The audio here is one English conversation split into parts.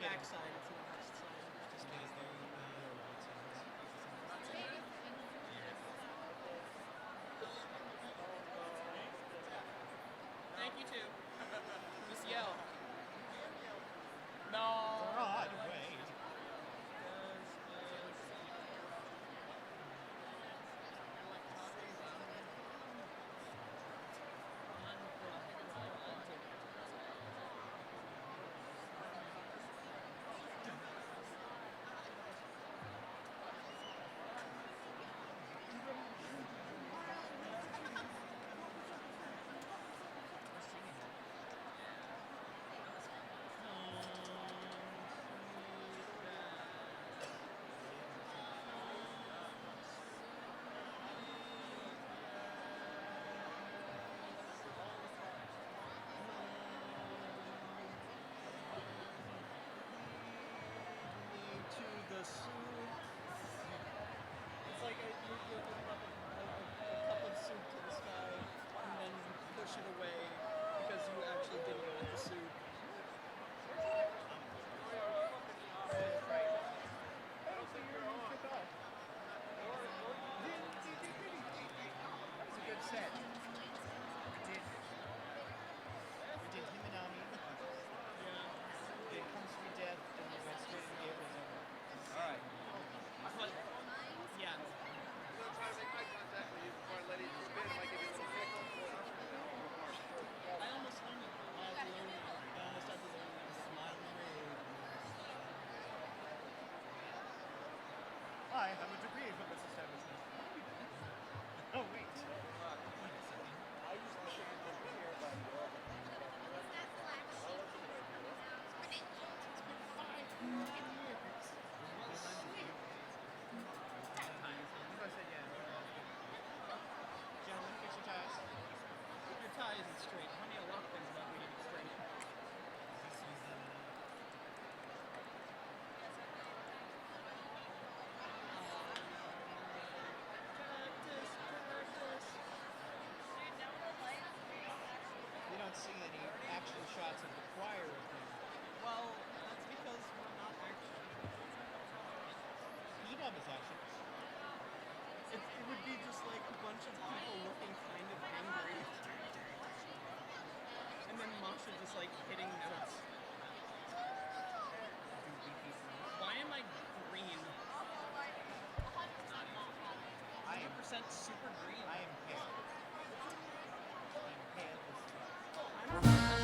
back side. It's the west side. Just because Thank you too. Just yell. No. God, wait. It's like you're holding up a cup of soup to the sky, and then you push it away because you actually didn't want the soup. That was a good set. We did him and Ami. Yeah. We did Comes to Be Death, and we went straight into the April number. Alright. But, yeah. I'm going to try to make eye contact with you before I let it spin. It might give you a little kick. I almost learned it. I almost had to learn that. Smile I have a degree in public establishment. Oh, wait. I usually stand over here, but I said yeah. Gentlemen, fix your ties. If your tie isn't straight, honey, a lot of things about getting it straight. We don't see any actual shots of the choir up there. Well, that's because we're not actually. Edom is action. It would be just like a bunch of people looking kind of angry. And then Masha just like hitting notes. Why am I green? I am 100% super green. I am pale. I am pale as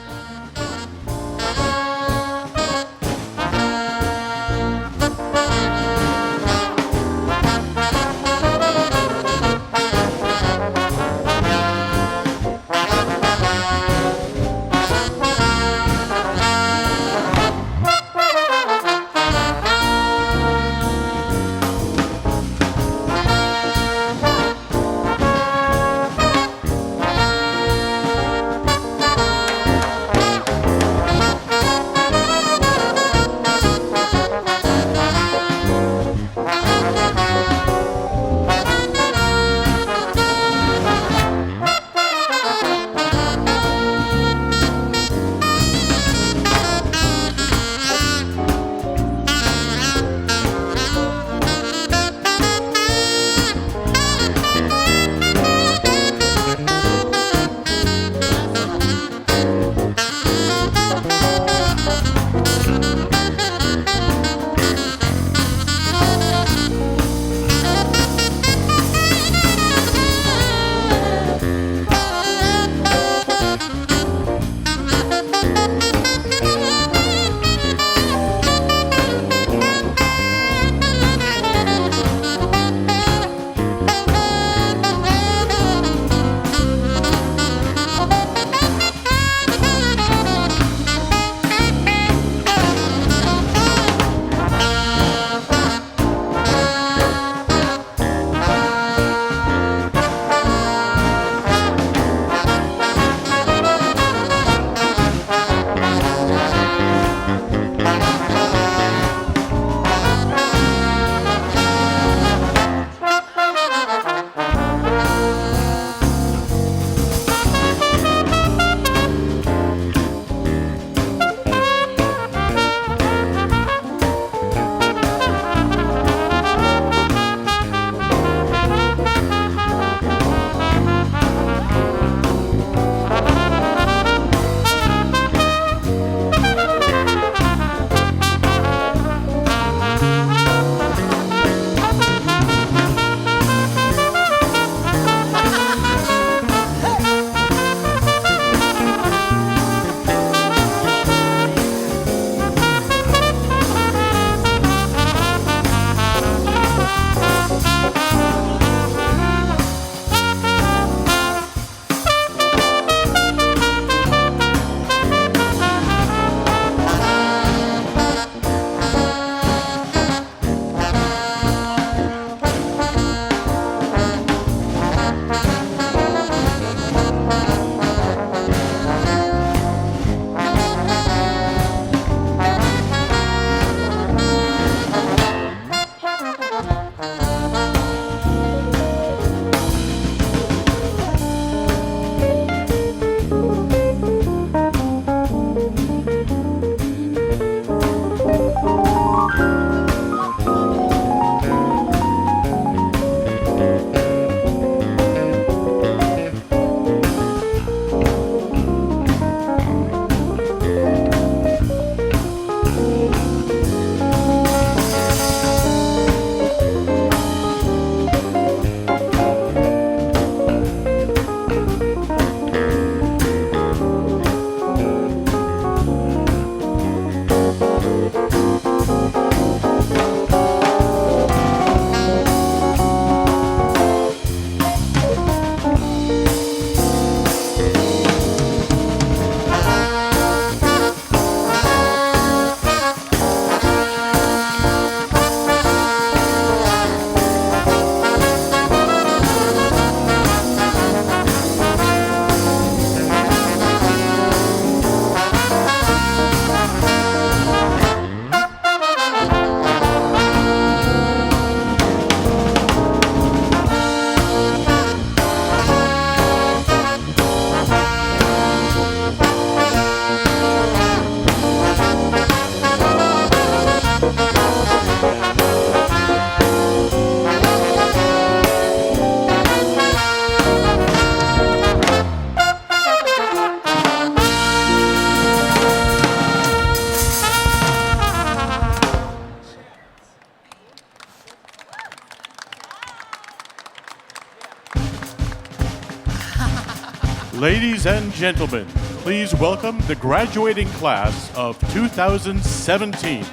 Ladies and gentlemen, please welcome the graduating class of 2017.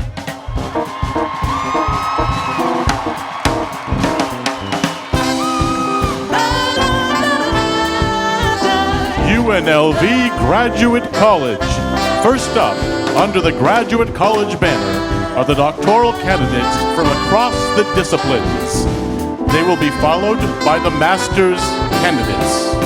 UNLV Graduate College. First up, under the Graduate College banner, are the doctoral candidates from across the disciplines. They will be followed by the master's candidates.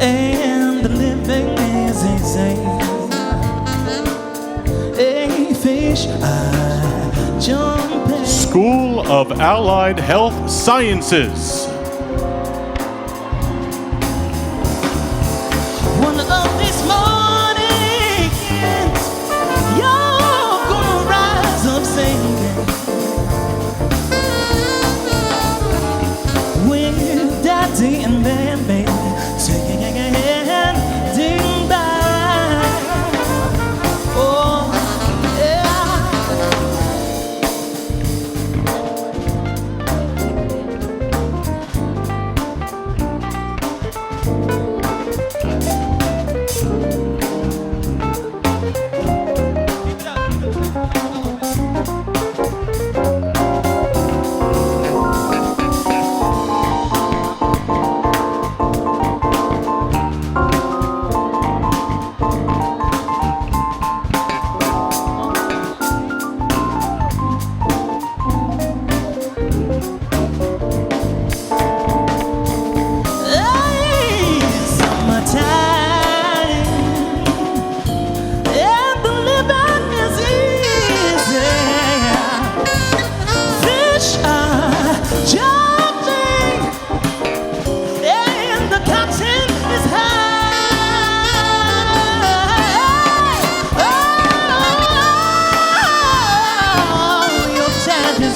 and the living is easy. A fish eye jumping. School of Allied Health Sciences. One of these mornings, you're gonna rise up singing with Daddy and Baby singing ding bang. Oh yeah.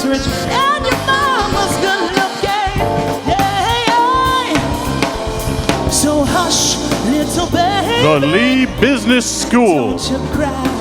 Rich and your mama's good looking, yeah. So hush, little baby, The Lee Business School. don't you cry.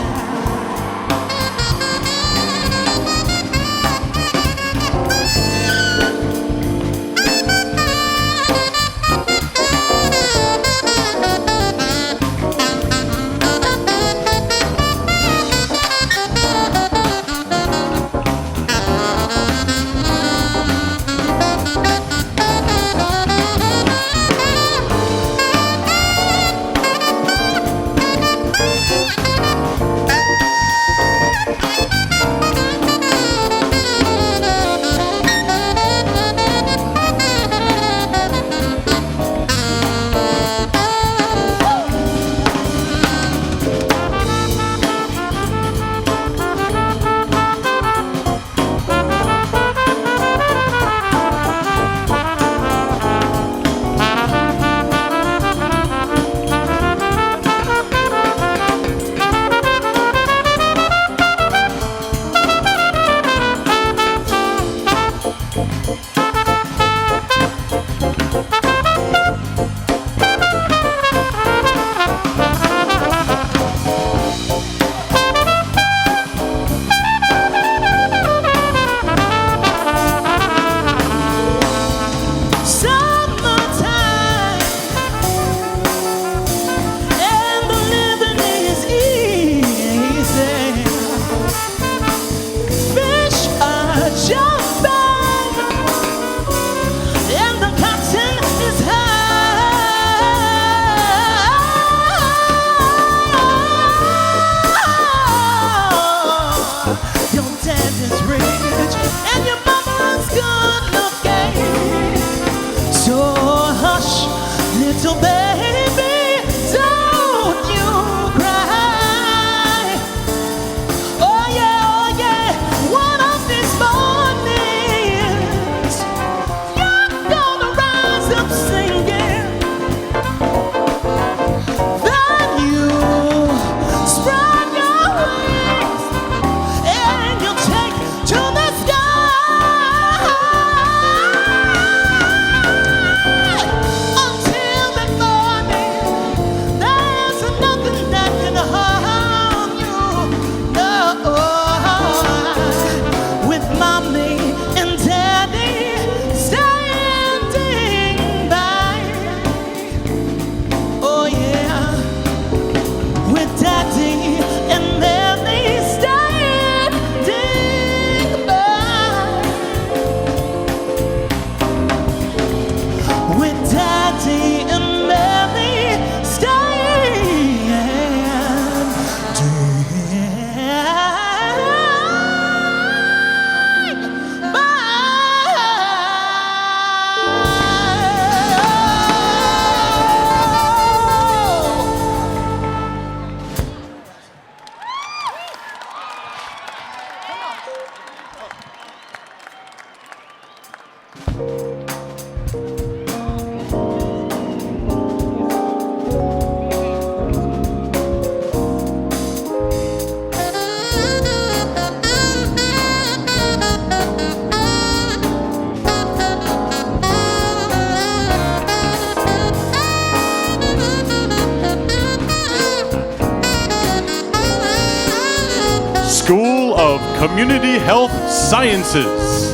School of Community Health Sciences.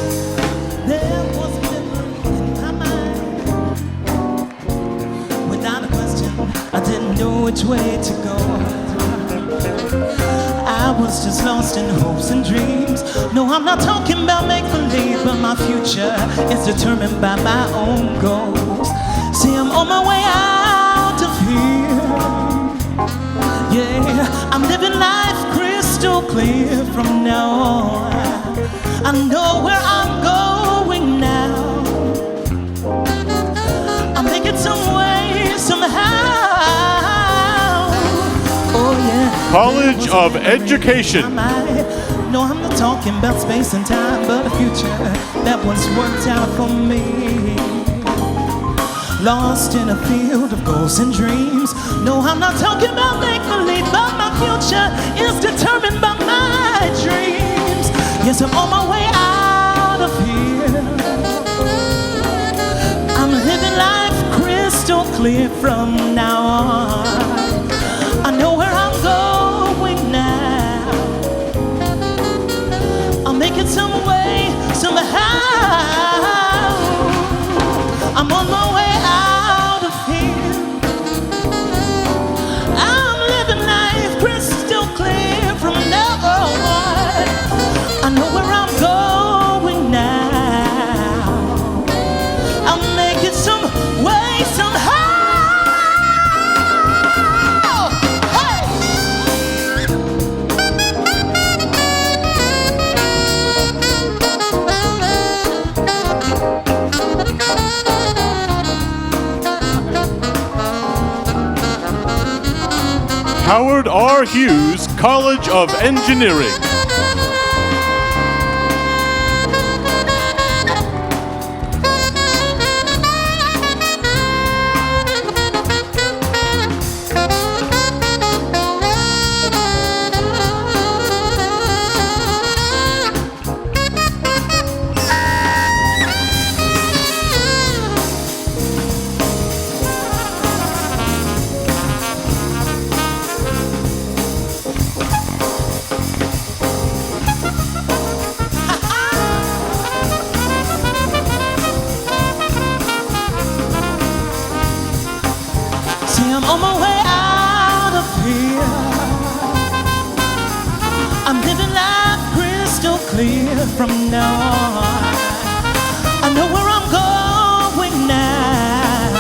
There was a memory in my mind. Without a question, I didn't know which way to go. I was just lost in hopes and dreams. No, I'm not talking about make-believe, but my future is determined by my own goals. See, I'm on my way out of here. Yeah, I'm living life crystal clear from now on. I know where I'm going now. I'm making some way somehow. Oh yeah. College of Education. No, I'm not talking about space and time, but a future that was worked out for me. Lost in a field of goals and dreams. No, I'm not talking about make-believe, but my future is determined by my dreams. Yes, I'm on my way out of here. I'm living life crystal clear from now on. I know where I'm going now. I'll make it some way, somehow. I'm on my way out of here. I'm living life crystal clear from now on. I know where I'm going now. I'll make it some way, somehow. Howard R. Hughes College of Engineering. I'm on my way out of here. I'm living life crystal clear from now on. I know where I'm going now.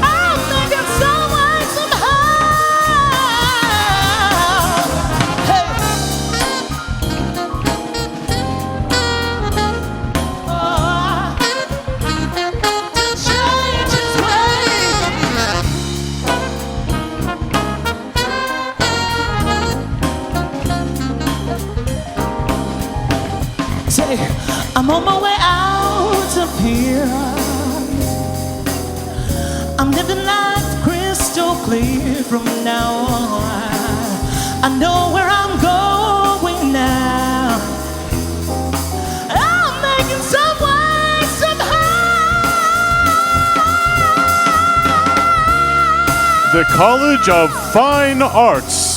I'll make it some way, somehow. Hey. Oh, to change his ways. Say, I'm on my way out of here. I'm living life crystal clear from now on. I know where I'm going now. I'm making some way, somehow. The College of Fine Arts.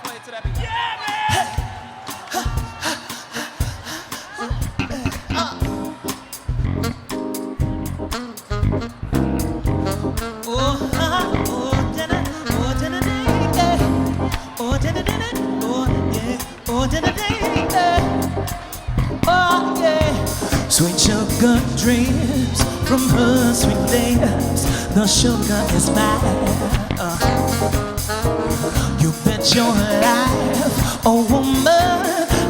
Play it to that beat. Sweet sugar dreams from her sweet lips, the sugar is mine. You bet your life, a woman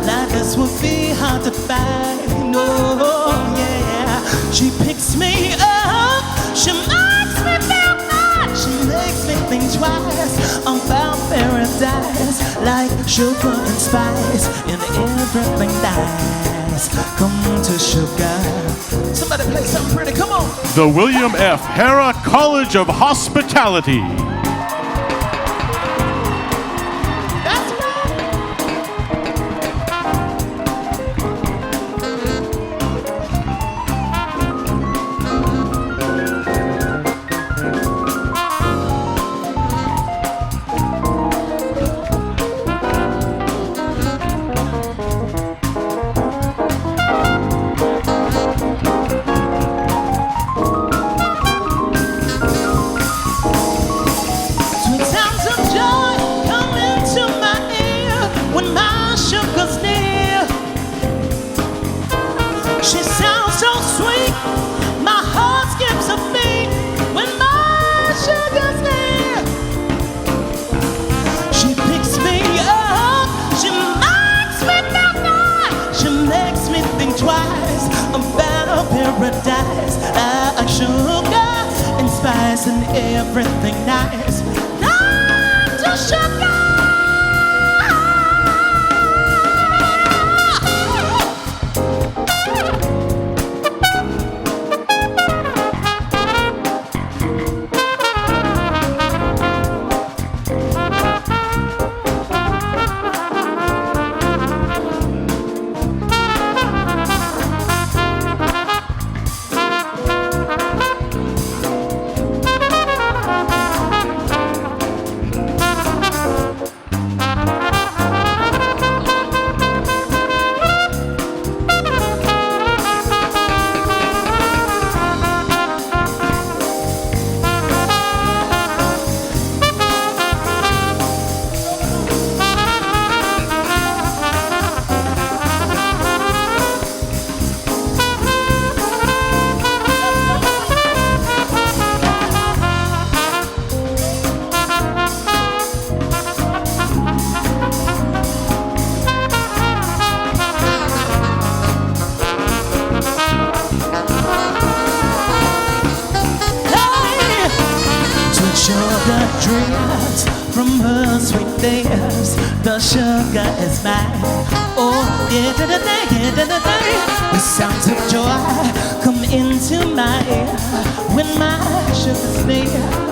like this would be hard to find. Oh yeah, she picks me up, she makes me feel good, she makes me think twice about paradise, like sugar and spice in everything nice. Come to sugar. Somebody play something pretty, come on. The William F. Harrah College of Hospitality. That's right. Sweet sounds of joy come into my ear when my sugar's near. She sounds so sweet, my heart skips a beat when my sugar's near. She picks me up, she makes me feel good, she makes me think twice about a paradise, like sugar and spice and everything nice. Come to sugar. Sugar drips from her sweet lips, the sugar is mine. Oh, yeah, the sounds of joy come into my ear when my sugar's near.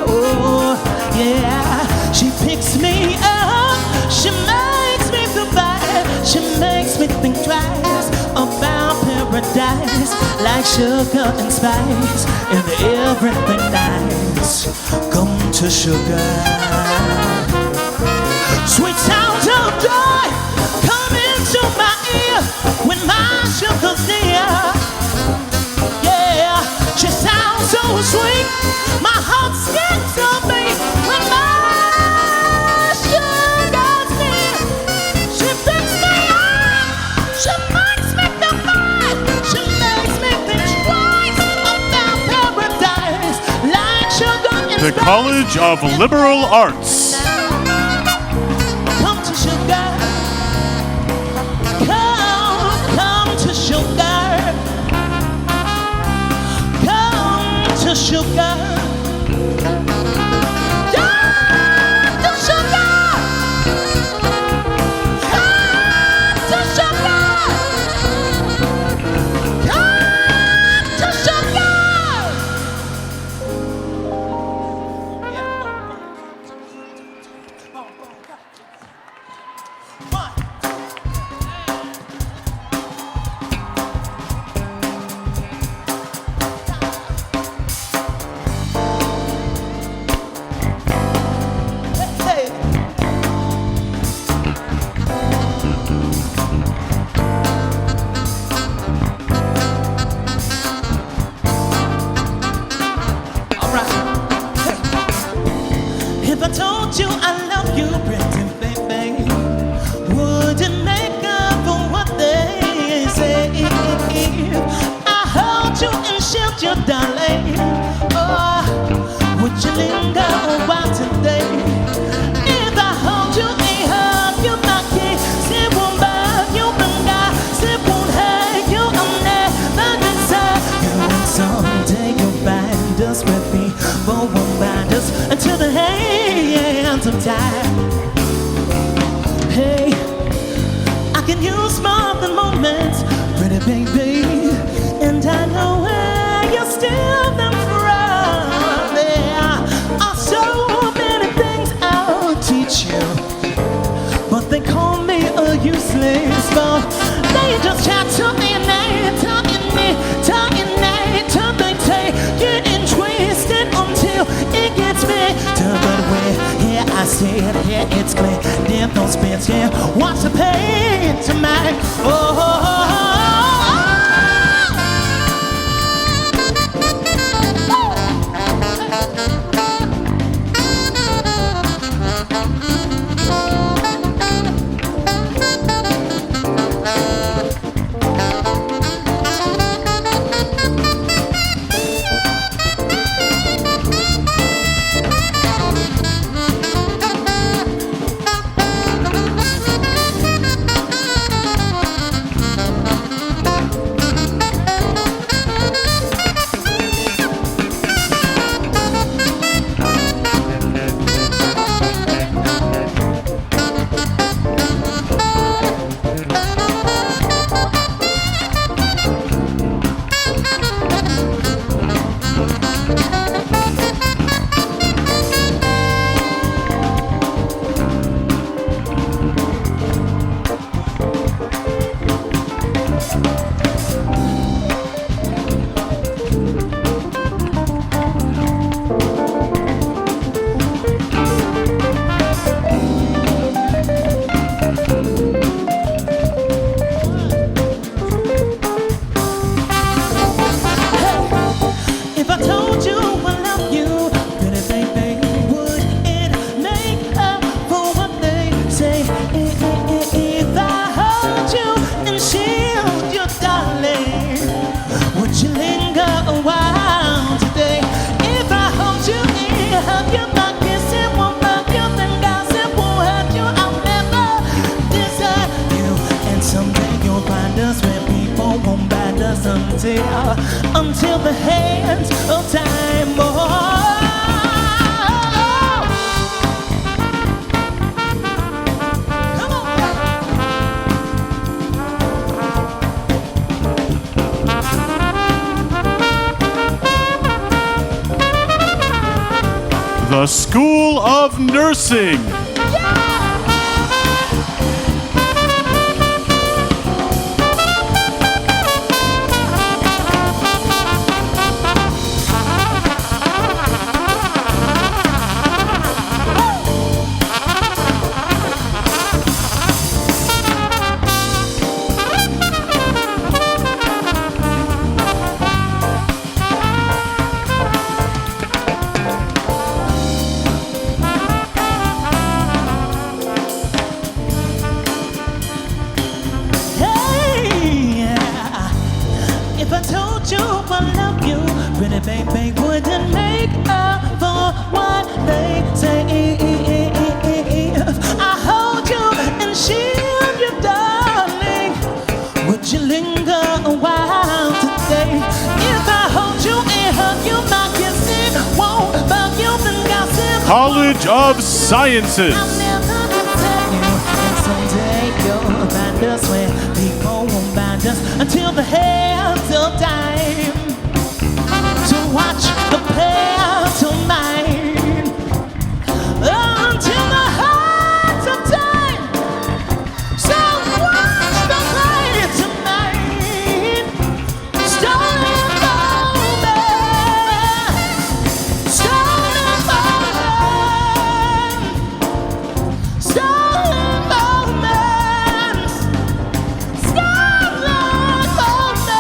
Oh, yeah, she picks me up, she makes me feel bad, she makes me think twice about paradise, like sugar and spice and everything nice. Come to sugar. Sweet sounds of joy come into my ear when my sugar's near. Yeah, she sounds so sweet, my heart skips a beat when my sugar's near. She picks me up, she makes me feel good, she makes me think twice about paradise, like sugar and The College of Liberal Arts. Come to sugar. Come to sugar. Come to sugar. Come to sugar. Come to sugar. Come to sugar. linger a while today? If I hold you and hug you, my kiss, it won't bug you, and it won't hurt you. I'm never inside you, and someday you'll find us with me, but won't bind us until the hands of time. Hey, I can use more than moments, pretty baby, and I know where you're stealing them from. There are so many things I'll teach you, but they call me a useless boy. They just chat to me and talking till they take getting twisted until it gets better. But we're here, I said, here it's clear. Damn those bits, yeah, what's the pain to mine? Until the hands of time. Come on. The School of Nursing. Baby, wouldn't make up for what they say. I hold you and shield you, darling. Would you linger a while today? If I hold you and hug you, my kiss it won't bug you, then gossip. College of Sciences. I'll never tell you, and someday you'll find us where people won't bind us until the hands of time. Watch the pantomime until the hearts of time. So watch the pantomime. Stolen moment, stolen moment, stolen moments, stolen moments.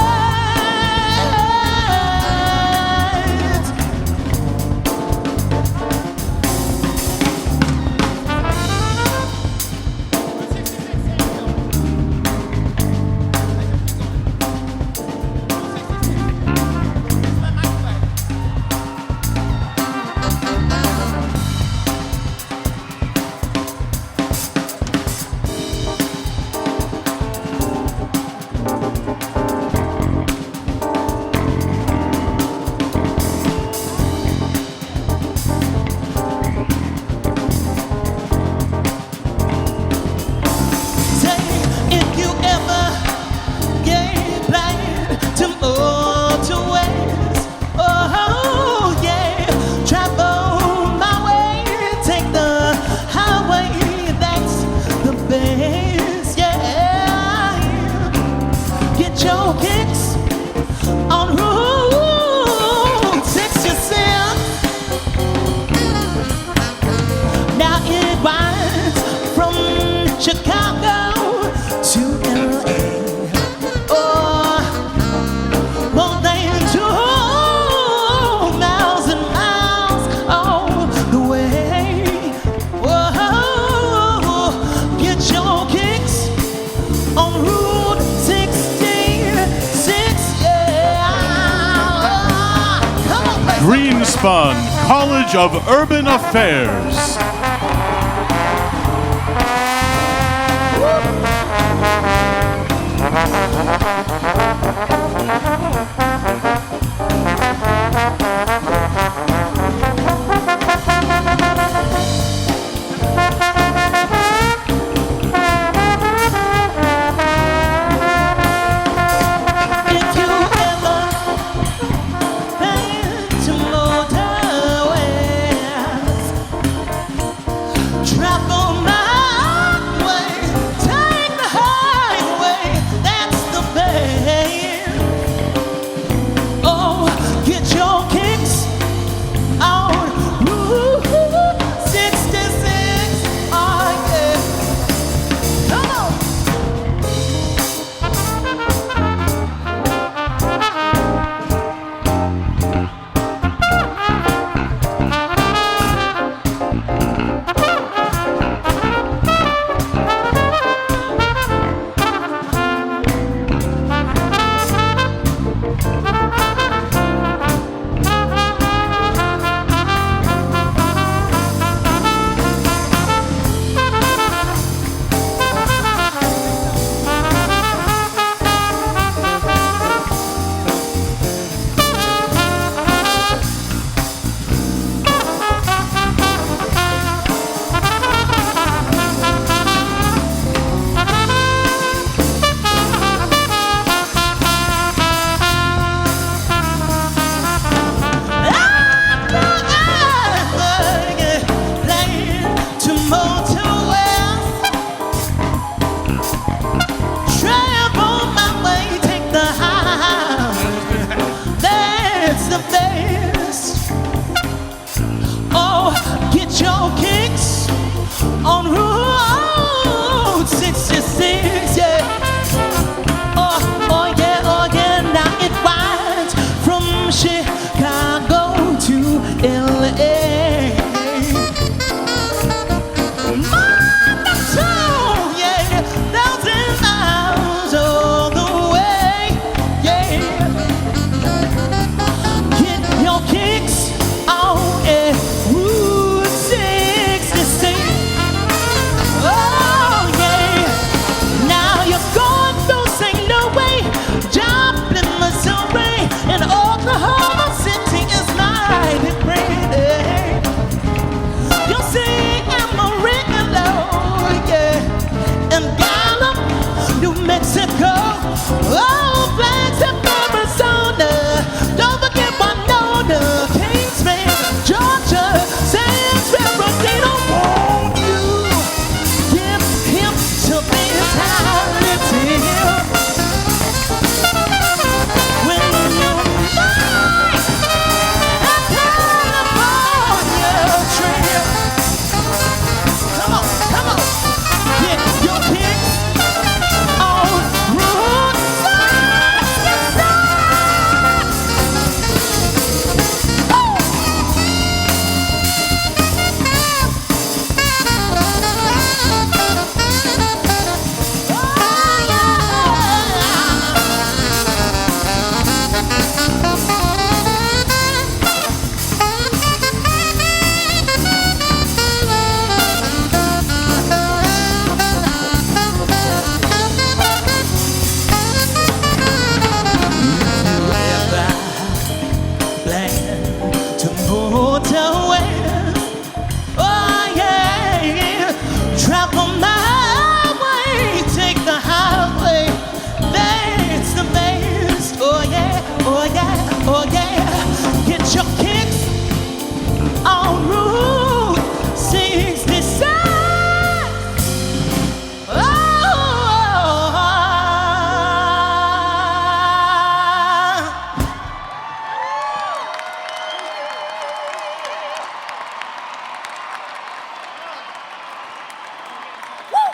Greenspun College of Urban Affairs.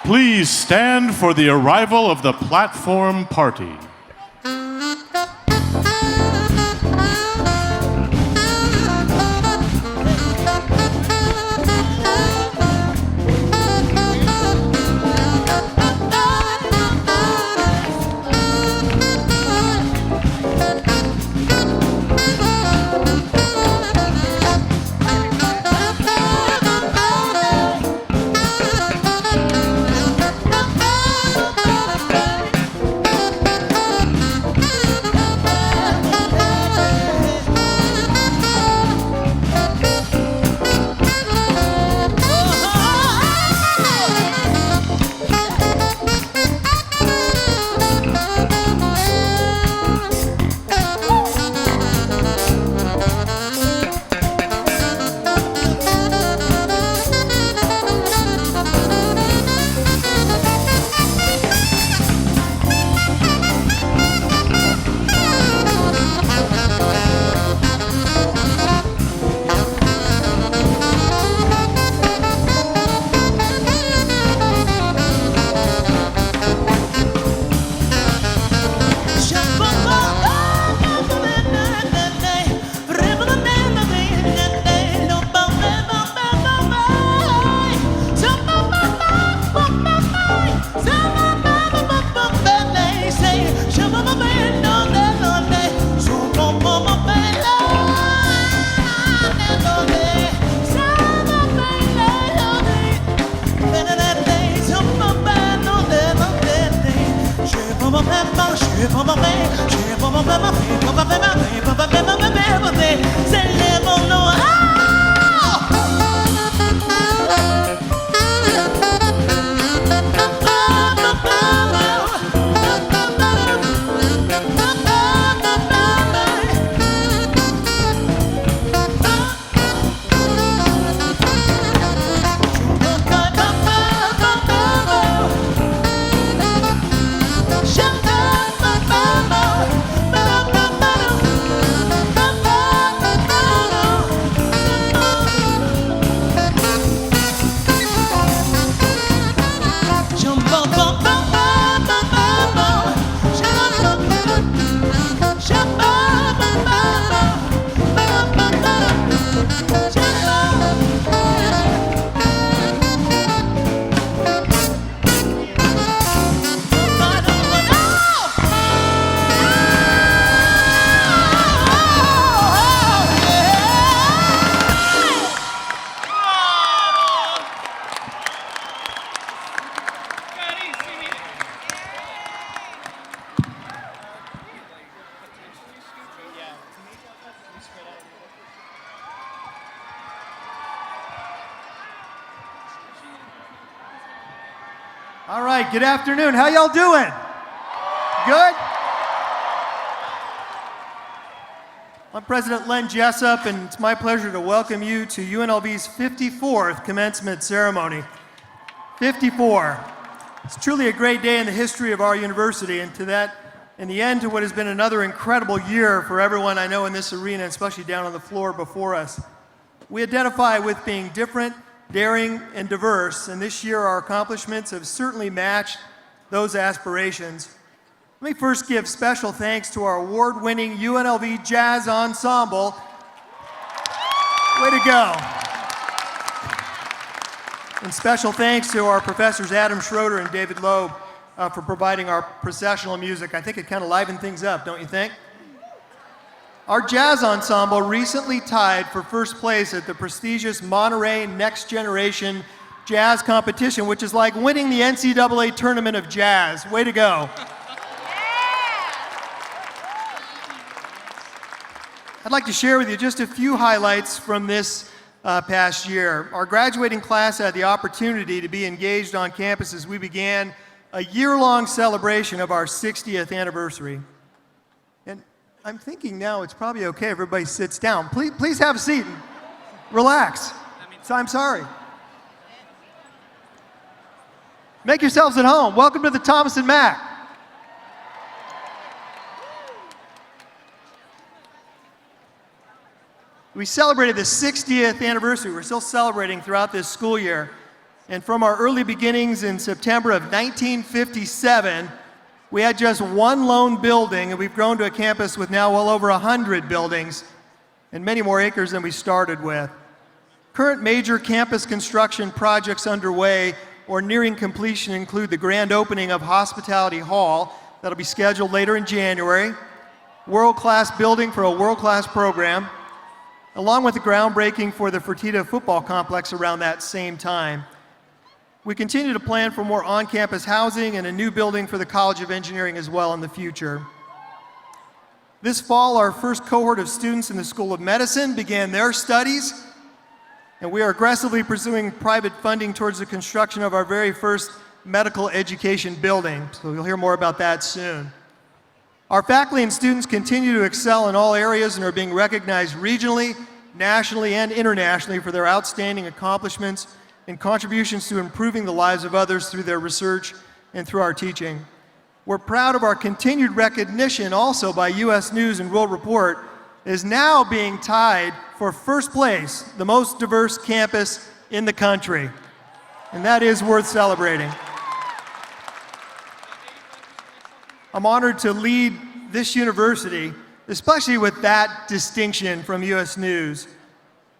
Please stand for the arrival of the platform party. All right, good afternoon. How y'all doing? Good? I'm President Len Jessup, and it's my pleasure to welcome you to UNLV's 54th commencement ceremony. 54. It's truly a great day in the history of our university, and to that, in the end, to what has been another incredible year for everyone I know in this arena, especially down on the floor before us. We identify with being different, daring, and diverse, and this year our accomplishments have certainly matched those aspirations. Let me first give special thanks to our award-winning UNLV Jazz Ensemble. Way to go. And special thanks to our professors Adam Schroeder and David Loeb for providing our processional music. I think it kind of livened things up, don't you think? Our jazz ensemble recently tied for first place at the prestigious Monterey Next Generation Jazz Competition, which is like winning the NCAA Tournament of Jazz. Way to go. I'd like to share with you just a few highlights from this past year. Our graduating class had the opportunity to be engaged on campus as we began a year-long celebration of our 60th anniversary. And I'm thinking now it's probably okay if everybody sits down. Please have a seat and relax. So I'm sorry. Make yourselves at home. Welcome to the Thomas and Mack. We celebrated the 60th anniversary. We're still celebrating throughout this school year. And from our early beginnings in September of 1957, we had just one lone building, and we've grown to a campus with now well over 100 buildings and many more acres than we started with. Current major campus construction projects underway or nearing completion include the grand opening of Hospitality Hall, that'll be scheduled later in January, world-class building for a world-class program, along with the groundbreaking for the Fertitta football complex around that same time. We continue to plan for more on-campus housing and a new building for the College of Engineering as well in the future. This fall, our first cohort of students in the School of Medicine began their studies, and we are aggressively pursuing private funding towards the construction of our very first medical education building, so you'll hear more about that soon. Our faculty and students continue to excel in all areas and are being recognized regionally, nationally, and internationally for their outstanding accomplishments and contributions to improving the lives of others through their research and through our teaching. We're proud of our continued recognition also by U.S. News and World Report is now being tied for first place, the most diverse campus in the country. And that is worth celebrating. I'm honored to lead this university, especially with that distinction from U.S. News.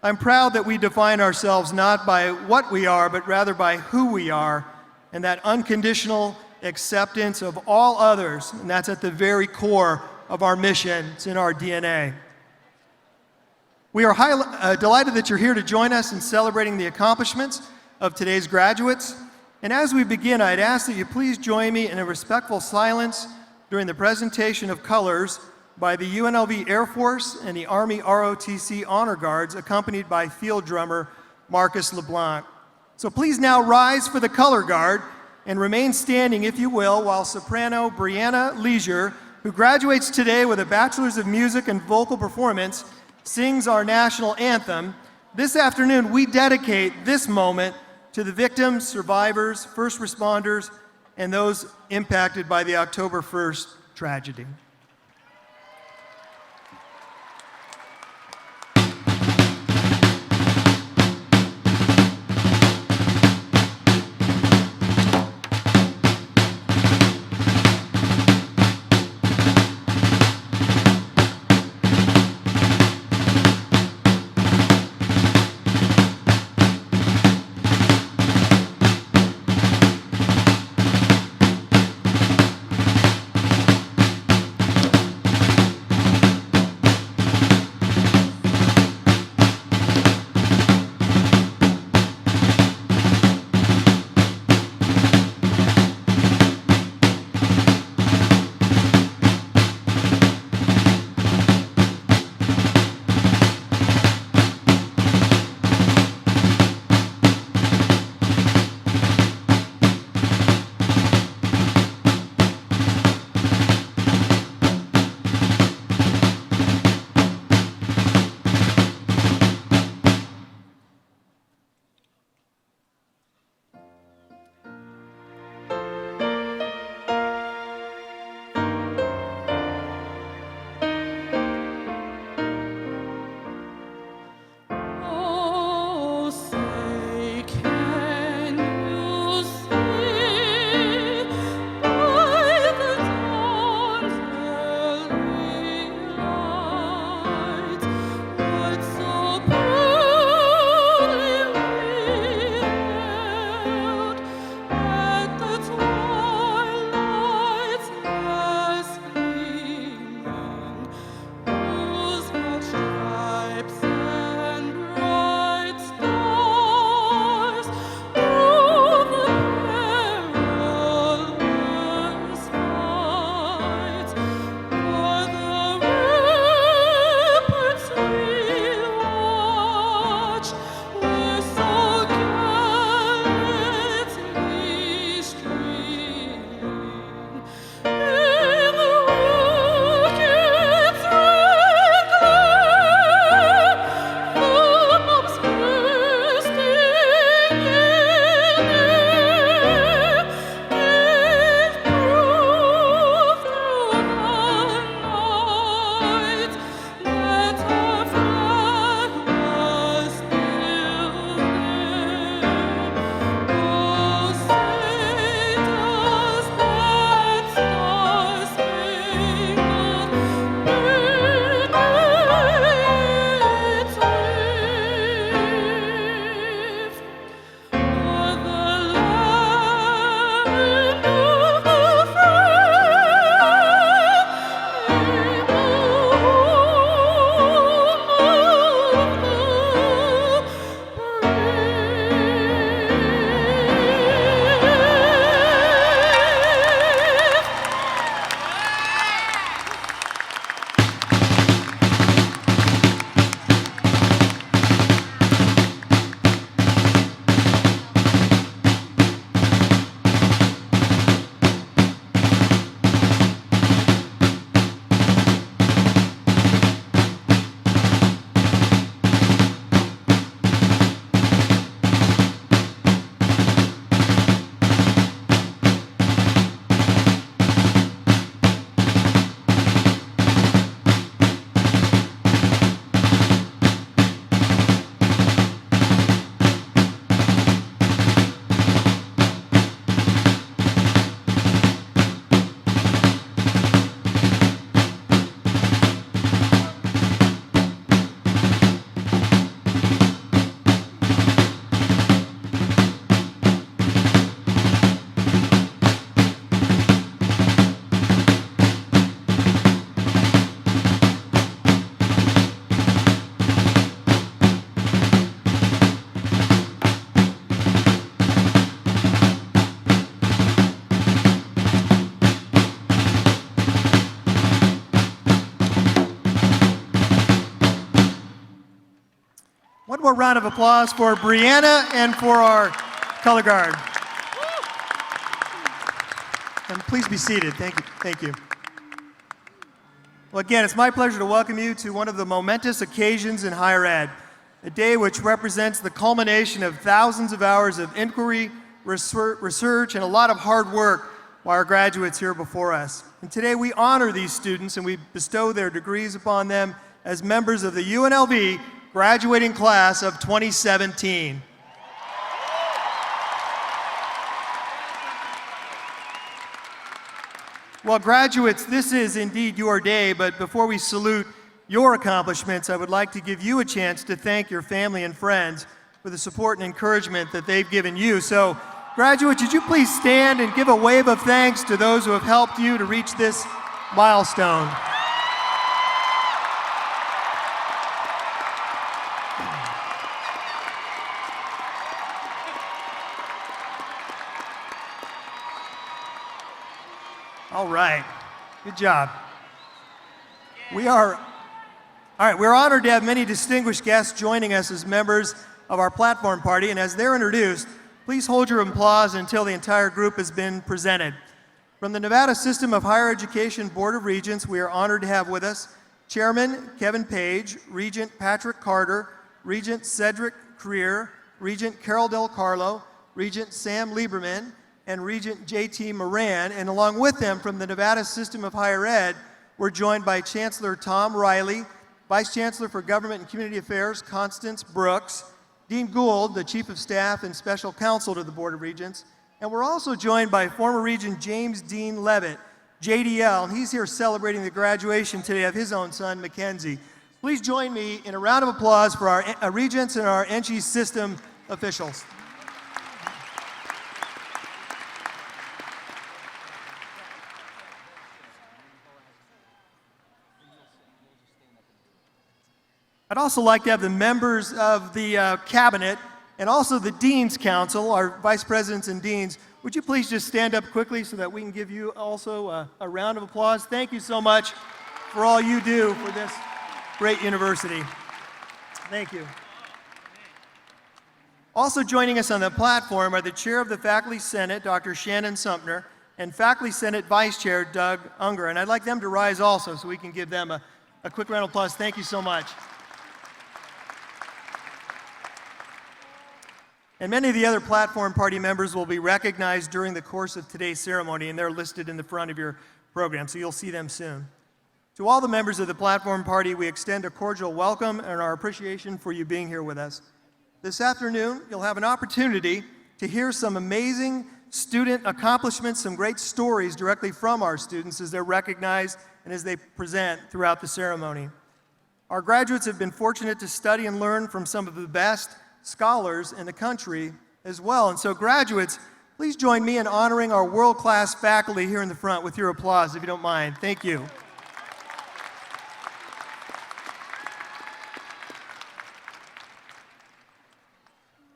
I'm proud that we define ourselves not by what we are, but rather by who we are, and that unconditional acceptance of all others, and that's at the very core of our mission. It's in our DNA. We are delighted that you're here to join us in celebrating the accomplishments of today's graduates. And as we begin, I'd ask that you please join me in a respectful silence during the presentation of colors by the UNLV Air Force and the Army ROTC Honor Guards, accompanied by field drummer Marcus LeBlanc. So please now rise for the color guard and remain standing, if you will, while soprano Brianna Leisure, who graduates today with a Bachelor's of Music and Vocal Performance, sings our national anthem. This afternoon, we dedicate this moment to the victims, survivors, first responders, and those impacted by the October 1st tragedy. more round of applause for Brianna and for our color guard. And please be seated. Thank you. Thank you. Well, again, it's my pleasure to welcome you to one of the momentous occasions in higher ed, a day which represents the culmination of thousands of hours of inquiry, research, and a lot of hard work by our graduates here before us. And today we honor these students and we bestow their degrees upon them as members of the UNLV graduating class of 2017. Well, graduates, this is indeed your day, but before we salute your accomplishments, I would like to give you a chance to thank your family and friends for the support and encouragement that they've given you. So, graduates, would you please stand and give a wave of thanks to those who have helped you to reach this milestone. All right, good job. We're honored to have many distinguished guests joining us as members of our platform party, and as they're introduced, please hold your applause until the entire group has been presented. From the Nevada System of Higher Education Board of Regents, we are honored to have with us Chairman Kevin Page, Regent Patrick Carter, Regent Cedric Creer, Regent Carol Del Carlo, Regent Sam Lieberman, and Regent J.T. Moran, and along with them from the Nevada System of Higher Ed, we're joined by Chancellor Tom Riley, Vice Chancellor for Government and Community Affairs, Constance Brooks, Dean Gould, the Chief of Staff and Special Counsel to the Board of Regents, and we're also joined by former Regent James Dean Levitt, JDL, and he's here celebrating the graduation today of his own son, Mackenzie. Please join me in a round of applause for our Regents and our NC System officials. I'd also like to have the members of the cabinet and also the Dean's Council, our vice presidents and deans, would you please just stand up quickly so that we can give you also a round of applause. Thank you so much for all you do for this great university. Thank you. Also joining us on the platform are the Chair of the Faculty Senate, Dr. Shannon Sumner, and Faculty Senate Vice Chair, Doug Unger. And I'd like them to rise also so we can give them a quick round of applause. Thank you so much. And many of the other platform party members will be recognized during the course of today's ceremony, and they're listed in the front of your program, so you'll see them soon. To all the members of the platform party, we extend a cordial welcome and our appreciation for you being here with us. This afternoon, you'll have an opportunity to hear some amazing student accomplishments, some great stories directly from our students as they're recognized and as they present throughout the ceremony. Our graduates have been fortunate to study and learn from some of the best scholars in the country as well. And so graduates, please join me in honoring our world-class faculty here in the front with your applause, if you don't mind. Thank you.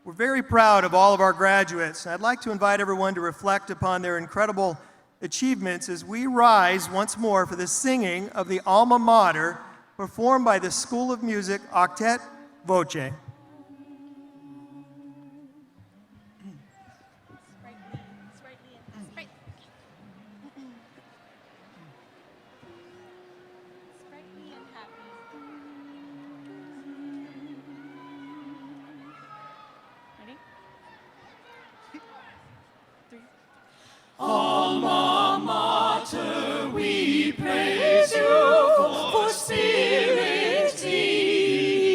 We're very proud of all of our graduates. I'd like to invite everyone to reflect upon their incredible achievements as we rise once more for the singing of the Alma Mater performed by the School of Music Octet Voce. Alma Mater, we praise you for spirit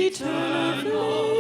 eternal.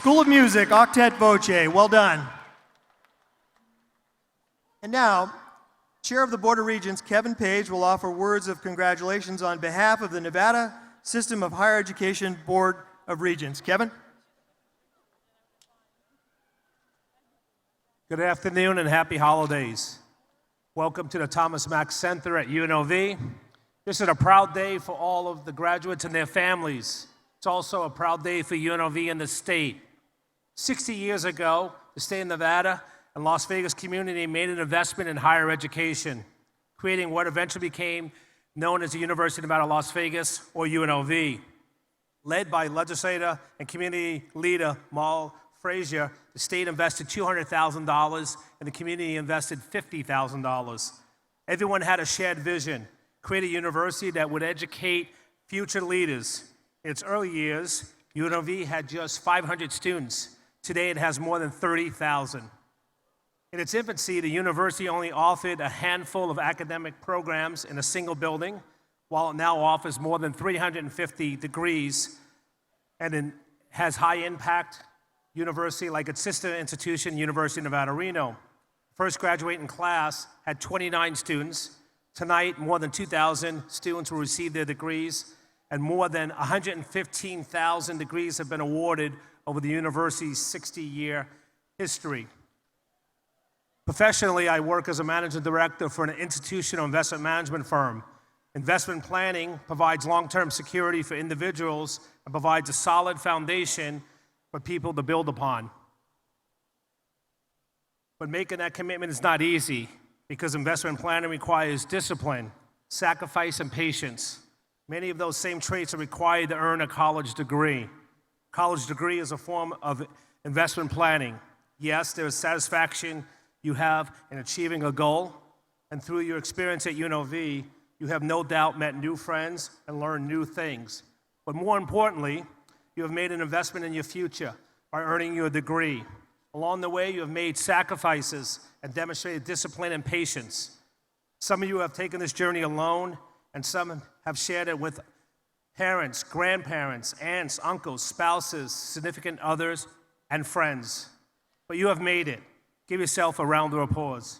School of Music, Octet Voce. Well done. And now, Chair of the Board of Regents, Kevin Page, will offer words of congratulations on behalf of the Nevada System of Higher Education Board of Regents. Kevin? Good afternoon and happy holidays. Welcome to the Thomas Mack Center at UNLV. This is a proud day for all of the graduates and their families. It's also a proud day for UNLV and the state. 60 years ago, the state of Nevada and Las Vegas community made an investment in higher education, creating what eventually became known as the University of Nevada, Las Vegas, or UNLV. Led by legislator and community leader Mal Frazier, the state invested $200,000 and the community invested $50,000. Everyone had a shared vision, create a university that would educate future leaders. In its early years, UNLV had just 500 students. Today it has more than 30,000. In its infancy, the university only offered a handful of academic programs in a single building, while it now offers more than 350 degrees, and it has high impact university like its sister institution, University of Nevada, Reno. First graduating class had 29 students. Tonight, more than 2,000 students will receive their degrees, and more than 115,000 degrees have been awarded over the university's 60-year history. Professionally, I work as a managing director for an institutional investment management firm. Investment planning provides long-term security for individuals and provides a solid foundation for people to build upon. But making that commitment is not easy because investment planning requires discipline, sacrifice, and patience. Many of those same traits are required to earn a college degree. College degree is a form of investment planning. Yes, there is satisfaction you have in achieving a goal, and through your experience at UNLV, you have no doubt met new friends and learned new things. But more importantly, you have made an investment in your future by earning your degree. Along the way, you have made sacrifices and demonstrated discipline and patience. Some of you have taken this journey alone, and some have shared it with parents, grandparents, aunts, uncles, spouses, significant others, and friends. But you have made it. Give yourself a round of applause.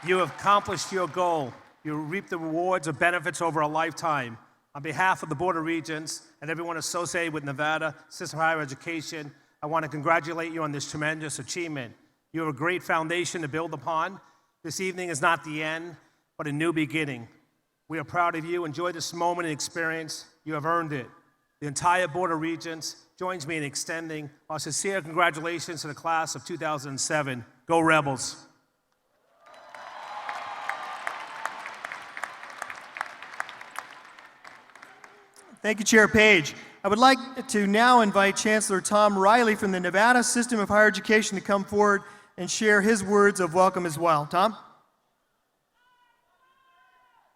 You have accomplished your goal. You reap the rewards of benefits over a lifetime. On behalf of the Board of Regents and everyone associated with Nevada System of Higher Education, I want to congratulate you on this tremendous achievement. You have a great foundation to build upon. This evening is not the end, but a new beginning. We are proud of you. Enjoy this moment and experience. You have earned it. The entire Board of Regents joins me in extending our sincere congratulations to the class of 2007. Go Rebels. Thank you, Chair Page. I would like to now invite Chancellor Tom Riley from the Nevada System of Higher Education to come forward and share his words of welcome as well. Tom?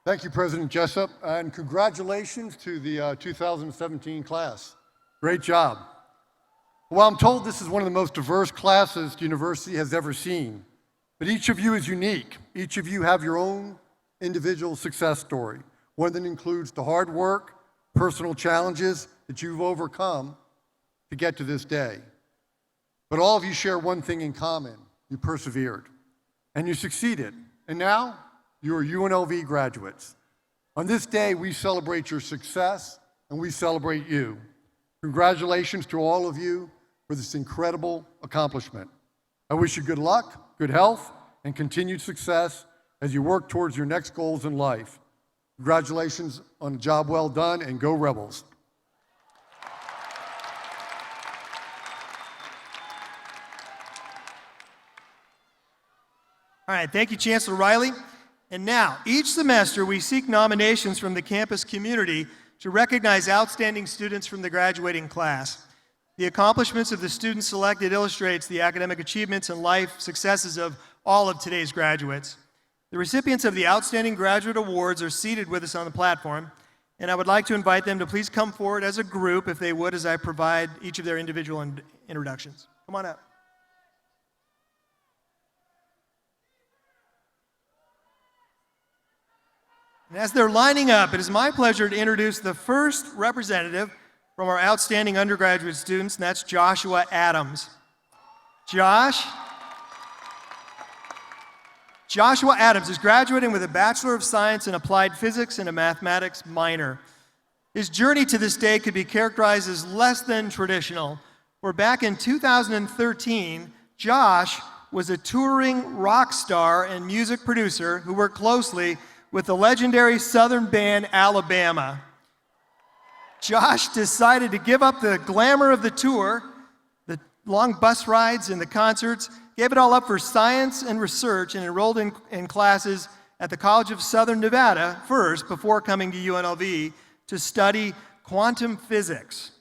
Thank you, President Jessup, and congratulations to the 2017 class. Great job. Well, I'm told this is one of the most diverse classes the university has ever seen, but each of you is unique. Each of you have your own individual success story, one that includes the hard work, personal challenges that you've overcome to get to this day. But all of you share one thing in common. You persevered, and you succeeded, and now you are UNLV graduates. On this day, we celebrate your success, and we celebrate you. Congratulations to all of you for this incredible accomplishment. I wish you good luck, good health, and continued success as you work towards your next goals in life. Congratulations on a job well done, and go Rebels. All right, thank you, Chancellor Riley. And now, each semester, we seek nominations from the campus community to recognize outstanding students from the graduating class. The accomplishments of the students selected illustrates the academic achievements and life successes of all of today's graduates. The recipients of the Outstanding Graduate Awards are seated with us on the platform, and I would like to invite them to please come forward as a group, if they would, as I provide each of their individual introductions. Come on up. And as they're lining up, it is my pleasure to introduce the first representative from our outstanding undergraduate students, and that's Joshua Adams. Joshua Adams is graduating with a Bachelor of Science in Applied Physics and a Mathematics minor. His journey to this day could be characterized as less than traditional, where back in 2013, Josh was a touring rock star and music producer who worked closely with the legendary Southern band Alabama. Josh decided to give up the glamour of the tour, the long bus rides and the concerts, gave it all up for science and research, and enrolled in classes at the College of Southern Nevada first before coming to UNLV to study quantum physics.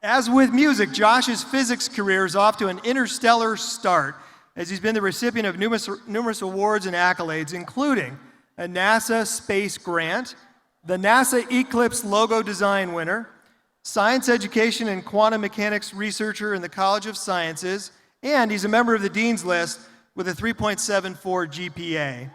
As with music, Josh's physics career is off to an interstellar start, as he's been the recipient of numerous awards and accolades, including a NASA space grant, the NASA Eclipse logo design winner, science education and quantum mechanics researcher in the College of Sciences, and he's a member of the Dean's List with a 3.74 GPA.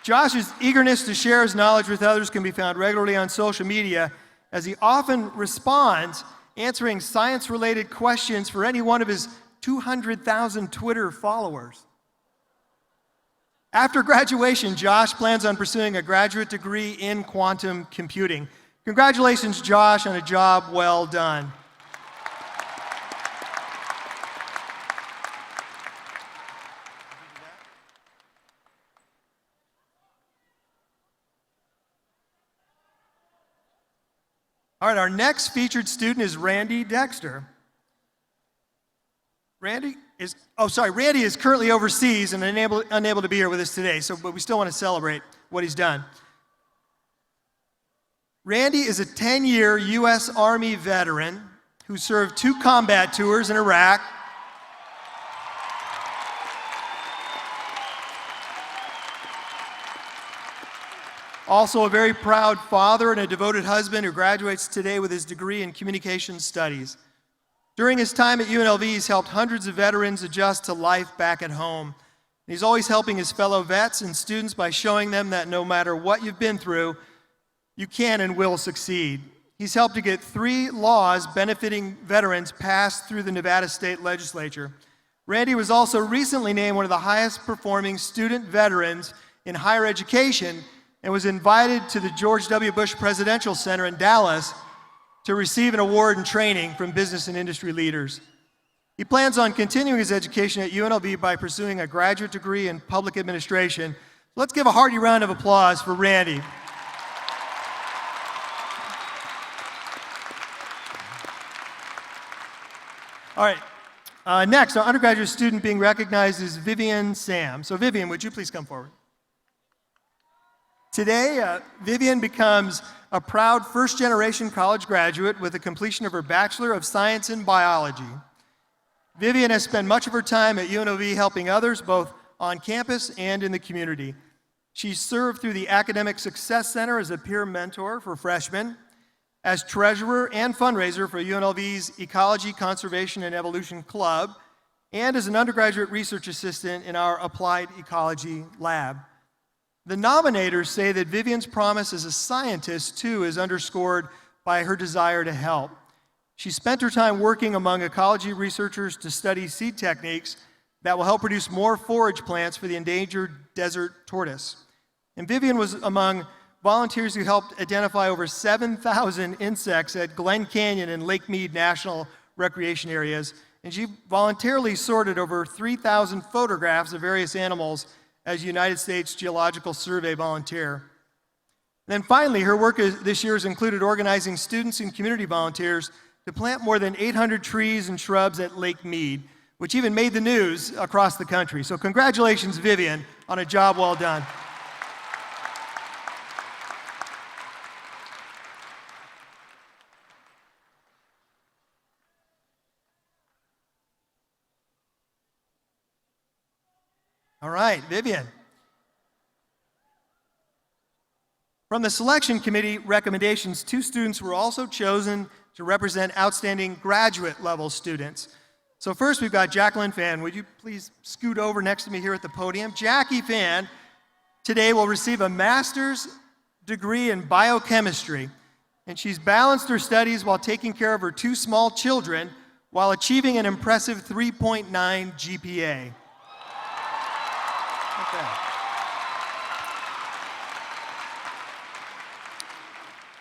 Josh's eagerness to share his knowledge with others can be found regularly on social media, as he often responds answering science-related questions for any one of his 200,000 Twitter followers. After graduation, Josh plans on pursuing a graduate degree in quantum computing. Congratulations, Josh, on a job well done. All right, our next featured student is Randy Dexter. Randy is currently overseas and unable to be here with us today, but we still want to celebrate what he's done. Randy is a 10-year U.S. Army veteran who served 2 combat tours in Iraq, also a very proud father and a devoted husband who graduates today with his degree in communications studies. During his time at UNLV, he's helped hundreds of veterans adjust to life back at home. He's always helping his fellow vets and students by showing them that no matter what you've been through, you can and will succeed. He's helped to get 3 laws benefiting veterans passed through the Nevada State Legislature. Randy was also recently named one of the highest performing student veterans in higher education and was invited to the George W. Bush Presidential Center in Dallas to receive an award and training from business and industry leaders. He plans on continuing his education at UNLV by pursuing a graduate degree in public administration. Let's give a hearty round of applause for Randy. All right, next, our undergraduate student being recognized is Vivian Sam. So Vivian, would you please come forward? Today, Vivian becomes a proud first-generation college graduate with the completion of her Bachelor of Science in Biology. Vivian has spent much of her time at UNLV helping others both on campus and in the community. She served through the Academic Success Center as a peer mentor for freshmen, as treasurer and fundraiser for UNLV's Ecology, Conservation, and Evolution Club, and as an undergraduate research assistant in our Applied Ecology Lab. The nominators say that Vivian's promise as a scientist, too, is underscored by her desire to help. She spent her time working among ecology researchers to study seed techniques that will help produce more forage plants for the endangered desert tortoise. And Vivian was among volunteers who helped identify over 7,000 insects at Glen Canyon and Lake Mead National Recreation Areas, and she voluntarily sorted over 3,000 photographs of various animals as United States Geological Survey volunteer. And then finally, her work this year has included organizing students and community volunteers to plant more than 800 trees and shrubs at Lake Mead, which even made the news across the country. So congratulations, Vivian, on a job well done. All right, Vivian. From the selection committee recommendations, 2 students were also chosen to represent outstanding graduate level students. So first we've got Jacqueline Fan. Would you please scoot over next to me here at the podium? Jackie Fan today will receive a master's degree in biochemistry, and she's balanced her studies while taking care of her 2 small children while achieving an impressive 3.9 GPA. Okay.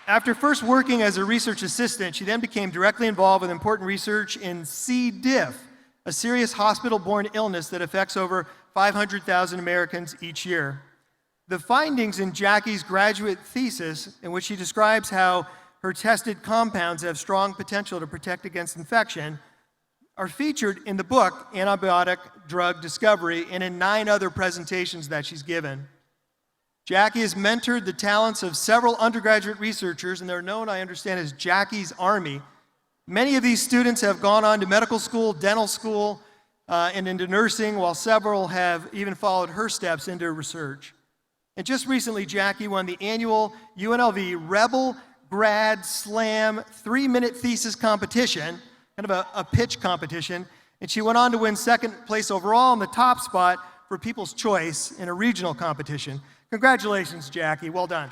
After first working as a research assistant, she then became directly involved with important research in C. diff, a serious hospital-borne illness that affects over 500,000 Americans each year. The findings in Jackie's graduate thesis, in which she describes how her tested compounds have strong potential to protect against infection, are featured in the book Antibiotic Drug Discovery and in 9 other presentations that she's given. Jackie has mentored the talents of several undergraduate researchers, and they're known, I understand, as Jackie's Army. Many of these students have gone on to medical school, dental school, and into nursing, while several have even followed her steps into research. And just recently, Jackie won the annual UNLV Rebel Grad Slam 3-minute thesis competition, kind of a pitch competition, and she went on to win 2nd place overall and the top spot for People's Choice in a regional competition. Congratulations, Jackie. Well done.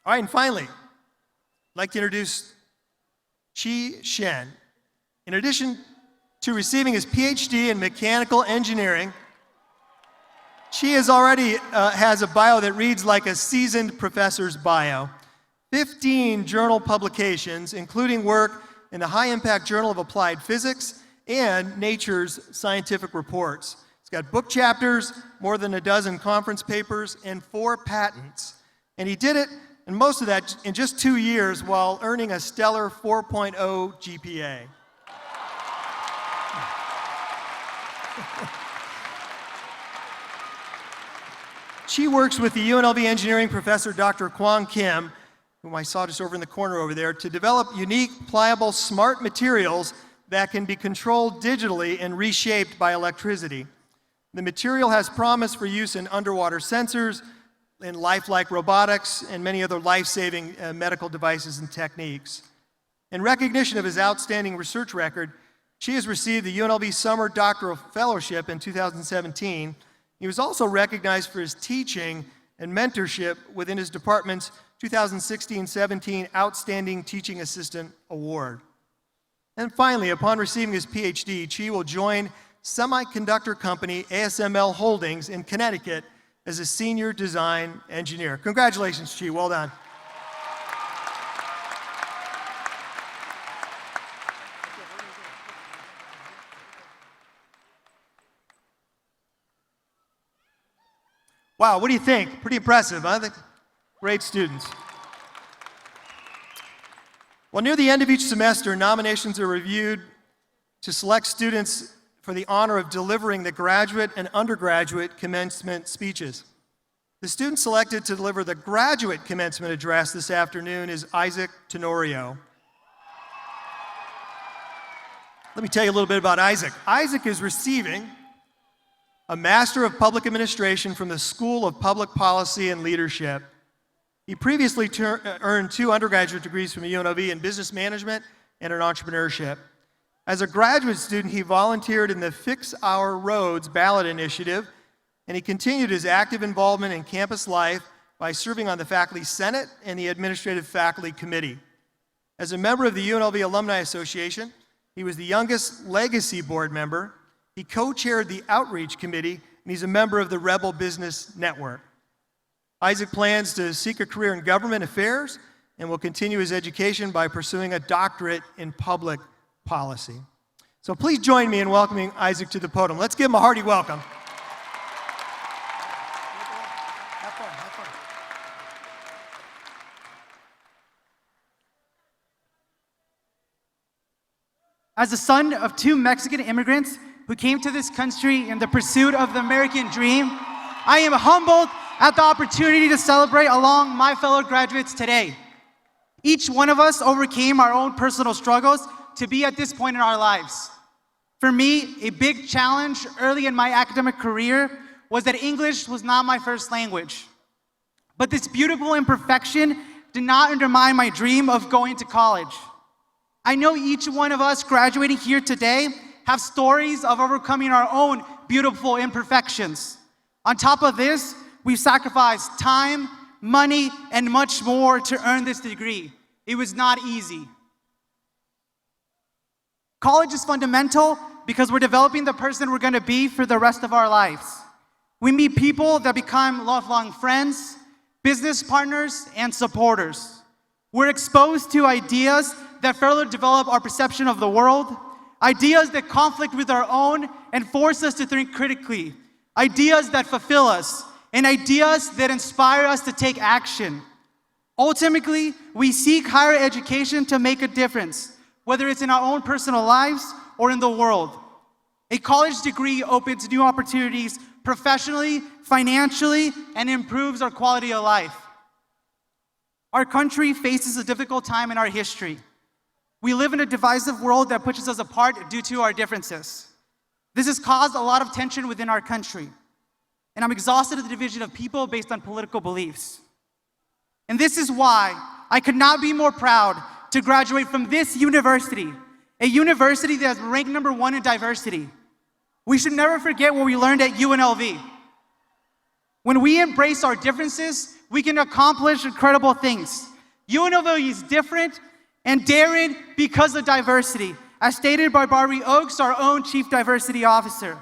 All right, and finally, I'd like to introduce Qi Shen. In addition to receiving his PhD in mechanical engineering, Qi has a bio that reads like a seasoned professor's bio. 15 journal publications, including work in the high-impact Journal of Applied Physics and Nature's Scientific Reports. He's got book chapters, more than a dozen conference papers, and 4 patents. And he did it, and most of that in just 2 years, while earning a stellar 4.0 GPA. She works with the UNLV engineering professor, Dr. Kwong Kim, whom I saw just over in the corner over there, to develop unique, pliable, smart materials that can be controlled digitally and reshaped by electricity. The material has promise for use in underwater sensors, in lifelike robotics, and many other life-saving medical devices and techniques. In recognition of his outstanding research record, she has received the UNLV Summer Doctoral Fellowship in 2017. He was also recognized for his teaching and mentorship within his department's 2016-17 Outstanding Teaching Assistant Award. And finally, upon receiving his PhD, Qi will join semiconductor company ASML Holdings in Connecticut as a senior design engineer. Congratulations, Qi. Well done. Wow, what do you think? Pretty impressive, huh? Great students. Well, near the end of each semester, nominations are reviewed to select students for the honor of delivering the graduate and undergraduate commencement speeches. The student selected to deliver the graduate commencement address this afternoon is Isaac Tenorio. Let me tell you a little bit about Isaac. Isaac is receiving a Master of Public Administration from the School of Public Policy and Leadership. He previously earned 2 undergraduate degrees from UNLV in business management and in entrepreneurship. As a graduate student, he volunteered in the Fix Our Roads ballot initiative, and he continued his active involvement in campus life by serving on the Faculty Senate and the Administrative Faculty Committee. As a member of the UNLV Alumni Association, he was the youngest legacy board member. He co-chaired the Outreach Committee, and he's a member of the Rebel Business Network. Isaac plans to seek a career in government affairs and will continue his education by pursuing a doctorate in public policy. So please join me in welcoming Isaac to the podium. Let's give him a hearty welcome. As the son of 2 Mexican immigrants who came to this country in the pursuit of the American dream, I am humbled at the opportunity to celebrate along my fellow graduates today. Each one of us overcame our own personal struggles to be at this point in our lives. For me, a big challenge early in my academic career was that English was not my first language. But this beautiful imperfection did not undermine my dream of going to college. I know each one of us graduating here today have stories of overcoming our own beautiful imperfections. On top of this, we've sacrificed time, money, and much more to earn this degree. It was not easy. College is fundamental because we're developing the person we're going to be for the rest of our lives. We meet people that become lifelong friends, business partners, and supporters. We're exposed to ideas that further develop our perception of the world, ideas that conflict with our own and force us to think critically, ideas that fulfill us, and ideas that inspire us to take action. Ultimately, we seek higher education to make a difference, whether it's in our own personal lives or in the world. A college degree opens new opportunities professionally, financially, and improves our quality of life. Our country faces a difficult time in our history. We live in a divisive world that pushes us apart due to our differences. This has caused a lot of tension within our country. And I'm exhausted of the division of people based on political beliefs. And this is why I could not be more proud to graduate from this university, a university that is ranked #1 in diversity. We should never forget what we learned at UNLV. When we embrace our differences, we can accomplish incredible things. UNLV is different and daring because of diversity, as stated by Barbie Oakes, our own Chief Diversity Officer.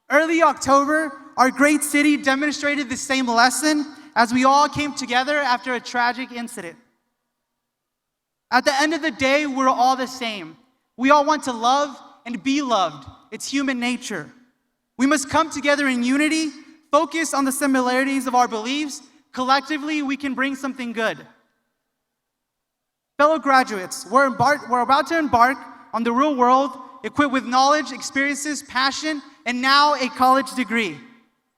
Early October, our great city demonstrated the same lesson as we all came together after a tragic incident. At the end of the day, we're all the same. We all want to love and be loved. It's human nature. We must come together in unity, focus on the similarities of our beliefs. Collectively, we can bring something good. Fellow graduates, we're about to embark on the real world, equipped with knowledge, experiences, passion, and now a college degree.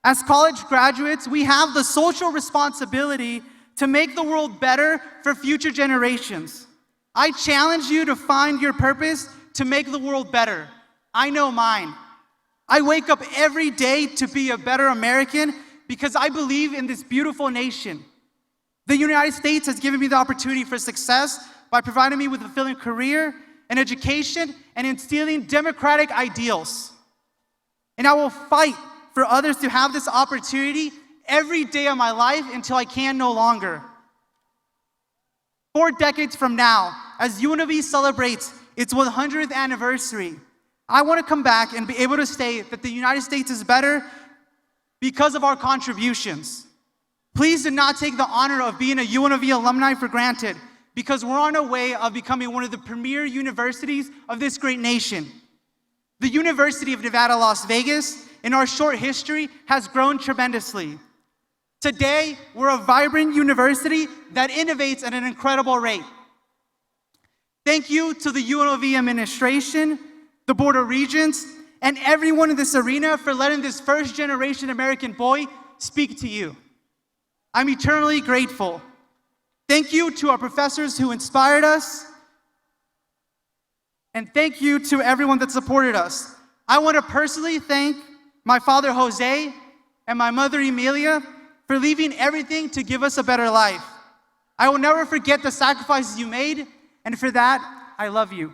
As college graduates, we have the social responsibility to make the world better for future generations. I challenge you to find your purpose to make the world better. I know mine. I wake up every day to be a better American because I believe in this beautiful nation. The United States has given me the opportunity for success by providing me with a fulfilling career, an education, and instilling democratic ideals. And I will fight for others to have this opportunity every day of my life until I can no longer. 4 decades from now, as UNLV celebrates its 100th anniversary, I want to come back and be able to say that the United States is better because of our contributions. Please do not take the honor of being a UNLV alumni for granted, because we're on our way of becoming one of the premier universities of this great nation. The University of Nevada, Las Vegas, in our short history, has grown tremendously. Today, we're a vibrant university that innovates at an incredible rate. Thank you to the UNLV administration, the Board of Regents, and everyone in this arena for letting this first-generation American boy speak to you. I'm eternally grateful. Thank you to our professors who inspired us, and thank you to everyone that supported us. I want to personally thank my father, Jose, and my mother, Emilia, for leaving everything to give us a better life. I will never forget the sacrifices you made, and for that, I love you.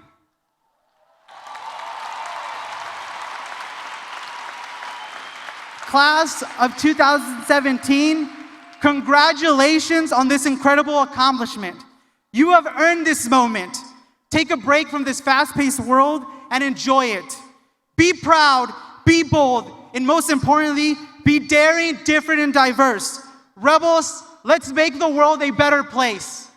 Class of 2017, congratulations on this incredible accomplishment. You have earned this moment. Take a break from this fast-paced world and enjoy it. Be proud, be bold, and most importantly, be daring, different, and diverse. Rebels, let's make the world a better place.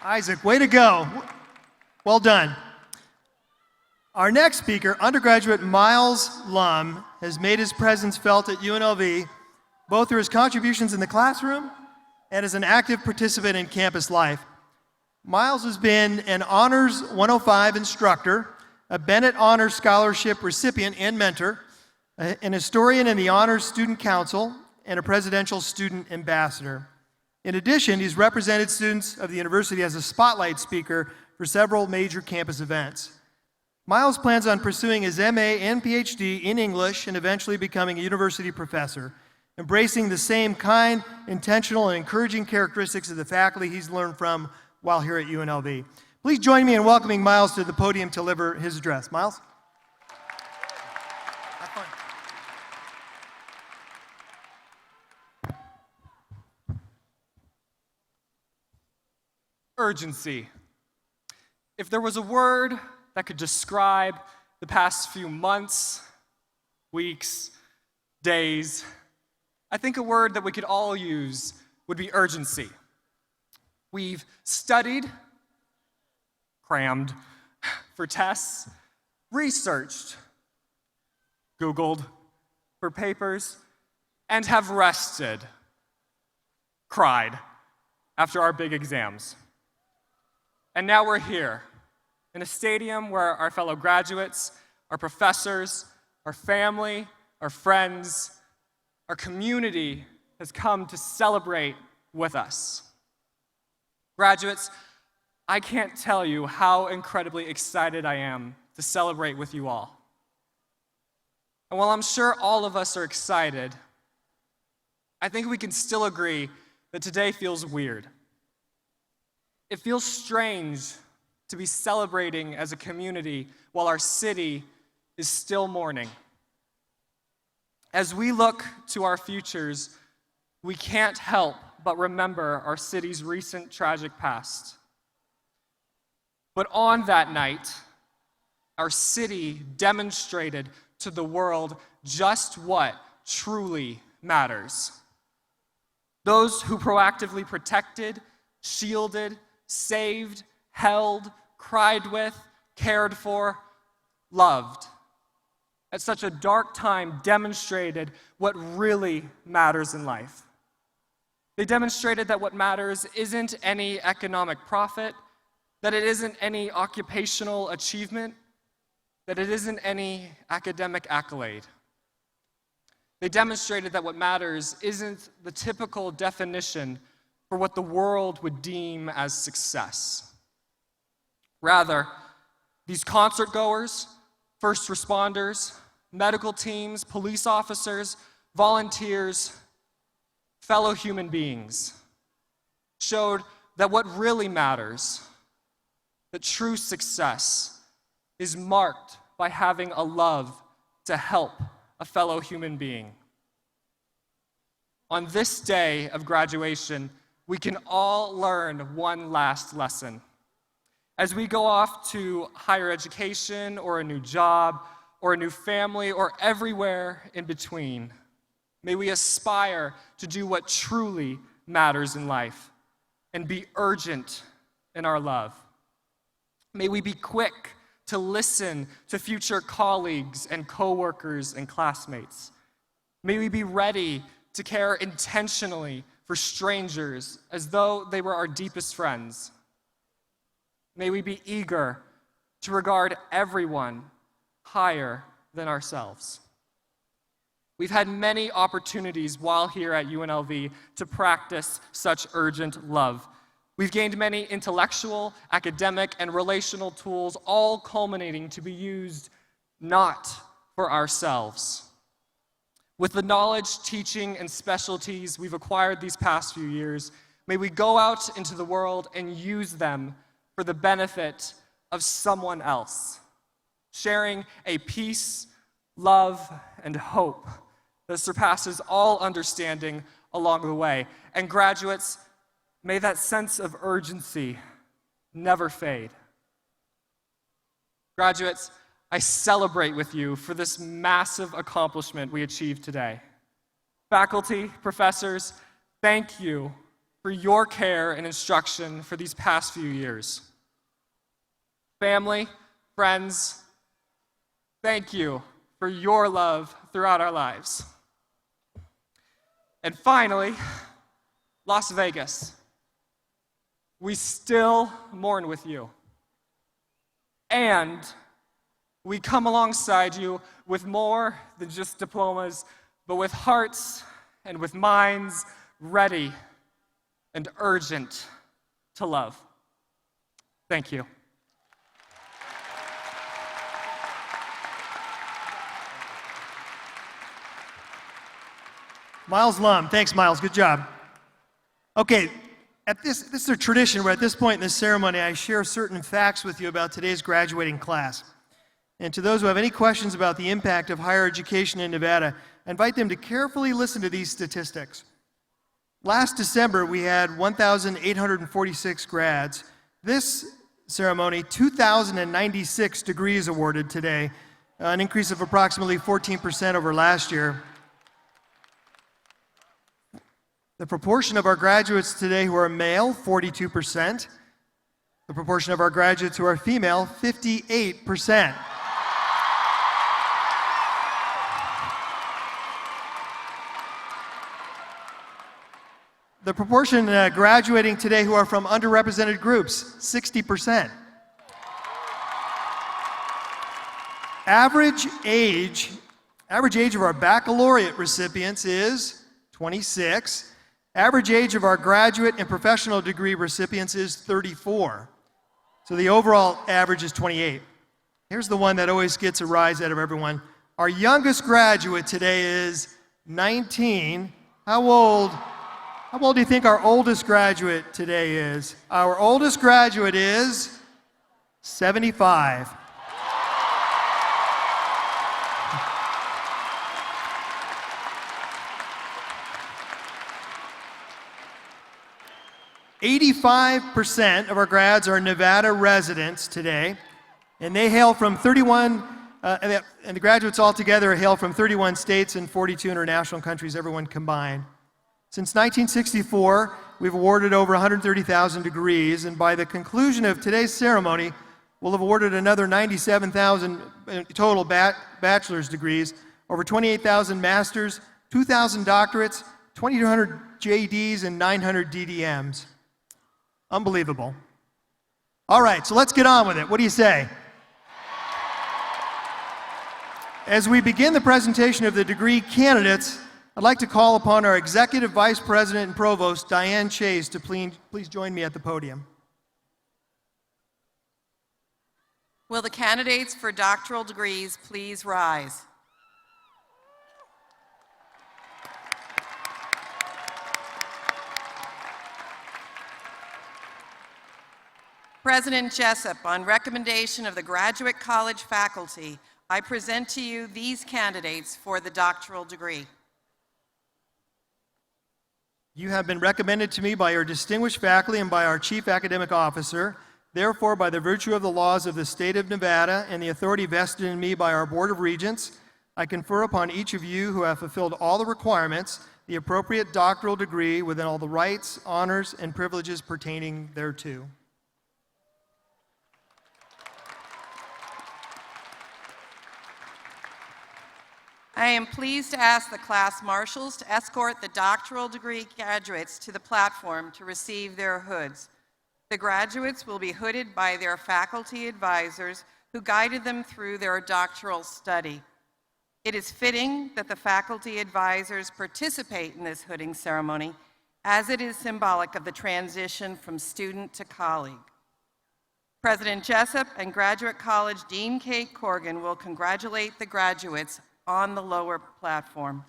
Isaac, way to go. Well done. Our next speaker, undergraduate Miles Lum, has made his presence felt at UNLV, both through his contributions in the classroom and as an active participant in campus life. Miles has been an Honors 105 instructor, a Bennett Honors Scholarship recipient and mentor, an historian in the Honors Student Council, and a presidential student ambassador. In addition, he's represented students of the university as a spotlight speaker for several major campus events. Miles plans on pursuing his MA and PhD in English and eventually becoming a university professor, embracing the same kind, intentional, and encouraging characteristics of the faculty he's learned from while here at UNLV. Please join me in welcoming Miles to the podium to deliver his address. Miles? Have fun. Urgency. If there was a word that could describe the past few months, weeks, days, I think a word that we could all use would be urgency. We've studied, crammed for tests, researched, Googled for papers, and have rested, cried after our big exams. And now we're here in a stadium where our fellow graduates, our professors, our family, our friends, our community has come to celebrate with us. Graduates, I can't tell you how incredibly excited I am to celebrate with you all. And while I'm sure all of us are excited, I think we can still agree that today feels weird. It feels strange to be celebrating as a community while our city is still mourning. As we look to our futures, we can't help but remember our city's recent tragic past. But on that night, our city demonstrated to the world just what truly matters. Those who proactively protected, shielded, saved, held, cried with, cared for, loved, at such a dark time demonstrated what really matters in life. They demonstrated that what matters isn't any economic profit, that it isn't any occupational achievement, that it isn't any academic accolade. They demonstrated that what matters isn't the typical definition for what the world would deem as success. Rather, these concert goers, first responders, medical teams, police officers, volunteers, fellow human beings, showed that what really matters, that true success, is marked by having a love to help a fellow human being. On this day of graduation, we can all learn one last lesson. As we go off to higher education or a new job or a new family or everywhere in between, may we aspire to do what truly matters in life and be urgent in our love. May we be quick to listen to future colleagues and coworkers and classmates. May we be ready to care intentionally for strangers as though they were our deepest friends. May we be eager to regard everyone higher than ourselves. We've had many opportunities while here at UNLV to practice such urgent love. We've gained many intellectual, academic, and relational tools, all culminating to be used not for ourselves. With the knowledge, teaching, and specialties we've acquired these past few years, may we go out into the world and use them for the benefit of someone else, sharing a peace, love, and hope that surpasses all understanding along the way. And graduates, may that sense of urgency never fade. Graduates, I celebrate with you for this massive accomplishment we achieved today. Faculty, professors, thank you for your care and instruction for these past few years. Family, friends, thank you for your love throughout our lives. And finally, Las Vegas. We still mourn with you. And we come alongside you with more than just diplomas, but with hearts and with minds ready and urgent to love. Thank you. Miles Lum. Thanks, Miles. Good job. Okay, this is a tradition where at this point in this ceremony, I share certain facts with you about today's graduating class. And to those who have any questions about the impact of higher education in Nevada, I invite them to carefully listen to these statistics. Last December, we had 1,846 grads. This ceremony, 2,096 degrees awarded today, an increase of approximately 14% over last year. The proportion of our graduates today who are male, 42%. The proportion of our graduates who are female, 58%. The proportion graduating today who are from underrepresented groups, 60%. Average age of our baccalaureate recipients is 26. Average age of our graduate and professional degree recipients is 34. So the overall average is 28. Here's the one that always gets a rise out of everyone. Our youngest graduate today is 19. How old do you think our oldest graduate today is? Our oldest graduate is 75. %85 of our grads are Nevada residents today, and they hail from 31, and the graduates altogether hail from 31 states and 42 international countries, everyone combined. Since 1964, we've awarded over 130,000 degrees, and by the conclusion of today's ceremony, we'll have awarded another 97,000 total bachelor's degrees, over 28,000 masters, 2,000 doctorates, 2,200 JDs, and 900 DDMs. Unbelievable. All right, so let's get on with it. What do you say? As we begin the presentation of the degree candidates, I'd like to call upon our Executive Vice President and Provost, Diane Chase, to please join me at the podium. Will the candidates for doctoral degrees please rise? President Jessup, on recommendation of the Graduate College faculty, I present to you these candidates for the doctoral degree. You have been recommended to me by your distinguished faculty and by our Chief Academic Officer. Therefore, by the virtue of the laws of the state of Nevada and the authority vested in me by our Board of Regents, I confer upon each of you who have fulfilled all the requirements the appropriate doctoral degree within all the rights, honors, and privileges pertaining thereto. I am pleased to ask the class marshals to escort the doctoral degree graduates to the platform to receive their hoods. The graduates will be hooded by their faculty advisors who guided them through their doctoral study. It is fitting that the faculty advisors participate in this hooding ceremony, as it is symbolic of the transition from student to colleague. President Jessup and Graduate College Dean Kate Corrigan will congratulate the graduates on the lower platform.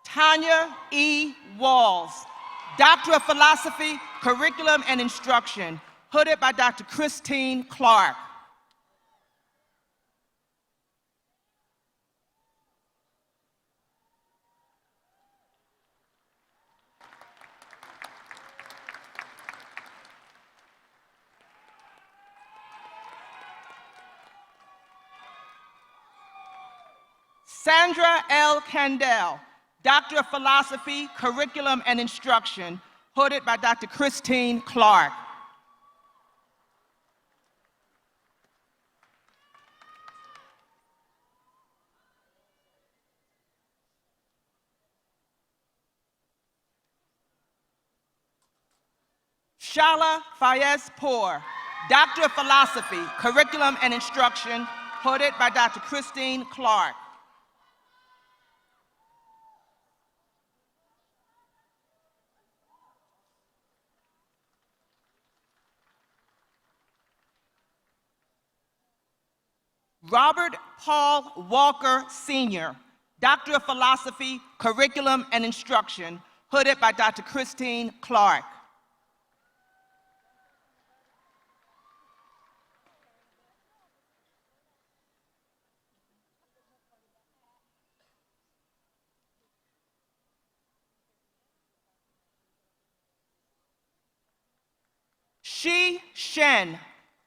Tanya E. Walls, Doctor of Philosophy, Curriculum and Instruction, hooded by Dr. Christine Clark. Sandra L. Candell, Doctor of Philosophy, Curriculum and Instruction, hooded by Dr. Christine Clark. Shala Fayez Poor, Doctor of Philosophy, Curriculum and Instruction, hooded by Dr. Christine Clark. Robert Paul Walker, Sr., Doctor of Philosophy, Curriculum and Instruction, hooded by Dr. Christine Clark. Shi Shen,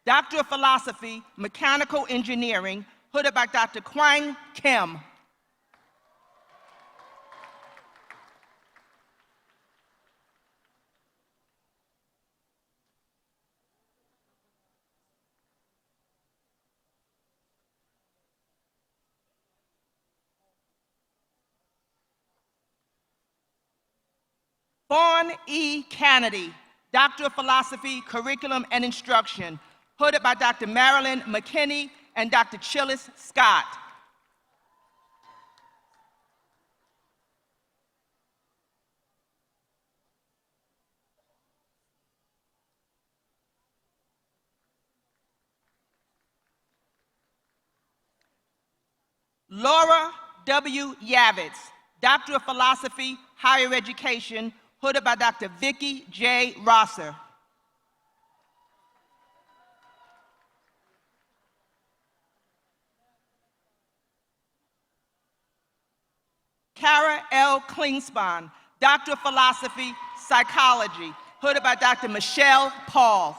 Doctor of Philosophy, Mechanical Engineering, hooded by Dr. Kwang Kim. Fawn E. Kennedy, Doctor of Philosophy, Curriculum and Instruction, hooded by Dr. Marilyn McKinney and Dr. Chillis Scott. Laura W. Yavitz, Doctor of Philosophy, Higher Education, hooded by Dr. Vicki J. Rosser. Kara L. Klingspan, Doctor of Philosophy, Psychology, hooded by Dr. Michelle Paul.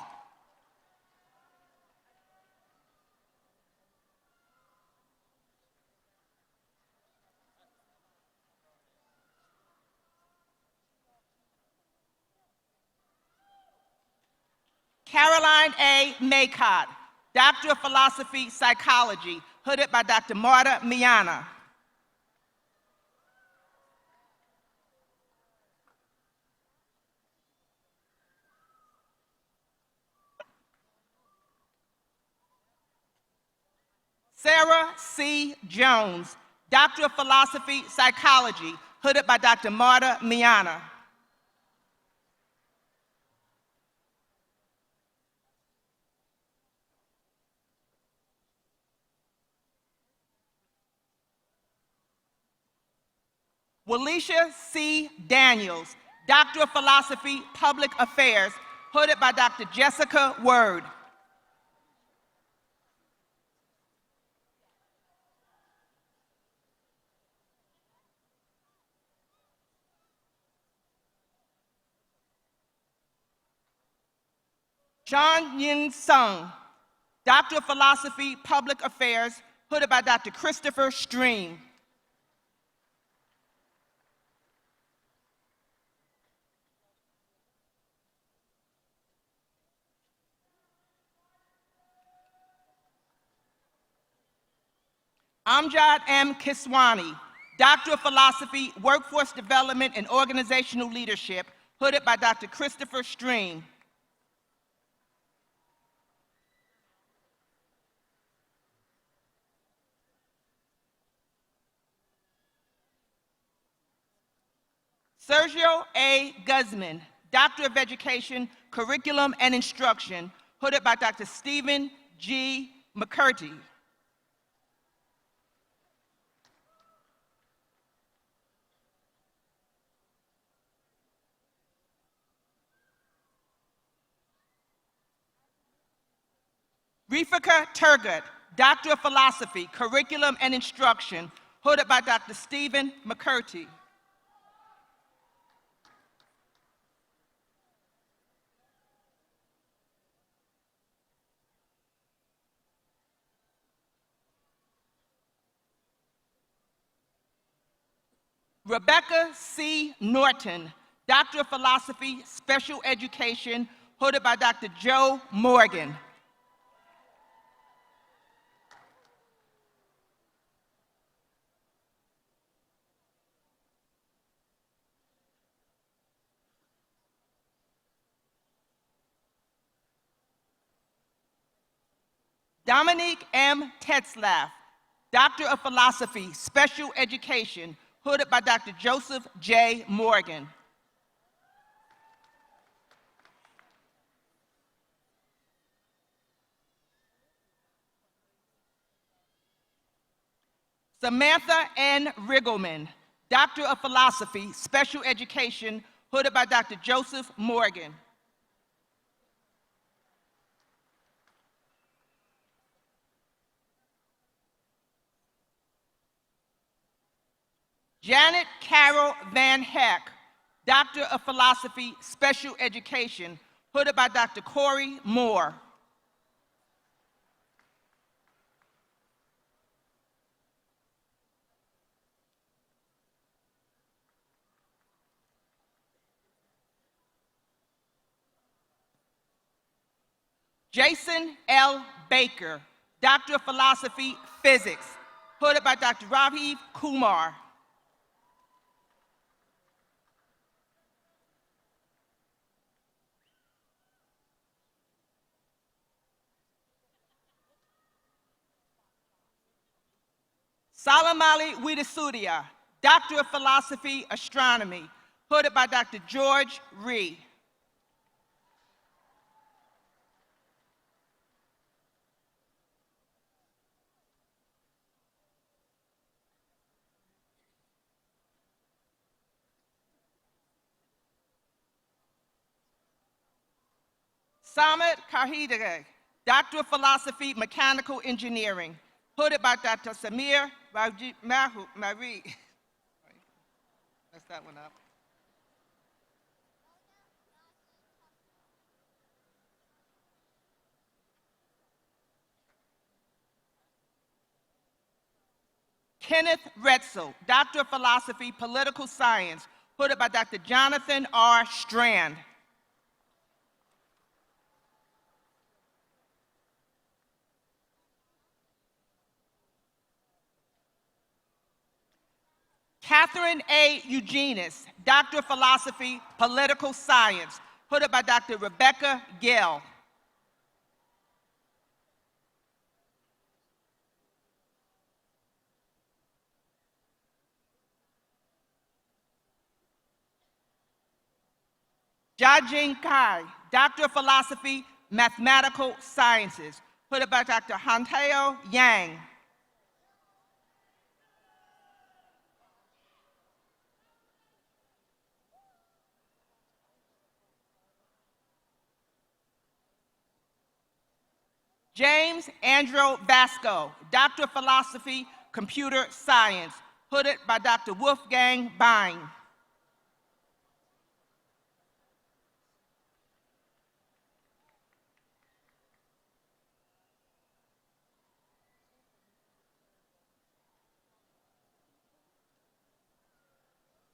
Caroline A. Maycott, Doctor of Philosophy, Psychology, hooded by Dr. Marta Miana. Sarah C. Jones, Doctor of Philosophy, Psychology, hooded by Dr. Marta Miana. Walisha C. Daniels, Doctor of Philosophy, Public Affairs, hooded by Dr. Jessica Word. Sean Yin Sung, Doctor of Philosophy, Public Affairs, hooded by Dr. Christopher Stream. Amjad M. Kiswani, Doctor of Philosophy, Workforce Development and Organizational Leadership, hooded by Dr. Christopher Stream. Sergio A. Guzman, Doctor of Education, Curriculum and Instruction, hooded by Dr. Stephen G. McCurdy. Rifika Turgut, Doctor of Philosophy, Curriculum and Instruction, hooded by Dr. Stephen McCurdy. Rebecca C. Norton, Doctor of Philosophy, Special Education, hooded by Dr. Joe Morgan. Dominique M. Tetzlaff, Doctor of Philosophy, Special Education, hooded by Dr. Joseph J. Morgan. Samantha N. Riggleman, Doctor of Philosophy, Special Education, hooded by Dr. Joseph Morgan. Janet Carol Van Heck, Doctor of Philosophy, Special Education, hooded by Dr. Corey Moore. Jason L. Baker, Doctor of Philosophy, Physics, hooded by Dr. Raviv Kumar. Salamali Widasudia, Doctor of Philosophy, Astronomy, hooded by Dr. George Ree. Samad Kahidere, Doctor of Philosophy, Mechanical Engineering, hooded by Dr. Samir Marie. Messed that one up. Kenneth Retzel, Doctor of Philosophy, Political Science, hooded by Dr. Jonathan R. Strand. Catherine A. Eugenis, Doctor of Philosophy, Political Science, hooded by Dr. Rebecca Gill. Jiajing Kai, Doctor of Philosophy, Mathematical Sciences, hooded by Dr. Hanteo Yang. James Andrew Vasco, Doctor of Philosophy, Computer Science, hooded by Dr. Wolfgang Bein.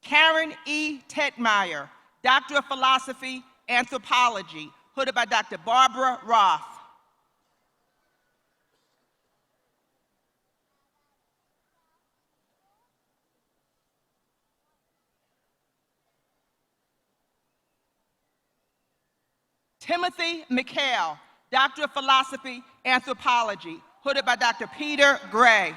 Karen E. Tetmeyer, Doctor of Philosophy, Anthropology, hooded by Dr. Barbara Roth. Timothy McHale, Doctor of Philosophy, Anthropology, hooded by Dr. Peter Gray.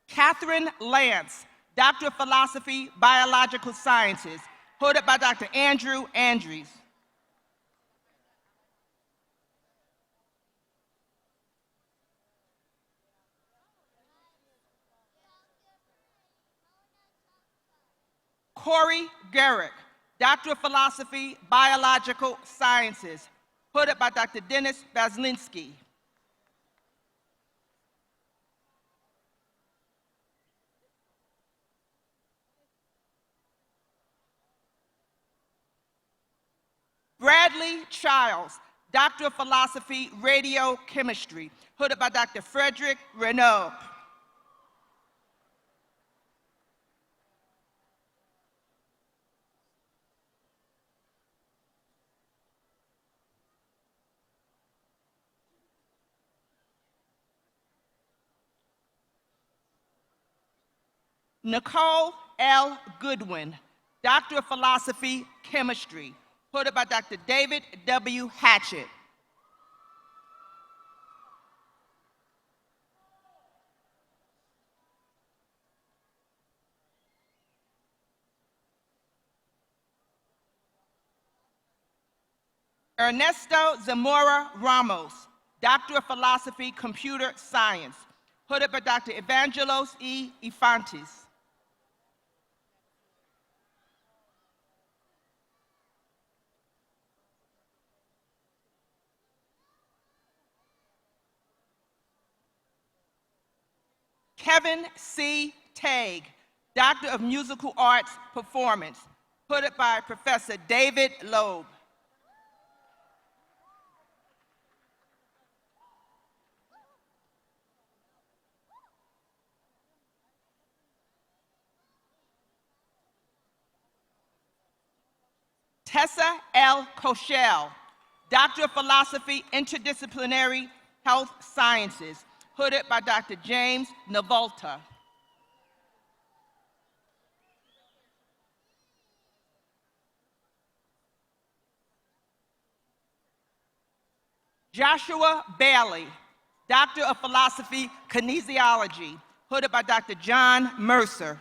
Catherine Lance, Doctor of Philosophy, Biological Sciences, hooded by Dr. Andrew Andrews. Corey Garrick, Doctor of Philosophy, Biological Sciences, hooded by Dr. Dennis Baslinsky. Bradley Childs, Doctor of Philosophy, Radiochemistry, hooded by Dr. Frederick Renaud. Nicole L. Goodwin, Doctor of Philosophy, Chemistry, hooded by Dr. David W. Hatchett. Ernesto Zamora Ramos, Doctor of Philosophy, Computer Science, hooded by Dr. Evangelos E. Ifantis. Kevin C. Tague, Doctor of Musical Arts, Performance, hooded by Professor David Loeb. Tessa L. Koshel, Doctor of Philosophy, Interdisciplinary Health Sciences, hooded by Dr. James Navolta. Joshua Bailey, Doctor of Philosophy, Kinesiology, hooded by Dr. John Mercer.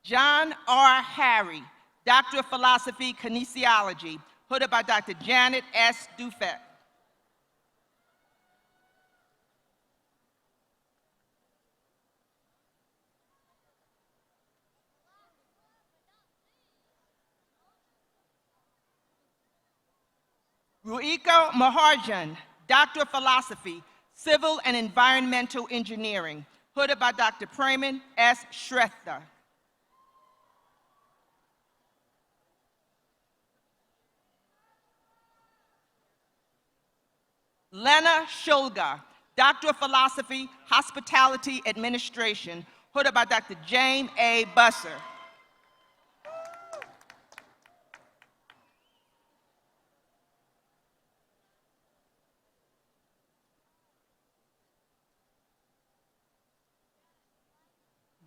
John R. Harry, Doctor of Philosophy, Kinesiology, hooded by Dr. Janet S. Dufek. Ruiko Maharjan, Doctor of Philosophy, Civil and Environmental Engineering, hooded by Dr. Preman S. Shrestha. Lena Shulga, Doctor of Philosophy, Hospitality Administration, hooded by Dr. James A. Busser.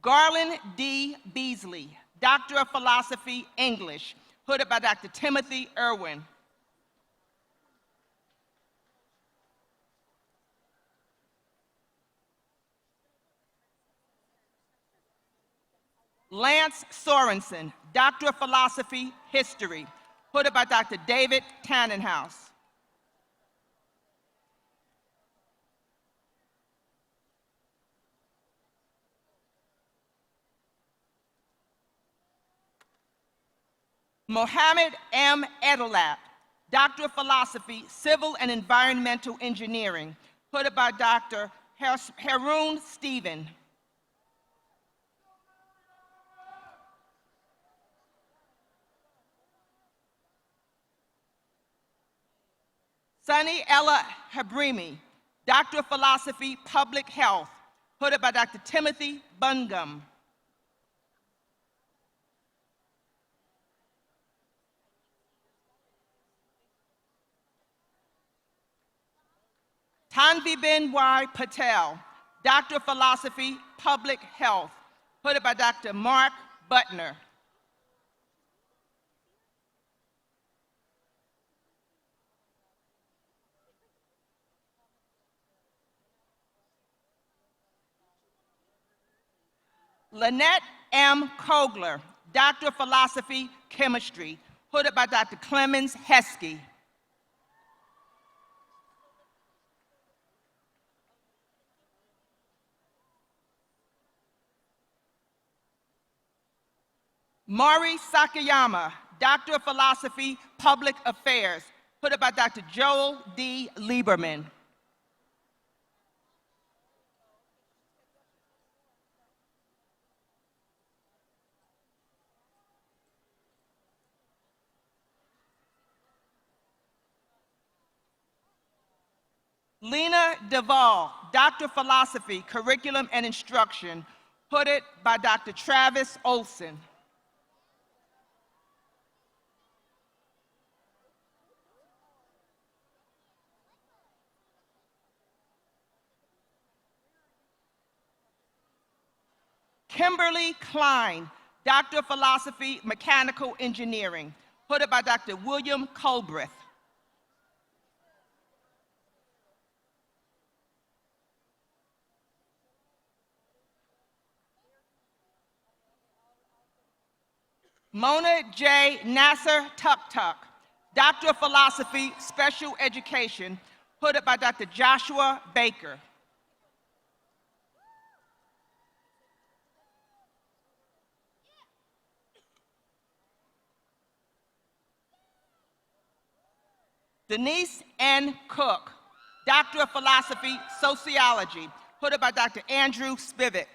Garland D. Beasley, Doctor of Philosophy, English, hooded by Dr. Timothy Irwin. Lance Sorensen, Doctor of Philosophy, History, hooded by Dr. David Tannenhouse. Mohammed M. Edelap, Doctor of Philosophy, Civil and Environmental Engineering, hooded by Dr. Haroon Stephen. Sunny Ella Habrimi, Doctor of Philosophy, Public Health, hooded by Dr. Timothy Bungum. Tanvi Y. Patel, Doctor of Philosophy, Public Health, hooded by Dr. Mark Butner. Lynette M. Kogler, Doctor of Philosophy, Chemistry, hooded by Dr. Clemens Heskey. Mari Sakayama, Doctor of Philosophy, Public Affairs, hooded by Dr. Joel D. Lieberman. Lena Duvall, Doctor of Philosophy, Curriculum and Instruction, hooded by Dr. Travis Olson. Kimberly Klein, Doctor of Philosophy, Mechanical Engineering, hooded by Dr. William Colbreth. Mona J. Nasser Tuktuk, Doctor of Philosophy, Special Education, hooded by Dr. Joshua Baker. Denise N. Cook, Doctor of Philosophy, Sociology, hooded by Dr. Andrew Spivak.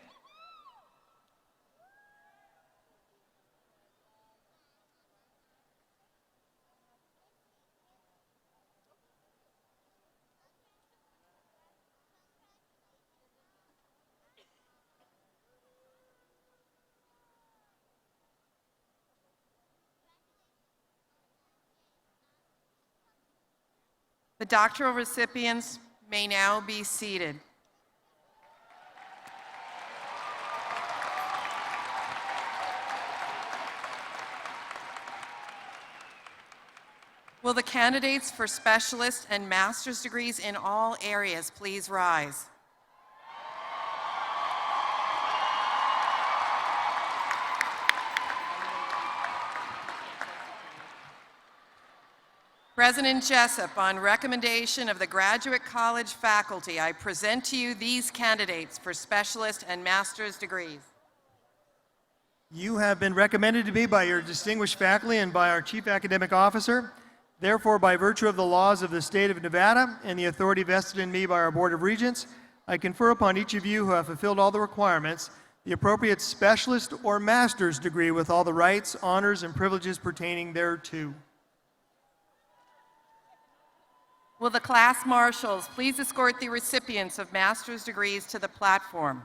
The doctoral recipients may now be seated. Will the candidates for specialist and master's degrees in all areas please rise? President Jessup, on recommendation of the Graduate College faculty, I present to you these candidates for specialist and master's degrees. You have been recommended to me by your distinguished faculty and by our Chief Academic Officer. Therefore, by virtue of the laws of the state of Nevada and the authority vested in me by our Board of Regents, I confer upon each of you who have fulfilled all the requirements the appropriate specialist or master's degree with all the rights, honors, and privileges pertaining thereto. Will the class marshals please escort the recipients of master's degrees to the platform?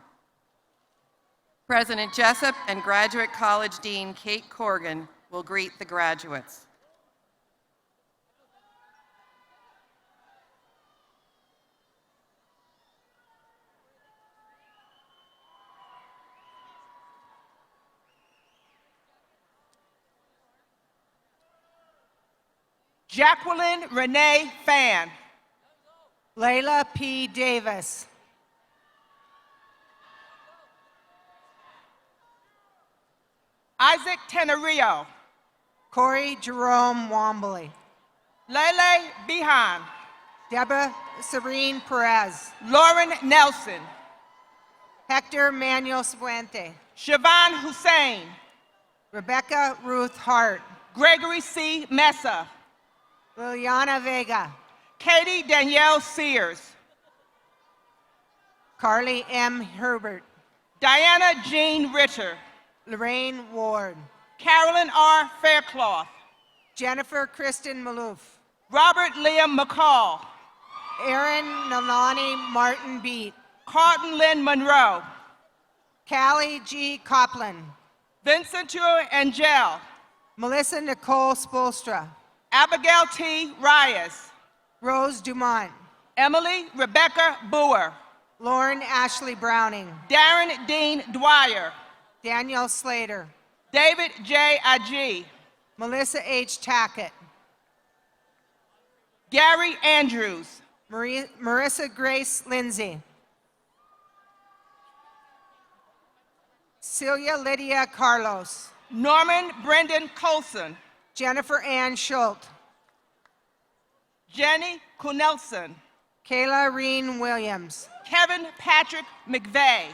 President Jessup and Graduate College Dean Kate Corrigan will greet the graduates. Jacqueline Renee Fan. Layla P. Davis. Isaac Tenorio. Corey Jerome Wombley. Lele Bihan. Deborah Serene Perez. Lauren Nelson. Hector Manuel Fuente. Siobhan Hussein. Rebecca Ruth Hart. Gregory C. Mesa. Liliana Vega. Katie Danielle Sears. Carly M. Herbert. Diana Jean Ritter. Lorraine Ward. Carolyn R. Faircloth. Jennifer Kristen Malouf. Robert Liam McCall. Aaron Nalani Martin Beat. Carlton Lynn Monroe. Callie G. Copland. Vincentura Angel. Melissa Nicole Spolstra. Abigail T. Reyes. Rose Dumont. Emily Rebecca Boer. Lauren Ashley Browning. Darren Dean Dwyer. Danielle Slater. David J. Ajee. Melissa H. Tackett. Gary Andrews. Marissa Grace Lindsay. Celia Lydia Carlos. Norman Brendan Colson. Jennifer Ann Schultz. Jenny Kunelson. Kayla Reen Williams. Kevin Patrick McVeigh.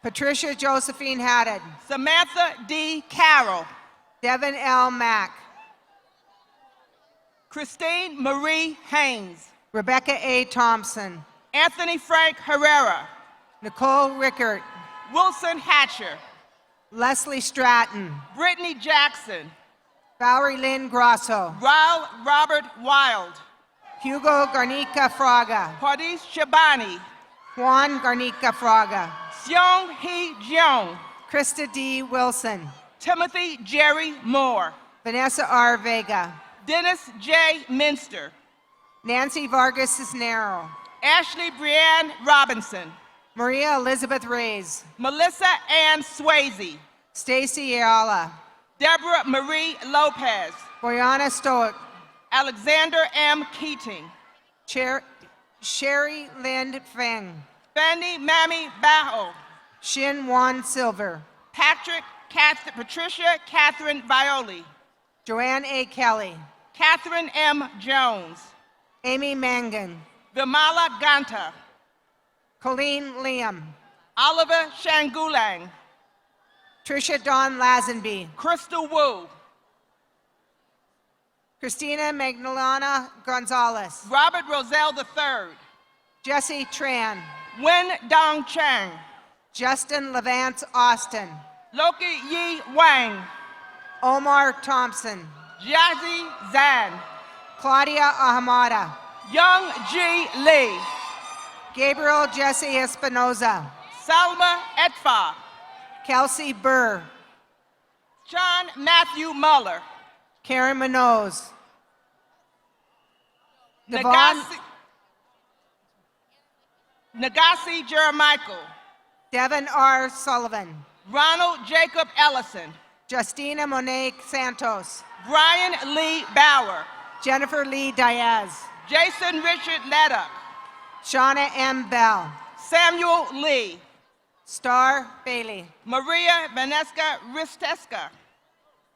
Patricia Josephine Haddad. Samantha D. Carroll. Devin L. Mack. Christine Marie Haynes. Rebecca A. Thompson. Anthony Frank Herrera. Nicole Rickert. Wilson Hatcher. Leslie Stratton. Brittany Jackson. Valerie Lynn Grosso. Robert Wild. Hugo Garnica Fraga. Pardis Shabani. Juan Garnica Fraga. Seong Hee Jeong. Krista D. Wilson. Timothy Jerry Moore. Vanessa R. Vega. Dennis J. Minster. Nancy Vargas Cisnero. Ashley Brianne Robinson. Maria Elizabeth Reyes. Melissa Ann Swayze. Stacy Ayala. Deborah Marie Lopez. Boyana Stoic. Alexander M. Keating. Sherry Lind Feng. Fanny Mammy Baho. Shin Wan Silver. Patricia Catherine Violi. Joanne A. Kelly. Catherine M. Jones. Amy Mangan. Vimala Ganta. Colleen Liam. Oliver Shangulang. Tricia Dawn Lazenby. Crystal Wu. Christina Magnolana Gonzalez. Robert Roselle III. Jesse Tran. Wen Dong Chang. Justin Levance Austin. Loki Yi Wang. Omar Thompson. Jazzy Zan. Claudia Ahmada. Young Ji Lee. Gabriel Jesse Espinoza. Salma Etfa. Kelsey Burr. John Matthew Muller. Karen Minoz. Nagasi Jeremichael. Devin R. Sullivan. Ronald Jacob Ellison. Justina Monet Santos. Brian Lee Bauer. Jennifer Lee Diaz. Jason Richard Leddock. Shauna M. Bell. Samuel Lee. Star Bailey. Maria Vaneska Risteska.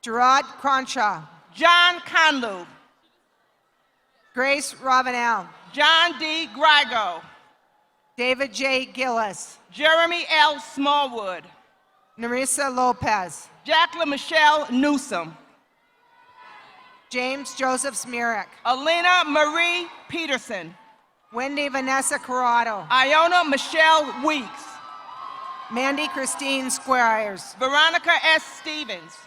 Gerard Cronshaw. John Conlu. Grace Ravenel. John D. Grigo. David J. Gillis. Jeremy L. Smallwood. Narissa Lopez. Jacqueline Michelle Newsom. James Joseph Smirek. Alina Marie Peterson. Wendy Vanessa Corrado. Iona Michelle Weeks. Mandy Christine Squires. Veronica S. Stevens.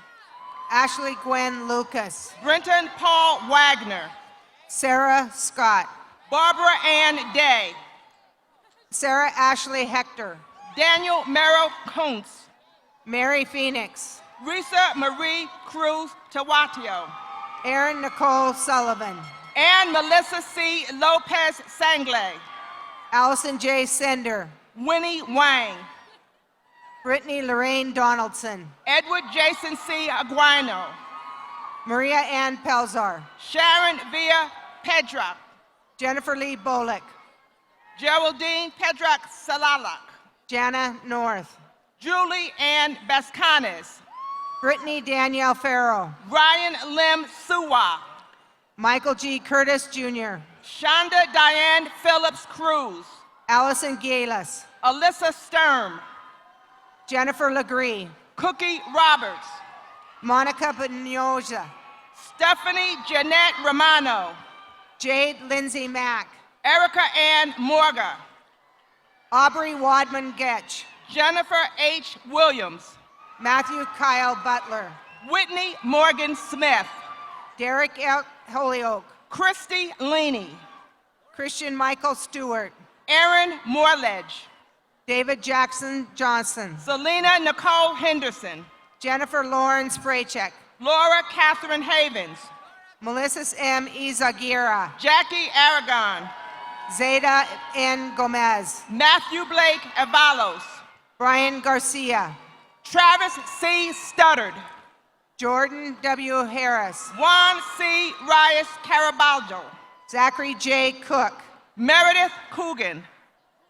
Ashley Gwen Lucas. Brenton Paul Wagner. Sarah Scott. Barbara Ann Day. Sarah Ashley Hector. Daniel Merrill Kuntz. Mary Phoenix. Risa Marie Cruz Tawatio. Erin Nicole Sullivan. Ann Melissa C. Lopez Sangley. Allison J. Sender. Winnie Wang. Brittany Lorraine Donaldson. Edward Jason C. Aguino. Maria Ann Pelzar. Sharon Villa Pedrak. Jennifer Lee Bolick. Geraldine Pedrak Salalak. Jana North. Julie Ann Bascanes. Brittany Danielle Farrow. Ryan Lim Suwa. Michael G. Curtis Jr. Shonda Diane Phillips Cruz. Allison Galis. Alyssa Sturm. Jennifer Legree. Cookie Roberts. Monica Pinoza. Stephanie Jeanette Romano. Jade Lindsay Mack. Erica Ann Morga. Aubrey Wadman Getch. Jennifer H. Williams. Matthew Kyle Butler. Whitney Morgan Smith. Derek Holyoke. Christy Leaney. Christian Michael Stewart. Aaron Morledge. David Jackson Johnson. Selena Nicole Henderson. Jennifer Lawrence Fraycheck. Laura Catherine Havens. Melissa M. Izagira. Jackie Aragon. Zeta N. Gomez. Matthew Blake Avalos. Brian Garcia. Travis C. Studdard. Jordan W. Harris. Juan C. Reyes Caraballo. Zachary J. Cook. Meredith Coogan.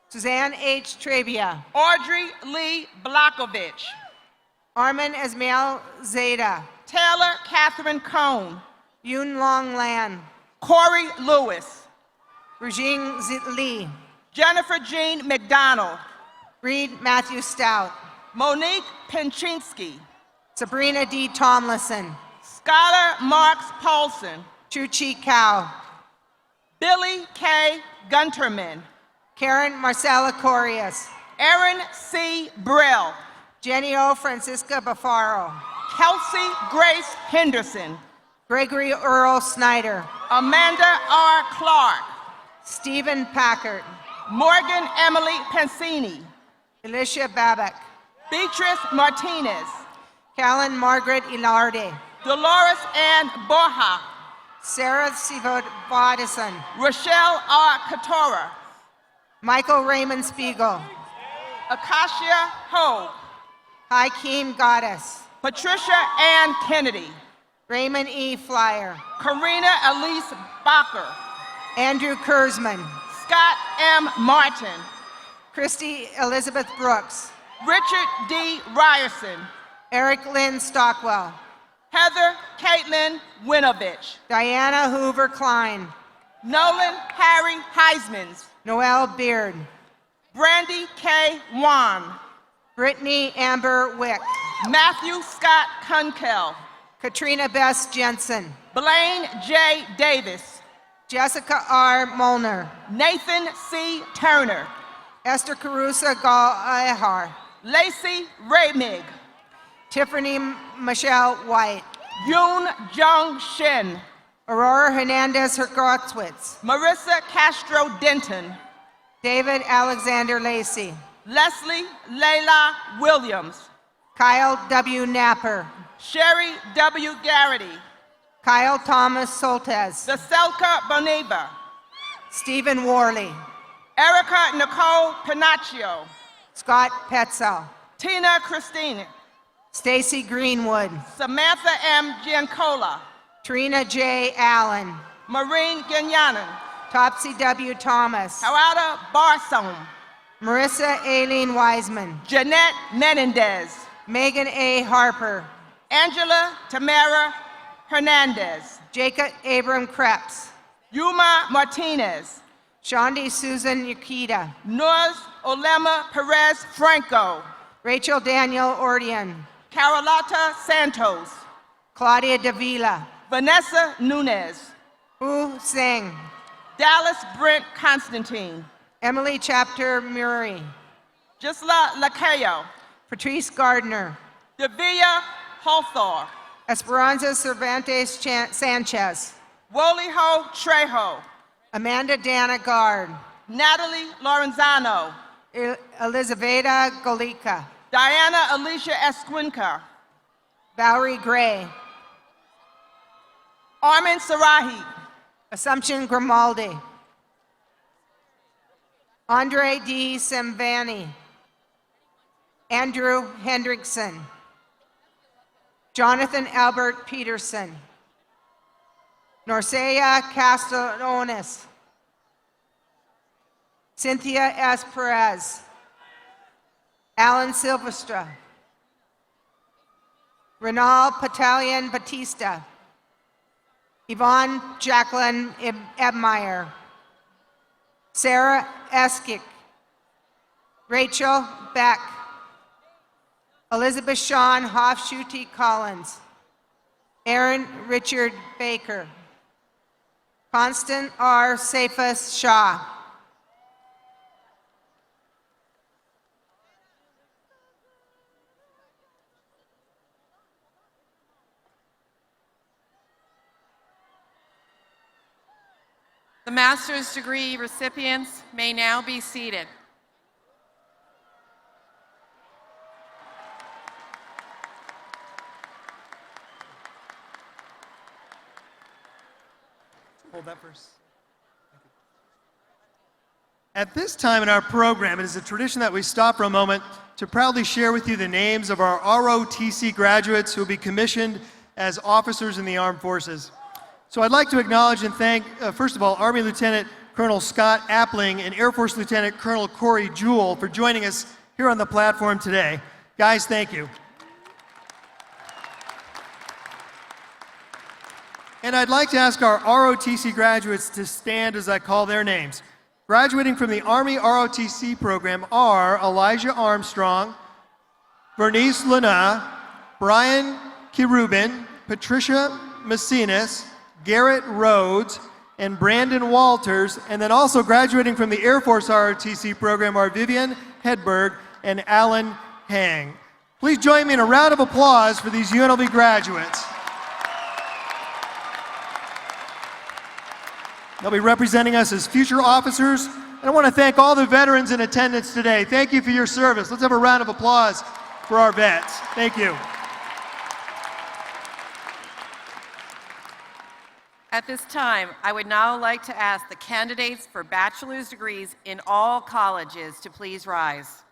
Suzanne H. Trevia. Audrey Lee Blakovich. Armin Esmail Zeta. Taylor Catherine Cohn. Yun Long Lan. Corey Lewis. Regine Lee. Jennifer Jean McDonald. Reed Matthew Stout. Monique Penchinsky. Sabrina D. Tomlinson. Skylar Marks Paulson. Chuchi Cow. Billy K. Gunterman. Karen Marcella Corias. Erin C. Brill. Jenny O. Francisca Bafaro. Kelsey Grace Henderson. Gregory Earl Snyder. Amanda R. Clark. Stephen Packard. Morgan Emily Pansini. Alicia Babak. Beatrice Martinez. Callan Margaret Ilarde. Dolores Ann Borja. Sarah Sivod Bodison. Rochelle R. Katora. Michael Raymond Spiegel. Acacia Ho. Hakeem Goddess. Patricia Ann Kennedy. Raymond E. Flyer. Karina Elise Bacher. Andrew Kurzman. Scott M. Martin. Christy Elizabeth Brooks. Richard D. Ryerson. Eric Lynn Stockwell. Heather Caitlin Winovich. Diana Hoover Klein. Nolan Harry Heismans. Noel Beard. Brandy K. Wan. Brittany Amber Wick. Matthew Scott Kunkel. Katrina Bess Jensen. Blaine J. Davis. Jessica R. Molnar. Nathan C. Turner. Esther Carusa Gal-Ahar. Lacey Raymig. Tiffany Michelle White. Yoon Jung Shin. Aurora Hernandez Hergotzwitz. Marissa Castro Denton. David Alexander Lacey. Leslie Layla Williams. Kyle W. Napper. Sherry W. Garrity. Kyle Thomas Soltez. Veselka Boniva. Stephen Worley. Erica Nicole Pinacchio. Scott Petzel. Tina Christine. Stacy Greenwood. Samantha M. Giancola. Trina J. Allen. Maureen Ganyanan. Topsy W. Thomas. Hawada Barsom. Marissa Aileen Wiseman. Jeanette Menendez. Megan A. Harper. Angela Tamara Hernandez. Jacob Abram Krebs. Yuma Martinez. Shondi Susan Yukita. Nuz Olema Perez Franco. Rachel Daniel Ordian. Carolata Santos. Claudia Davila. Vanessa Nunez. Hu Singh. Dallas Brent Constantine. Emily Chapter Murray. Gisela Lacayo. Patrice Gardner. Davia Hawthor. Esperanza Cervantes Sanchez. Woliho Trejo. Amanda Dana Gard. Natalie Lorenzano. Elizaveta Golika. Diana Alicia Esquinca. Valerie Gray. Armin Sarahi. Assumption Grimaldi. Andre D. Semvani. Andrew Hendrickson. Jonathan Albert Peterson. Norcea Castellanos. Cynthia S. Perez. Alan Silvestra. Renal Patalian Batista. Yvonne Jacqueline Ebmeyer. Sarah Eskick. Rachel Beck. Elizabeth Shawn Hofschutte Collins. Aaron Richard Baker. Constant R. Safas Shah. The master's degree recipients may now be seated. Hold that first. At this time in our program, it is a tradition that we stop for a moment to proudly share with you the names of our ROTC graduates who will be commissioned as officers in the armed forces. So I'd like to acknowledge and thank, first of all, Army Lieutenant Colonel Scott Appling and Air Force Lieutenant Colonel Corey Jewell for joining us here on the platform today. Guys, thank you. And I'd like to ask our ROTC graduates to stand as I call their names. Graduating from the Army ROTC program are Elijah Armstrong, Bernice Lana, Brian Kirubin, Patricia Macinas, Garrett Rhodes, and Brandon Walters, and then also graduating from the Air Force ROTC program are Vivian Hedberg and Alan Hang. Please join me in a round of applause for these UNLV graduates. They'll be representing us as future officers, and I want to thank all the veterans in attendance today. Thank you for your service. Let's have a round of applause for our vets. Thank you. At this time, I would now like to ask the candidates for bachelor's degrees in all colleges to please rise.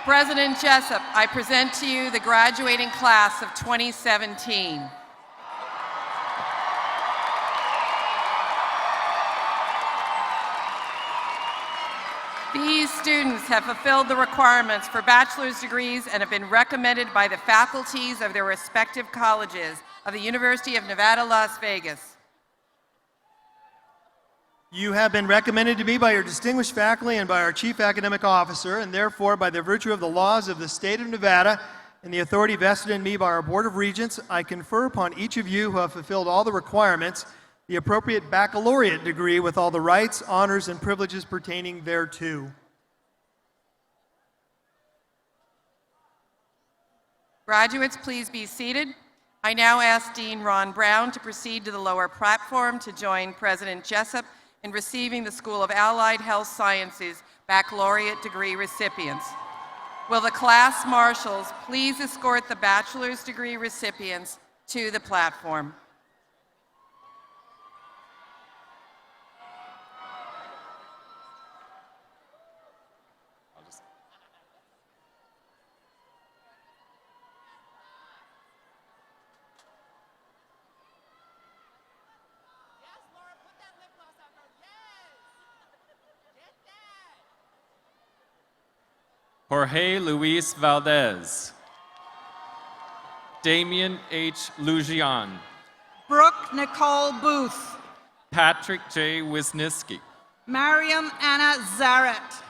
President Jessup, I present to you the graduating class of 2017. These students have fulfilled the requirements for bachelor's degrees and have been recommended by the faculties of their respective colleges of the University of Nevada, Las Vegas. You have been recommended to me by your distinguished faculty and by our Chief Academic Officer, and therefore, by the virtue of the laws of the state of Nevada and the authority vested in me by our Board of Regents, I confer upon each of you who have fulfilled all the requirements the appropriate baccalaureate degree with all the rights, honors, and privileges pertaining thereto. Graduates, please be seated. I now ask Dean Ron Brown to proceed to the lower platform to join President Jessup in receiving the School of Allied Health Sciences baccalaureate degree recipients. Will the class marshals please escort the bachelor's degree recipients to the platform? Jorge Luis Valdez. Damian H. Lujian. Brooke Nicole Booth. Patrick J. Wisniewski. Mariam Anna Zaret.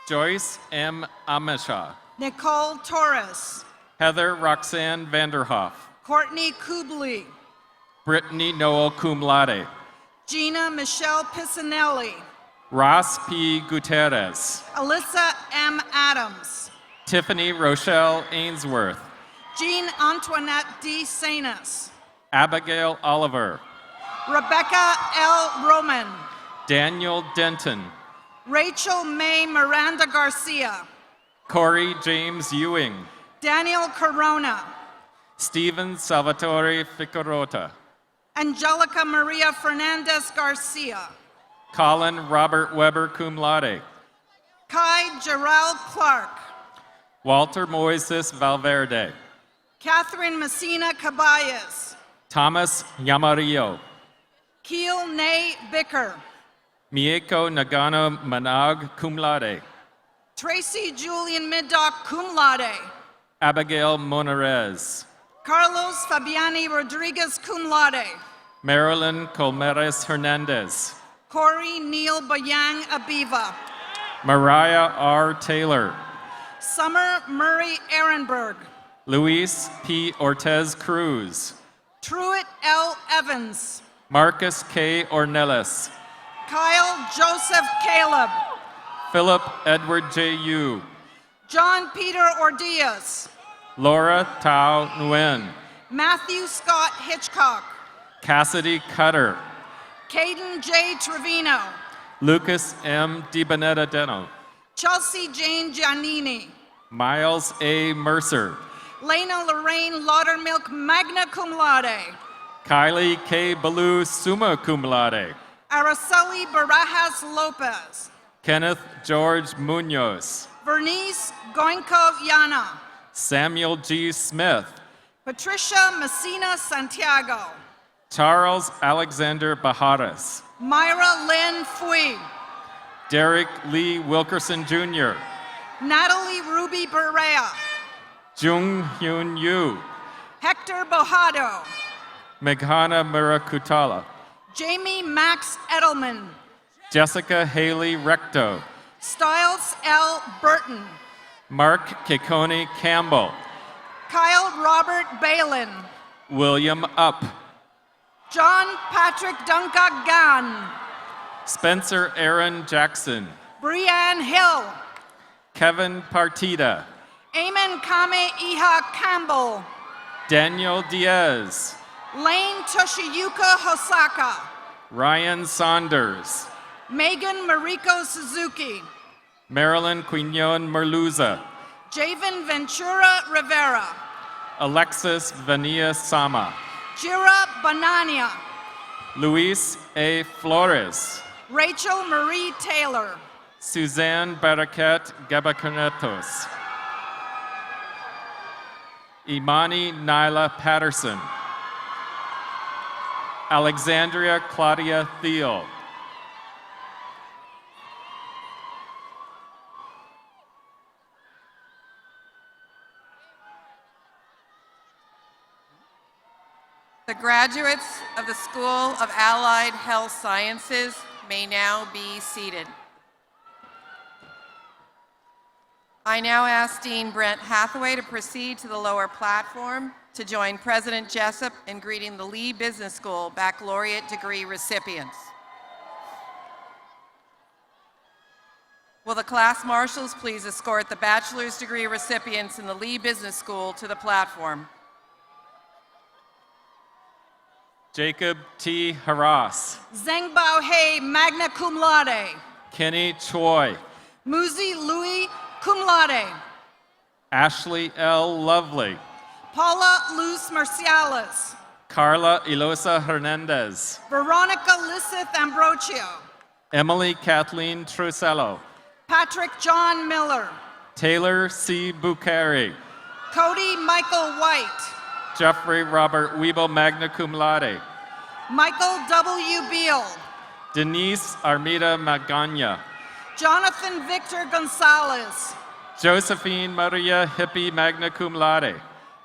Joyce M. Amishaw. Nicole Torres. Heather Roxanne Vanderhoff. Courtney Kubli. Brittany Noel Cum Laude. Gina Michelle Pisanelli. Ross P. Gutierrez. Alyssa M. Adams. Tiffany Rochelle Ainsworth. Jean Antoinette D. Sanas. Abigail Oliver. Rebecca L. Roman. Daniel Denton. Rachel May Miranda Garcia. Corey James Ewing. Daniel Corona. Stephen Salvatore Ficarota. Angelica Maria Fernandez Garcia. Colin Robert Weber Cum Laude. Kai Gerald Clark. Walter Moises Valverde. Catherine Messina Caballas. Thomas Yamarillo. Keel Nay Bicker. Mieko Nagano Manag Cum Laude. Tracy Julian Middock Cum Laude. Abigail Monarez. Carlos Fabiani Rodriguez Cum Laude. Marilyn Colmeres Hernandez. Corey Neil Bayang Abiva. Mariah R. Taylor. Summer Murray Ehrenberg. Luis P. Ortez Cruz. Truett L. Evans. Marcus K. Ornelas. Kyle Joseph Caleb. Philip Edward J. Yu. John Peter Ordias. Laura Tao Nguyen. Matthew Scott Hitchcock. Cassidy Cutter. Caden J. Trevino. Lucas M. DiBenedetto. Chelsea Jane Giannini. Miles A. Mercer. Lena Lorraine Laudermilk Magna Cum Laude. Kylie K. Ballou Summa Cum Laude. Araceli Barajas Lopez. Kenneth George Munoz. Vernice Goinko Yana. Samuel G. Smith. Patricia Messina Santiago. Charles Alexander Bajaras. Myra Lynn Fui. Derek Lee Wilkerson Jr. Natalie Ruby Berea. Jung Hyun Yu. Hector Bojado. Meghana Murakutala. Jamie Max Edelman. Jessica Haley Recto. Stiles L. Burton. Mark Kekoni Campbell. Kyle Robert Balin. William Up. John Patrick Duncan. Spencer Aaron Jackson. Brianne Hill. Kevin Partida. Eamon Kame Iha Campbell. Daniel Diaz. Lane Toshiyuka Hosaka. Ryan Saunders. Megan Mariko Suzuki. Marilyn Quignon Merluza. Javen Ventura Rivera. Alexis Vania Sama. Jira Banania. Luis A. Flores. Rachel Marie Taylor. Suzanne Baraket Gabacarnetos. Imani Nyla Patterson. Alexandria Claudia Thiel. The graduates of the School of Allied Health Sciences may now be seated. I now ask Dean Brent Hathaway to proceed to the lower platform to join President Jessup in greeting the Lee Business School baccalaureate degree recipients. Will the class marshals please escort the bachelor's degree recipients in the Lee Business School to the platform? Jacob T. Haras. Zhengbao He, magna cum laude. Kenny Choi. Muzi Louis, cum laude. Ashley L. Lovely. Paula Luz Marciales. Carla Elosa Hernandez. Veronica Lisseth Ambrosio. Emily Kathleen Trusello. Patrick John Miller. Taylor C. Bucari. Cody Michael White. Jeffrey Robert Wiebel, magna cum laude. Michael W. Beal. Denise Armida Magana. Jonathan Victor Gonzalez. Josephine Maria Hippie, magna cum laude.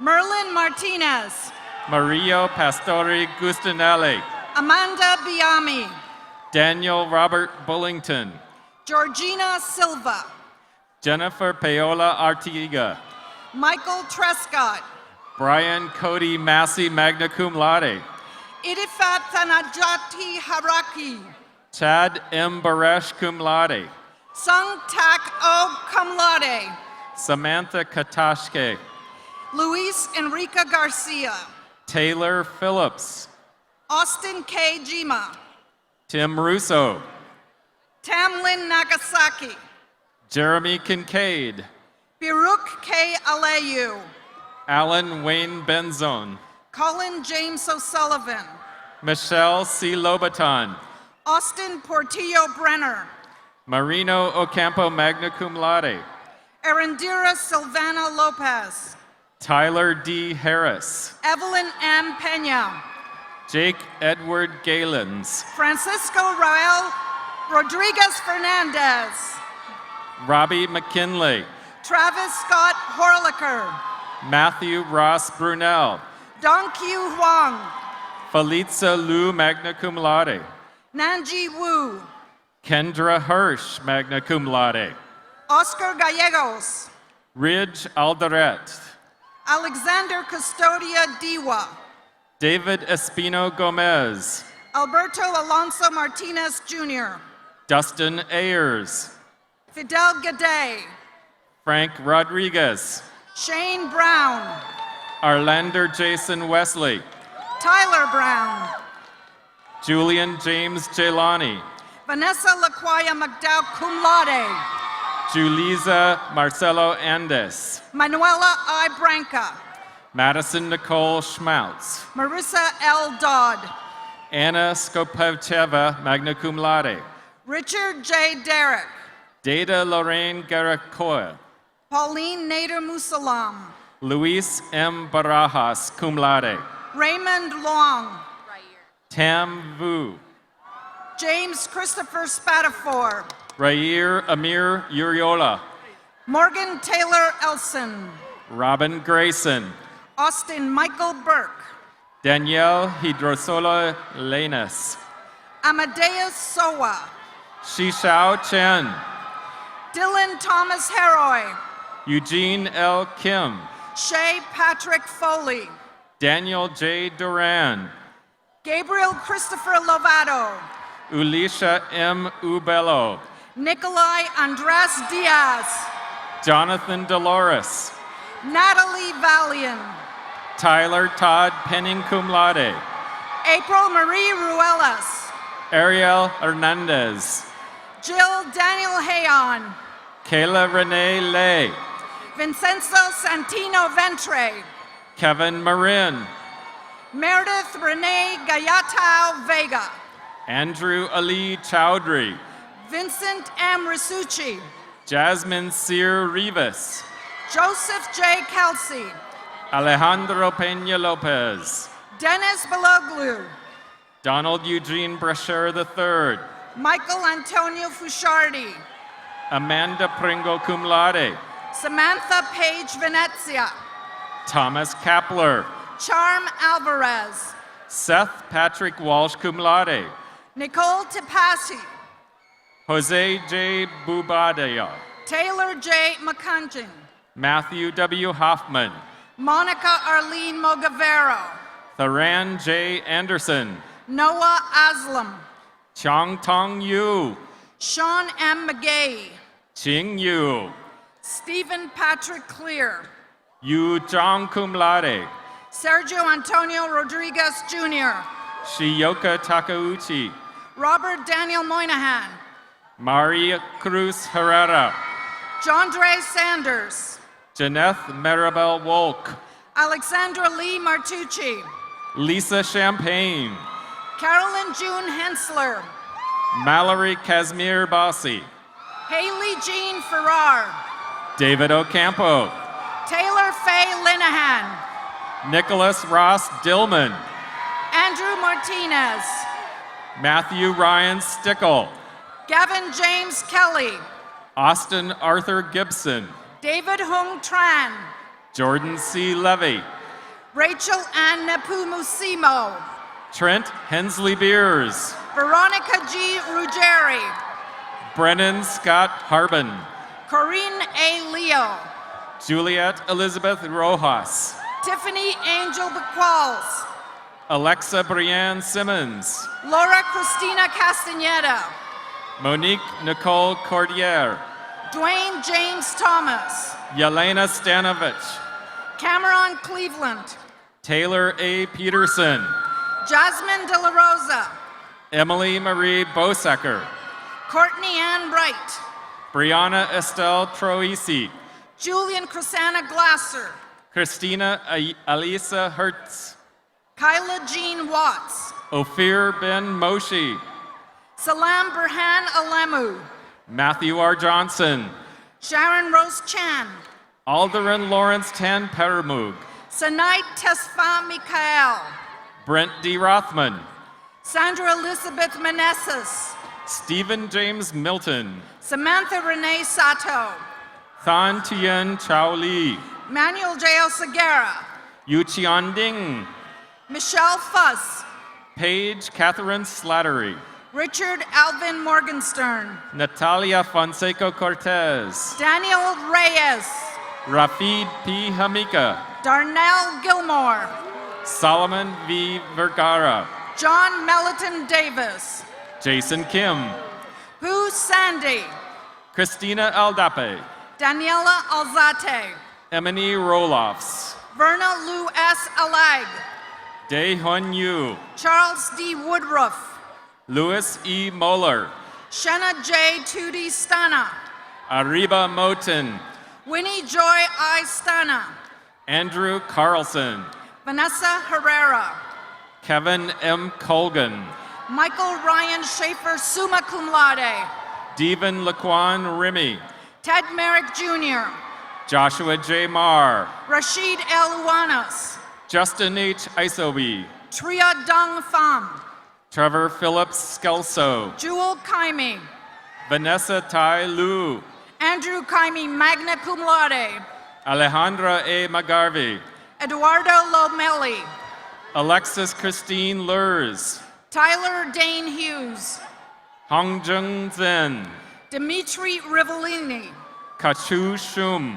Merlin Martinez. Mario Pastori Gustinelli. Amanda Biami. Daniel Robert Bullington. Georgina Silva. Jennifer Paola Artiga. Michael Trescott. Brian Cody Massey, magna cum laude. Idifat Tanajati Haraki. Chad M. Baresh, cum laude. Sung Tak O, cum laude. Samantha Katashke. Luis Enrica Garcia. Taylor Phillips. Austin K. Jima. Tim Russo. Tamlin Nagasaki. Jeremy Kincaid. Biruk K. Aleyu. Alan Wayne Benzone. Colin James O'Sullivan. Michelle C. Lobaton. Austin Portillo Brenner. Marino Ocampo, magna cum laude. Arendira Silvana Lopez. Tyler D. Harris. Evelyn M. Pena. Jake Edward Galens. Francisco Rael Rodriguez Fernandez. Robbie McKinley. Travis Scott Horlicker. Matthew Ross Brunel. Dong Q Huang. Felicia Lu, magna cum laude. Nanji Wu. Kendra Hirsch, magna cum laude. Oscar Gallegos. Ridge Alderet. Alexander Custodia Diwa. David Espino Gomez. Alberto Alonso Martinez Jr. Dustin Ayers. Fidel Gade. Frank Rodriguez. Shane Brown. Arlander Jason Wesley. Tyler Brown. Julian James Jelani. Vanessa Laquaya McDowell cum laude. Julisa Marcelo Andes. Manuela I. Branca. Madison Nicole Schmautz. Marissa L. Dodd. Anna Skopevcheva, magna cum laude. Richard J. Derrick. Data Lorraine Garakoa. Pauline Nader Musalam. Luis M. Barajas, cum laude. Raymond Long. Tam Vu. James Christopher Spatafor. Rair Amir Uriola. Morgan Taylor Elson. Robin Grayson. Austin Michael Burke. Danielle Hidrosola Lenas. Amadeus Sowa. Shishao Chen. Dylan Thomas Heroy. Eugene L. Kim. Shay Patrick Foley. Daniel J. Duran. Gabriel Christopher Lovato. Ulisha M. Ubello. Nikolai Andres Diaz. Jonathan Dolores. Natalie Valian. Tyler Todd Penning, cum laude. April Marie Ruelas. Ariel Hernandez. Jill Daniel Hayon. Kayla Renee Lay. Vincenzo Santino Ventre. Kevin Marin, Meredith Renee Gayatao Vega. Andrew Ali Chowdhury, Vincent M. Risucci. Jasmine Cyr Rivas, Joseph J. Kelsey. Alejandro Peña Lopez, Dennis Baloglu. Donald Eugene Brasher III, Michael Antonio Fusciardi. Amanda Pringle cum laude, Samantha Page Venezia. Thomas Kapler, Charm Alvarez. Seth Patrick Walsh cum laude, Nicole Tipasi. Jose J. Bubadea, Taylor J. McCungeon. Matthew W. Hoffman, Monica Arlene Mogavero. Tharan J. Anderson, Noah Aslam. Chong Tong Yu, Sean M. McGay. Ching Yu, Stephen Patrick Clear. Yu Zhang cum laude, Sergio Antonio Rodriguez Jr. Shiyoka Takeuchi, Robert Daniel Moynihan. Maria Cruz Herrera, Jondre Sanders. Janeth Maribel Wolk, Alexandra Lee Martucci. Lisa Champagne, Carolyn June Hensler. Mallory Casimir Bossi, Haley Jean Farrar. David Ocampo, Taylor Faye Linehan. Nicholas Ross Dillman, Andrew Martinez. Matthew Ryan Stickle, Gavin James Kelly. Austin Arthur Gibson, David Hung Tran. Jordan C. Levy, Rachel Ann Nepomucemo. Trent Hensley Beers, Veronica G. Ruggeri. Brennan Scott Harbin, Corinne A. Leo. Juliet Elizabeth Rojas, Tiffany Angel Bequalls. Alexa Brianne Simmons, Laura Cristina Castaneda. Monique Nicole Cordier, Dwayne James Thomas. Yelena Stanovich, Cameron Cleveland. Taylor A. Peterson, Jasmine De La Rosa. Emily Marie Bosecker, Courtney Ann Wright. Brianna Estelle Troisi, Julian Chrisana Glasser. Christina Alisa Hertz, Kyla Jean Watts. Ophir Ben Moshi, Salam Burhan Alemu. Matthew R. Johnson, Sharon Rose Chan. Alderin Lawrence Tan Peramug, Sanait Tesfa Mikael. Brent D. Rothman, Sandra Elizabeth Meneses. Stephen James Milton, Samantha Renee Sato. Than Tien Chao Li, Manuel J. Segura. Yu Qian Ding, Michelle Fuss. Paige Catherine Slattery, Richard Alvin Morgenstern. Natalia Fonseca Cortez, Daniel Reyes. Rafid P. Hamika, Darnell Gilmore. Solomon V. Vergara, John Melton Davis. Jason Kim, Hu Sandy. Christina Aldape, Daniela Alzate. Emily Rolofs, Verna Lou S. Alag. Dae Hun Yu, Charles D. Woodruff. Louis E. Moeller, Shenna J. Tootie Stana. Ariba Moten, Winnie Joy I. Stana. Andrew Carlson, Vanessa Herrera. Kevin M. Colgan, Michael Ryan Schaefer summa cum laude. Devin Laquan Remy, Ted Merrick Jr. Joshua J. Marr, Rashid El Uwanas. Justin H. Isobe, Tria Dung Pham. Trevor Phillips Skelso, Jewel Kaimi. Vanessa Tai Lu, Andrew Kaimi magna cum laude. Alejandra A. McGarvey, Eduardo Lomelli. Alexis Christine Lurs, Tyler Dane Hughes. Hong Jung Zen, Dimitri Rivellini. Kachu Shum,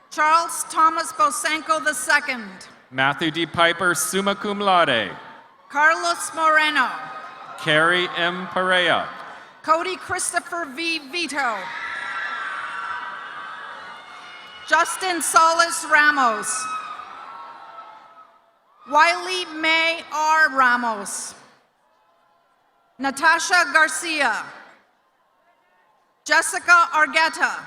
Charles Thomas Bosanko II. Matthew D. Piper summa cum laude, Carlos Moreno. Carrie M. Perea, Cody Christopher V. Vito. Justin Solis Ramos. Wiley May R. Ramos. Natasha Garcia. Jessica Argueta.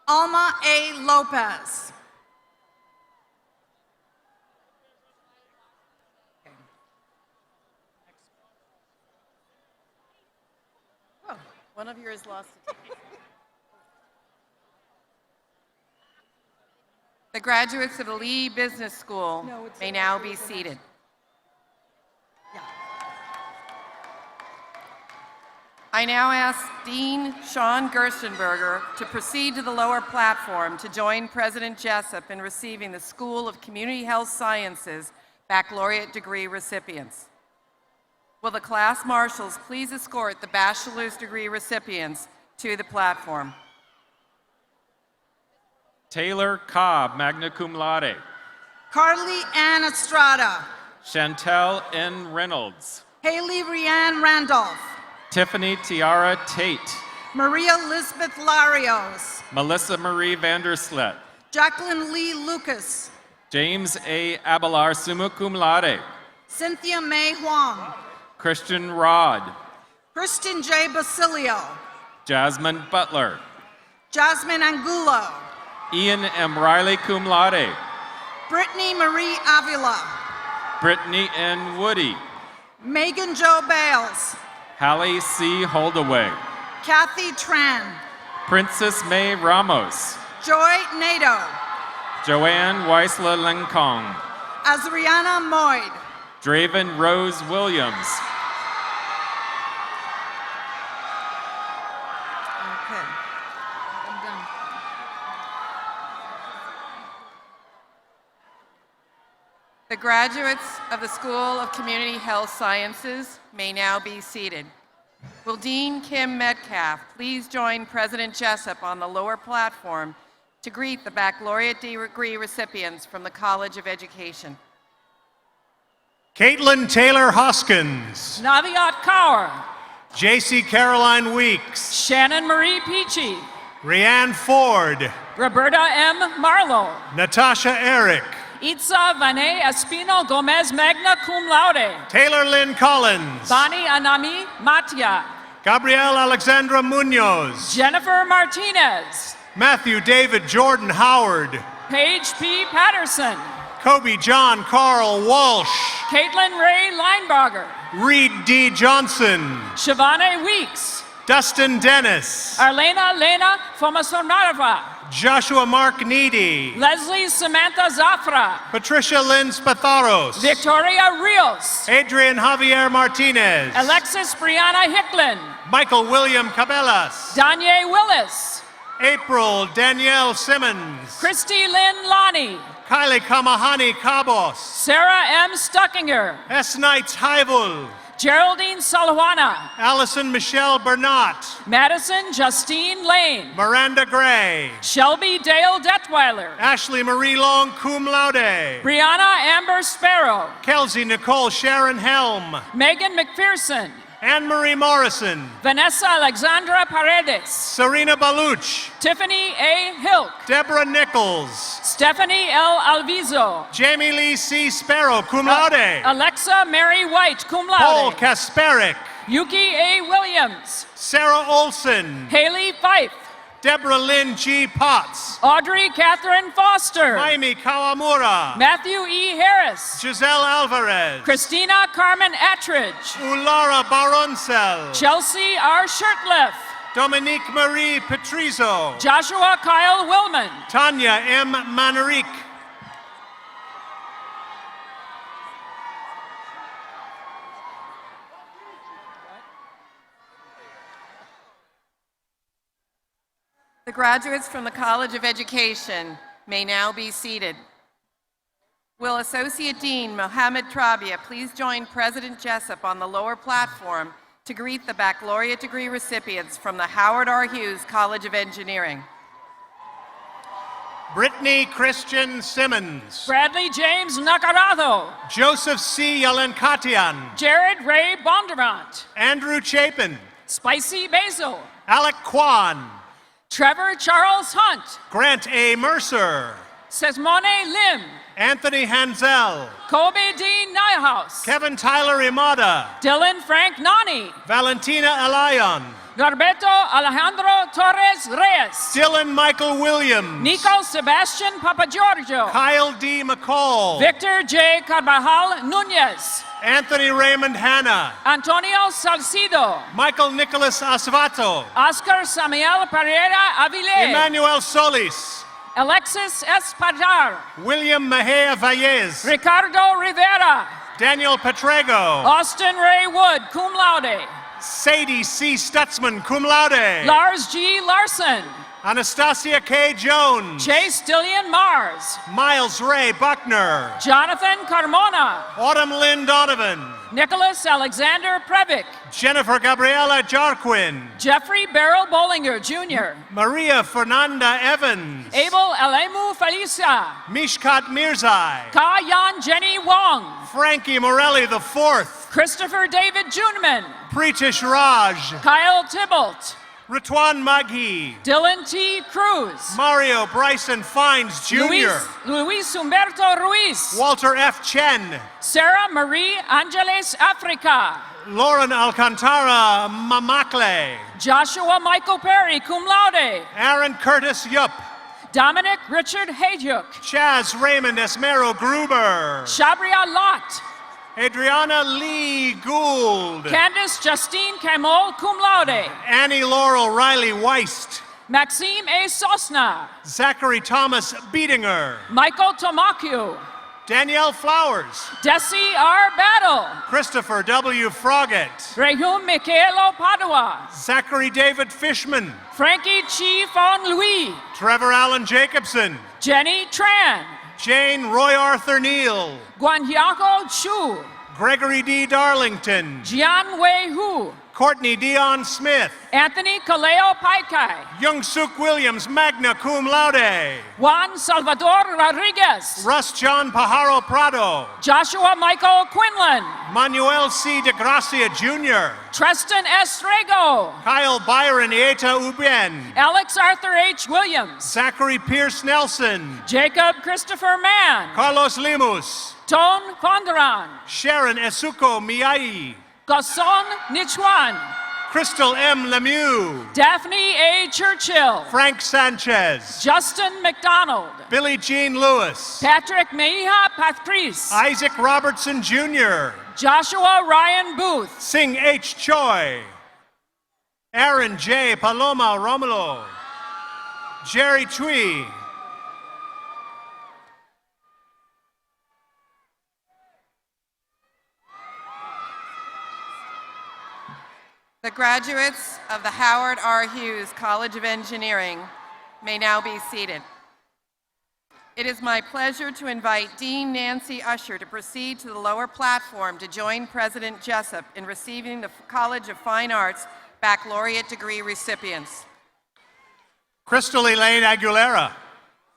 Alma A. Lopez. Oh, one of yours lost a ticket. The graduates of the Lee Business School may now be seated. I now ask Dean Sean Gerstenberger to proceed to the lower platform to join President Jessup in receiving the School of Community Health Sciences baccalaureate degree recipients. Will the class marshals please escort the bachelor's degree recipients to the platform? Taylor Cobb, magna cum laude. Carly Ann Estrada. Chantel N. Reynolds. Haley Rianne Randolph. Tiffany Tiara Tate. Maria Elizabeth Larios. Melissa Marie Vanderslet. Jacqueline Lee Lucas. James A. Abelar, summa cum laude. Cynthia May Huang. Christian Rod. Kristen J. Basilio. Jasmine Butler. Jasmine Angulo. Ian M. Riley, cum laude. Brittany Marie Avila. Brittany N. Woody. Megan Jo Bales. Hallie C. Holdaway. Kathy Tran. Princess May Ramos. Joy Nato. Joanne Weisler Lenkong. Azriana Moyd. Draven Rose Williams. Okay. I'm done. The graduates of the School of Community Health Sciences may now be seated. Will Dean Kim Metcalf please join President Jessup on the lower platform to greet the baccalaureate degree recipients from the College of Education? Caitlin Taylor Hoskins. Naviat Kaur. JC Caroline Weeks. Shannon Marie Peachy. Rianne Ford. Roberta M. Marlowe. Natasha Eric. Itza Vane Espino Gomez magna cum laude. Taylor Lynn Collins. Bani Anami Matia. Gabrielle Alexandra Munoz. Jennifer Martinez. Matthew David Jordan Howard. Paige P. Patterson. Kobe John Carl Walsh. Caitlin Ray Linebarger. Reed D. Johnson. Shivane Weeks. Dustin Dennis. Arlena Lena Fomasonarva. Joshua Mark Needy. Leslie Samantha Zafra. Patricia Lynn Spatharos. Victoria Rios. Adrian Javier Martinez. Alexis Brianna Hicklin. Michael William Cabellas. Danye Willis. April Danielle Simmons. Christy Lynn Lonnie. Kylie Kamahani Cabos. Sarah M. Stuckinger. S. Knights Hivul. Geraldine Salwana. Allison Michelle Bernat. Madison Justine Lane. Miranda Gray. Shelby Dale Detweiler. Ashley Marie Long cum laude. Brianna Amber Sparrow. Kelsey Nicole Sharon Helm. Megan McPherson. Anne-Marie Morrison. Vanessa Alexandra Paredes. Serena Baluch. Tiffany A. Hilk. Deborah Nichols. Stephanie L. Alvizo. Jamie Lee C. Sparrow, cum laude. Alexa Mary White, cum laude. Paul Kasperick. Yuki A. Williams. Sarah Olson. Haley Fife. Deborah Lynn G. Potts. Audrey Catherine Foster. Maimi Kawamura. Matthew E. Harris. Giselle Alvarez. Christina Carmen Attridge. Ulara Baroncel. Chelsea R. Shirtliff. Dominique Marie Petrizo. Joshua Kyle Willman. Tanya M. Manarik. The graduates from the College of Education may now be seated. Will Associate Dean Mohammed Trabia please join President Jessup on the lower platform to greet the baccalaureate degree recipients from the Howard R. Hughes College of Engineering? Brittany Christian Simmons. Bradley James Nacarado. Joseph C. Yalenkatian. Jared Ray Bondurant. Andrew Chapin. Spicy Basil. Alec Kwan. Trevor Charles Hunt. Grant A. Mercer. Sesmone Lim. Anthony Hansel. Kobe Dean Nyhouse. Kevin Tyler Imada. Dylan Frank Nani. Valentina Alayon. Norberto Alejandro Torres Reyes. Dylan Michael Williams. Nico Sebastian Papagiorgio. Kyle D. McCall. Victor J. Carvajal Nunez. Anthony Raymond Hanna. Antonio Salcido. Michael Nicholas Asvato. Oscar Samuel Pereira Avile. Emmanuel Solis. Alexis Espadar. William Mejia Valles. Ricardo Rivera. Daniel Petrego. Austin Ray Wood, cum laude. Sadie C. Stutzman, cum laude. Lars G. Larson. Anastasia K. Jones. Chase Dillian Mars. Miles Ray Buckner. Jonathan Carmona. Autumn Lynn Donovan. Nicholas Alexander Previck. Jennifer Gabriela Jarquin. Jeffrey Beryl Bollinger Jr. Maria Fernanda Evans. Abel Alemu Felicia. Mishkat Mirzai. Ka-Yan Jenny Wong. Frankie Morelli IV. Christopher David Juneman. Preetish Raj. Kyle Tybalt. Rituan Maghi. Dylan T. Cruz. Mario Bryson Fines Jr. Luis Humberto Ruiz. Walter F. Chen. Sarah Marie Angeles Africa. Lauren Alcantara Mamakle. Joshua Michael Perry, cum laude. Aaron Curtis Yup. Dominic Richard Hayjuk. Chaz Raymond Esmero Gruber. Shabria Lott. Adriana Lee Gould. Candice Justine Camol, cum laude. Annie Laurel Riley Weist. Maxime A. Sosna. Zachary Thomas Beedinger. Michael Tomacu. Danielle Flowers. Desi R. Battle. Christopher W. Froggett. Rehum Michaelo Padua. Zachary David Fishman. Frankie Chi Fon Louis. Trevor Allen Jacobson. Jenny Tran. Jane Roy Arthur Neal. Guanhyako Chu. Gregory D. Darlington. Jian Wei Hu. Courtney Dion Smith. Anthony Kaleo Paikai. Young Suk Williams, magna cum laude. Juan Salvador Rodriguez. Russ John Pajaro Prado. Joshua Michael Quinlan. Manuel C. De Gracia Jr. Treston S. Rego. Kyle Byron Ieta Ubien. Alex Arthur H. Williams. Zachary Pierce Nelson. Jacob Christopher Mann. Carlos Limus. Ton Fondaran. Sharon Esuko Miyai. Gasson Nichuan. Crystal M. Lemieux. Daphne A. Churchill. Frank Sanchez. Justin McDonald. Billie Jean Lewis. Patrick Mejia Patrice. Isaac Robertson Jr. Joshua Ryan Booth. Sing H. Choi. Aaron J. Paloma Romulo. Jerry Chui. The graduates of the Howard R. Hughes College of Engineering may now be seated. It is my pleasure to invite Dean Nancy Usher to proceed to the lower platform to join President Jessup in receiving the College of Fine Arts baccalaureate degree recipients. Crystal Elaine Aguilera.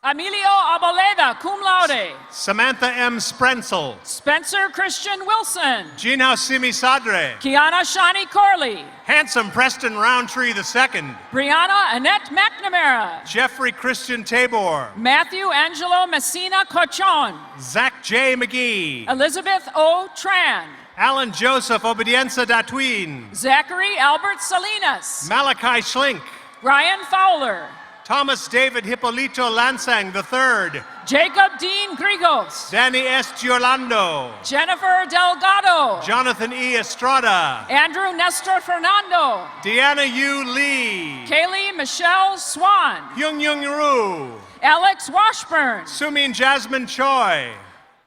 Emilio Aboleda, cum laude. Samantha M. Sprenzel. Spencer Christian Wilson. Gina Simi Sadre. Kiana Shani Corley. Handsome Preston Roundtree II. Brianna Annette McNamara. Jeffrey Christian Tabor. Matthew Angelo Messina Cochon. Zach J. McGee. Elizabeth O. Tran. Alan Joseph Obedienza Datwin. Zachary Albert Salinas. Malachi Schlink. Ryan Fowler. Thomas David Hippolito Lansang III. Jacob Dean Grigos. Danny S. Giorlando. Jennifer Delgado. Jonathan E. Estrada. Andrew Nestor Fernando. Deanna U. Lee. Kaylee Michelle Swan. Yung Yung Ru. Alex Washburn. Sumin Jasmine Choi.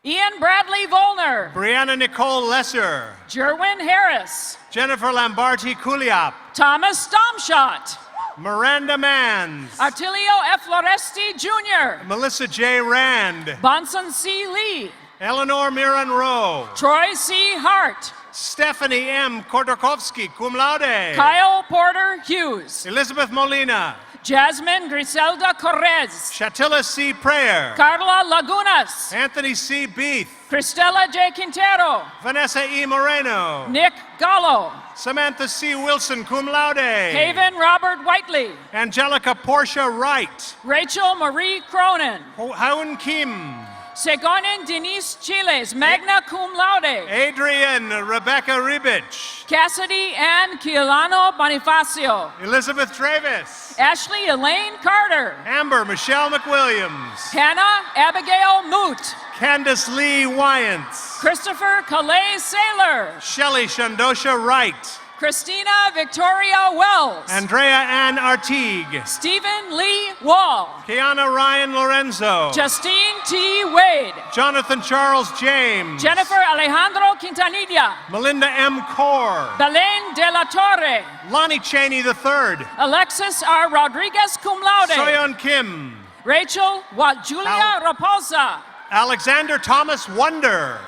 Ian Bradley Volner. Brianna Nicole Lesser. Jerwin Harris. Jennifer Lambarti Kuliap. Thomas Stomshot. Miranda Mans. Artilio F. Floresti Jr. Melissa J. Rand. Bonson C. Lee. Eleanor Miran Rowe. Troy C. Hart. Stephanie M. Kordokovsky, cum laude. Kyle Porter Hughes. Elizabeth Molina. Jasmine Griselda Correz. Shatilla C. Prayer. Carla Lagunas. Anthony C. Beath. Cristela J. Quintero. Vanessa E. Moreno. Nick Gallo. Samantha C. Wilson, cum laude. Haven Robert Whiteley. Angelica Portia Wright. Rachel Marie Cronin. Haun Kim. Segonen Denise Chiles, magna cum laude. Adrian Rebecca Ribich. Cassidy Ann Kielano Bonifacio. Elizabeth Travis. Ashley Elaine Carter. Amber Michelle McWilliams. Hannah Abigail Moot. Candace Lee Wyants. Christopher Calais Saylor. Shelley Shandosha Wright. Christina Victoria Wells. Andrea Ann Artigue. Stephen Lee Wall. Kiana Ryan Lorenzo. Justine T. Wade. Jonathan Charles James. Jennifer Alejandro Quintanilla. Melinda M. Core. Belen De La Torre. Lonnie Cheney III. Alexis R. Rodriguez cum laude. Soyeon Kim. Rachel Julia Raposa. Alexander Thomas Wonder.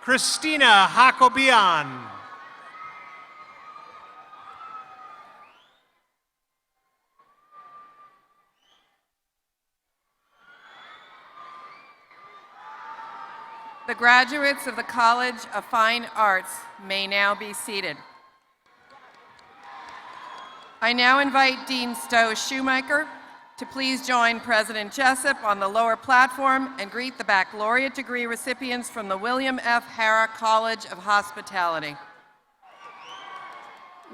Christina Hakobian. The graduates of the College of Fine Arts may now be seated. I now invite Dean Stowe Shoemaker to please join President Jessup on the lower platform and greet the baccalaureate degree recipients from the William F. Harrah College of Hospitality.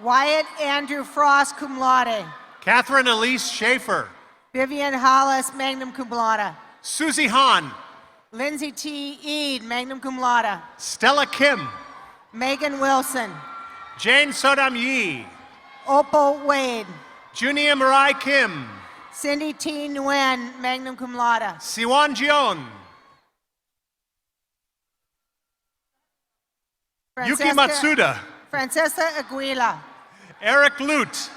Wyatt Andrew Frost, cum laude. Catherine Elise Schaefer. Vivian Hollis, magna cum laude. Susie Hahn. Lindsay T. Eade, magna cum laude. Stella Kim. Megan Wilson. Jane Sodam Yee. Opal Wade. Junia Marai Kim. Cindy T. Nguyen, magna cum laude. Siwan Jion. Yuki Matsuda. Francesca Aguila. Eric Lute.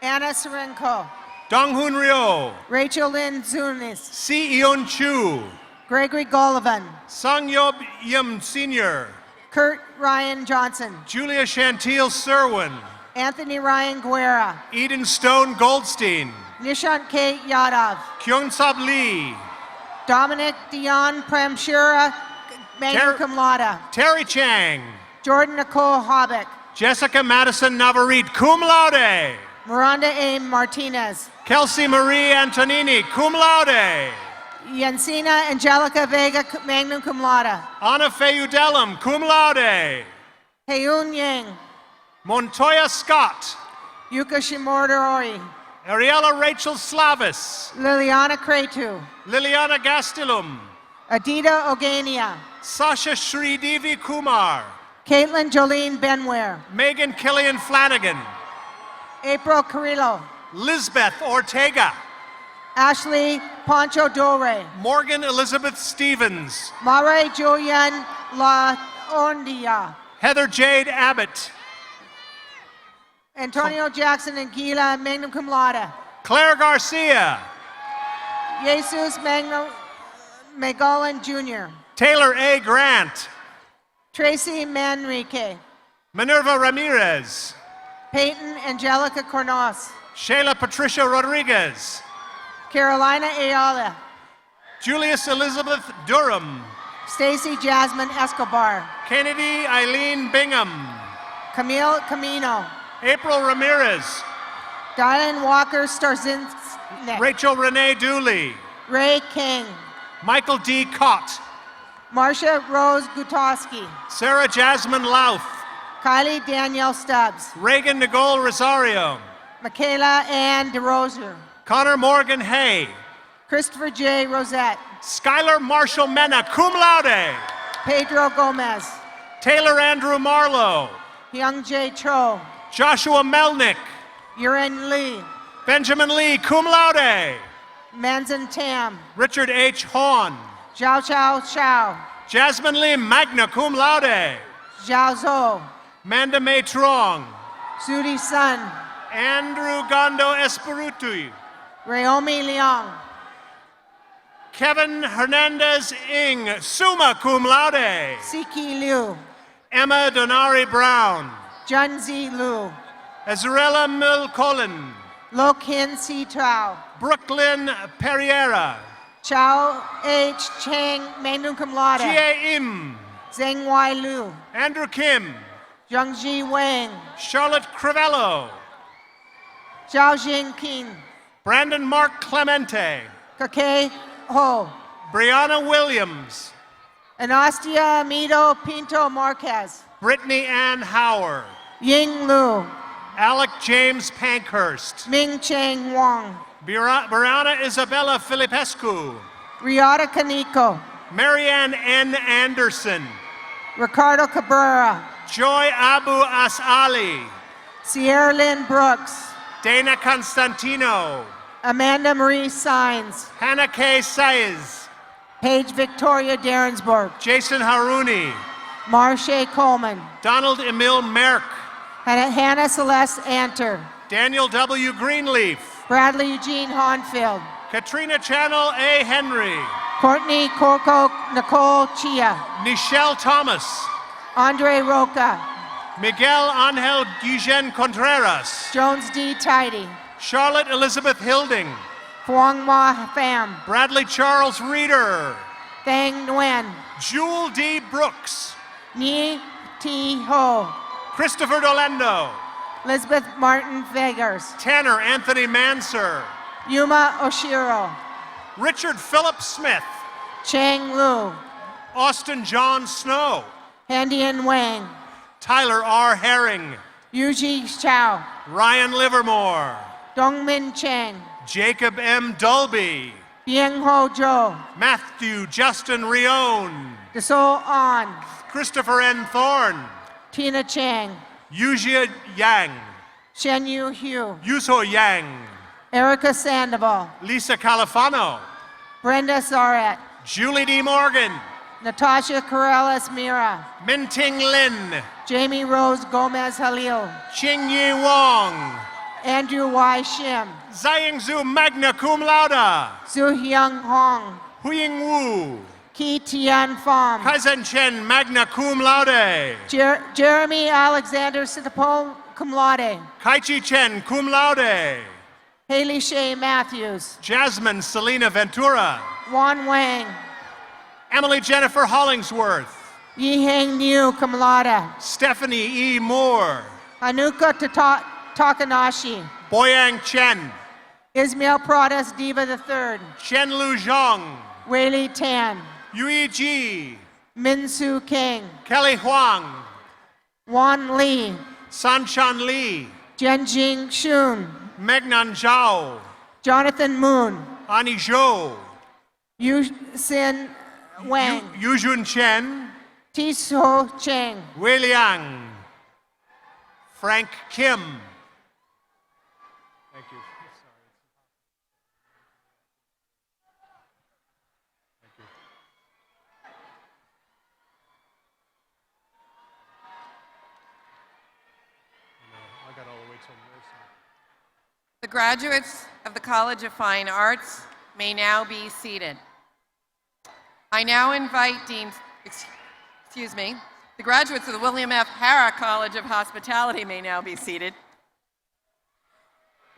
Anna Serenko. Donghoon Ryo. Rachel Lynn Zunis. Si Eun Chu. Gregory Golovan. Sung Yob Yim Sr. Kurt Ryan Johnson. Julia Chantil Serwin. Anthony Ryan Guerra. Eden Stone Goldstein. Nishant K. Yadav. Kyungsab Lee. Dominic Dion Premshura, magna cum laude. Terry Chang. Jordan Nicole Hobbick. Jessica Madison Navarrete, cum laude. Miranda A. Martinez. Kelsey Marie Antonini, cum laude. Jensina Angelica Vega, magna cum laude. Anna Feudelum, cum laude. Heyoon Yang. Montoya Scott. Yuka Shimodori. Ariella Rachel Slavis. Liliana Kretu. Liliana Gastelum. Adita Ogania. Sasha Sridevi Kumar. Caitlin Jolene Benware. Megan Killian Flanagan. April Carrillo. Lisbeth Ortega. Ashley Poncho Dore. Morgan Elizabeth Stevens. Mare Julian La Ondia. Heather Jade Abbott. Antonio Jackson and Gila, magna cum laude. Claire Garcia. Jesus Magolan Jr. Taylor A. Grant. Tracy Manrique. Minerva Ramirez. Peyton Angelica Cornos. Shayla Patricia Rodriguez. Carolina Ayala. Julius Elizabeth Durham. Stacy Jasmine Escobar. Kennedy Eileen Bingham. Camille Camino. April Ramirez. Dylan Walker Starzinski. Rachel Renee Dooley. Ray King. Michael D. Cott. Marcia Rose Gutowski. Sarah Jasmine Louth. Kylie Danielle Stubbs. Reagan Nicole Rosario. Michaela Ann DeRoser. Connor Morgan Hay. Christopher J. Rosette. Skylar Marshall Mena, cum laude. Pedro Gomez. Taylor Andrew Marlowe. Young J. Cho. Joshua Melnick. Uren Lee. Benjamin Lee, cum laude. Manzan Tam. Richard H. Horn. Zhao Chao Chao. Jasmine Lim, magna cum laude. Zhao Zhou. Manda May Trong. Sudi Sun. Andrew Gondo Espiritu. Raomi Leong. Kevin Hernandez Ing, summa cum laude. Siki Liu. Emma Donari Brown. Junzi Liu. Azarella Milcolin. Lok Hin Si Trao. Brooklyn Pereira. Chao H. Chang, magna cum laude. Jie Im. Zheng Wai Liu. Andrew Kim. Zhangji Wang. Charlotte Crivello. Zhao Jing Qin. Brandon Mark Clemente. Kake Ho. Brianna Williams. Anastia Amido Pinto Marquez. Brittany Ann Hauer. Ying Lu. Alec James Pankhurst. Ming Chang Wong. Brianna Isabella Filipescu. Riata Kaniko. Marianne N. Anderson. Ricardo Cabrera. Joy Abu Asali. Sierra Lynn Brooks. Dana Constantino. Amanda Marie Sines. Hannah K. Saez. Paige Victoria Derensburg. Jason Haruni. Marche Coleman. Donald Emil Merck. Hannah Celeste Anter. Daniel W. Greenleaf. Bradley Eugene Honfield. Katrina Channel A. Henry. Courtney Corco Nicole Chia. Nichelle Thomas. Andre Roca. Miguel Angel Guillen Contreras. Jones D. Tidy. Charlotte Elizabeth Hilding. Phuong Ma Pham. Bradley Charles Reeder. Thang Nguyen. Jewel D. Brooks. Nhi T. Ho. Christopher Dolendo. Elizabeth Martin Vegers. Tanner Anthony Manser. Yuma Oshiro. Richard Philip Smith. Chang Lu. Austin John Snow. Handian Wang. Tyler R. Herring. Yuji Chow. Ryan Livermore. Dongmin Chang. Jacob M. Dolby. Bieng Ho Zhou. Matthew Justin Rione. Deso An. Christopher N. Thorne. Tina Chang. Yujia Yang. Shen Yu Hu. Yuso Yang. Erica Sandoval. Lisa Califano. Brenda Saret. Julie D. Morgan. Natasha Corrales Mira. Minting Lin. Jamie Rose Gomez Halil. Ching Yi Wong. Andrew Y. Shim. Zhang Zhu Magna Cum Laude. Zhu Hyung Hong. Huying Wu. Ki Tian Pham. Kaizen Chen Magna Cum Laude. Jeremy Alexander Sitapol Cum Laude. Kaichi Chen Cum Laude. Haley Shea Matthews. Jasmine Selena Ventura. Juan Wang. Emily Jennifer Hollingsworth. Yi Heng Niu Cum Laude. Stephanie E. Moore. Anuka Takanashi. Boyang Chen. Ismail Pradas Diva III. Chen Lu Zhong. Weili Tan. Yui Ji. Min Soo King. Kelly Huang. Wan Li. Sanchan Li. Jianjing Shun. Megnan Zhao. Jonathan Moon. Ani Zhou. Yu Sin Wang. Yujun Chen. Tiso Cheng. Wei Liang. Frank Kim. Thank you. Thank you. I got all the way till nursing. The graduates of the College of Fine Arts may now be seated. I now invite the graduates of the William F. Harrah College of Hospitality may now be seated.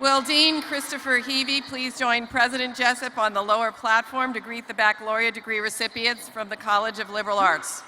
Will Dean Christopher Heavey please join President Jessup on the lower platform to greet the baccalaureate degree recipients from the College of Liberal Arts.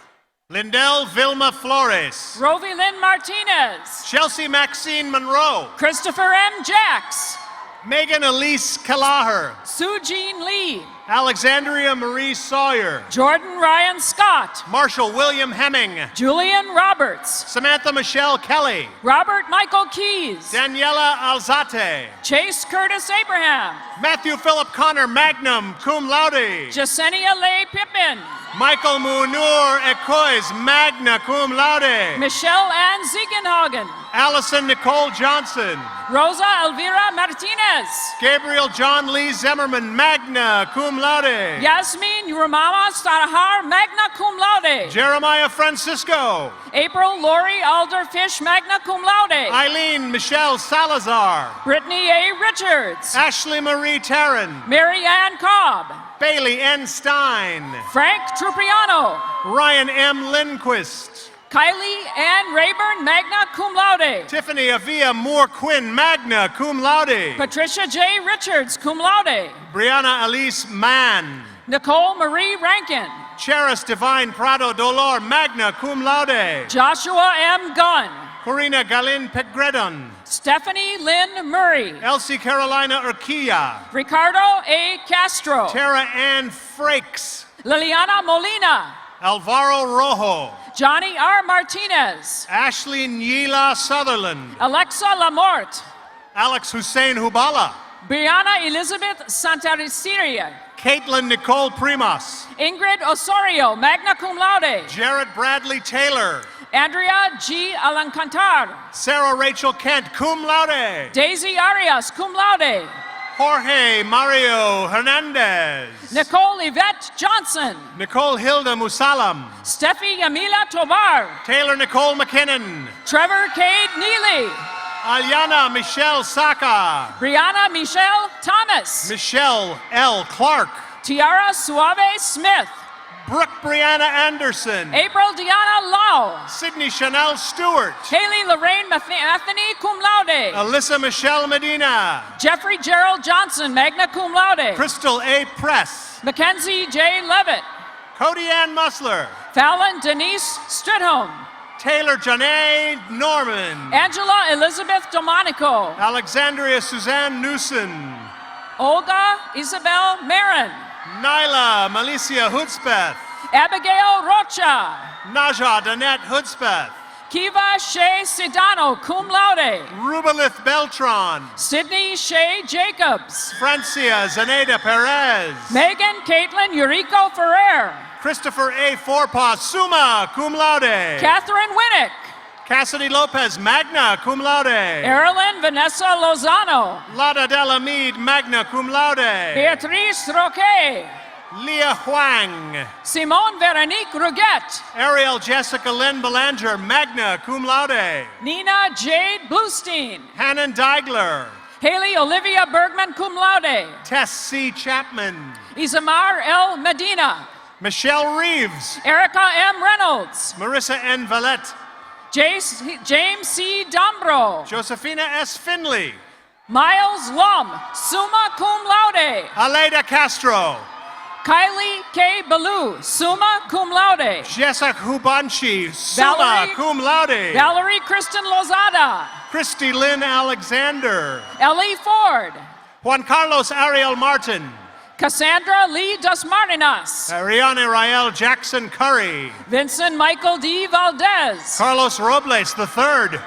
Lindell Vilma Flores. Rovi Lynn Martinez. Chelsea Maxine Monroe. Christopher M. Jacks. Megan Elise Kalaher. Sujeen Lee. Alexandria Marie Sawyer. Jordan Ryan Scott. Marshall William Hemming. Julian Roberts. Samantha Michelle Kelly. Robert Michael Keys. Daniela Alzate. Chase Curtis Abraham. Matthew Philip Connor Magnum Cum Laude. Jasenia Leigh Pippin. Michael Munur Ecois Magna Cum Laude. Michelle Ann Ziegenhagen. Allison Nicole Johnson. Rosa Elvira Martinez. Gabriel John Lee Zimmerman Magna Cum Laude. Yasmin Yurmama Starahar Magna Cum Laude. Jeremiah Francisco. April Lori Alderfish Magna Cum Laude. Eileen Michelle Salazar. Brittany A. Richards. Ashley Marie Taryn. Mary Ann Cobb. Bailey N. Stein. Frank Trupriano. Ryan M. Lindquist. Kylie Ann Rayburn Magna Cum Laude. Tiffany Avia Moore Quinn Magna Cum Laude. Patricia J. Richards Cum Laude. Brianna Elise Mann. Nicole Marie Rankin. Cheris Divine Prado Dolor Magna Cum Laude. Joshua M. Gunn. Corina Galin Pegredon. Stephanie Lynn Murray. Elsie Carolina Urquilla. Ricardo A. Castro. Tara Ann Frakes. Liliana Molina. Alvaro Rojo. Johnny R. Martinez. Ashley Nyila Sutherland. Alexa Lamorte. Alex Hussein Hubala. Brianna Elizabeth Santariciria. Caitlin Nicole Primas. Ingrid Osorio, magna cum laude. Jarrett Bradley Taylor. Andrea G. Alancantar. Sarah Rachel Kent, cum laude. Daisy Arias, cum laude. Jorge Mario Hernandez. Nicole Yvette Johnson. Nicole Hilda Musalam. Steffi Yamila Tobar. Taylor Nicole McKinnon. Trevor Cade Neely. Alyana Michelle Saka. Brianna Michelle Thomas. Michelle L. Clark. Tiara Suave Smith. Brooke Brianna Anderson. April Diana Lau. Sydney Chanel Stewart. Haley Lorraine Anthony, cum laude. Alyssa Michelle Medina. Jeffrey Gerald Johnson, magna cum laude. Crystal A. Press. Mackenzie J. Levitt. Cody Ann Musler. Fallon Denise Stridholm. Taylor Janae Norman. Angela Elizabeth Domanico. Alexandria Suzanne Newson. Olga Isabel Marin. Nyla Malicia Hudspeth. Abigail Rocha. Naja Danette Hudspeth. Kiva Shea Sedano, cum laude. Rubalith Beltran. Sydney Shea Jacobs. Francia Zaneda Perez. Megan Caitlin Eurico Ferrer. Christopher A. Forepaugh, summa cum laude. Catherine Winnick. Cassidy Lopez, magna cum laude. Erilyn Vanessa Lozano. Lada Delamede, magna cum laude. Beatrice Roque. Leah Huang. Simone Veronique Ruget. Ariel Jessica Lynn Belanger, magna cum laude. Nina Jade Bluestein. Hannon Deigler. Haley Olivia Bergman, cum laude. Tess C. Chapman. Isamar L. Medina. Michelle Reeves. Erica M. Reynolds. Marissa N. Valette. James C. Dombro. Josephina S. Finley. Miles Lum, summa cum laude. Aleida Castro. Kylie K. Ballou, summa cum laude. Jessica Hubanchi, summa cum laude. Valerie Kristen Lozada. Christy Lynn Alexander. Ellie Ford. Juan Carlos Ariel Martin. Cassandra Lee Dasmartinas. Ariana Rael Jackson Curry. Vincent Michael D. Valdez. Carlos Robles III.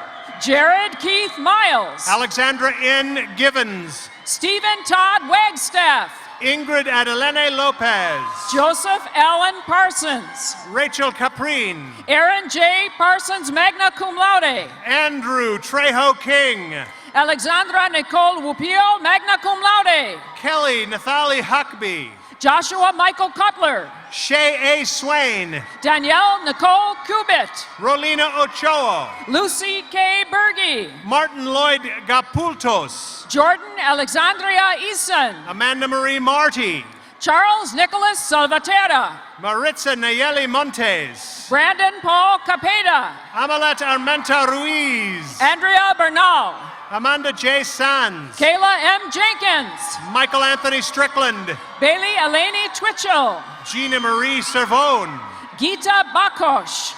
Jared Keith Miles. Alexandra N. Givens. Stephen Todd Wagstaff. Ingrid Adelene Lopez. Joseph Allen Parsons. Rachel Caprine. Aaron J. Parsons, magna cum laude. Andrew Trejo King. Alexandra Nicole Wupio, magna cum laude. Kelly Nathalie Huckby. Joshua Michael Cutler. Shay A. Swain. Danielle Nicole Kubit. Rolina Ochoa. Lucy K. Berge. Martin Lloyd Gapultos. Jordan Alexandria Eason. Amanda Marie Marty. Charles Nicholas Salvatierra. Maritza Nayeli Montes. Brandon Paul Capeda. Amalet Armenta Ruiz. Andrea Bernal. Amanda J. Sands. Kayla M. Jenkins. Michael Anthony Strickland. Bailey Eleni Twitchell. Gina Marie Servone. Gita Bakosh.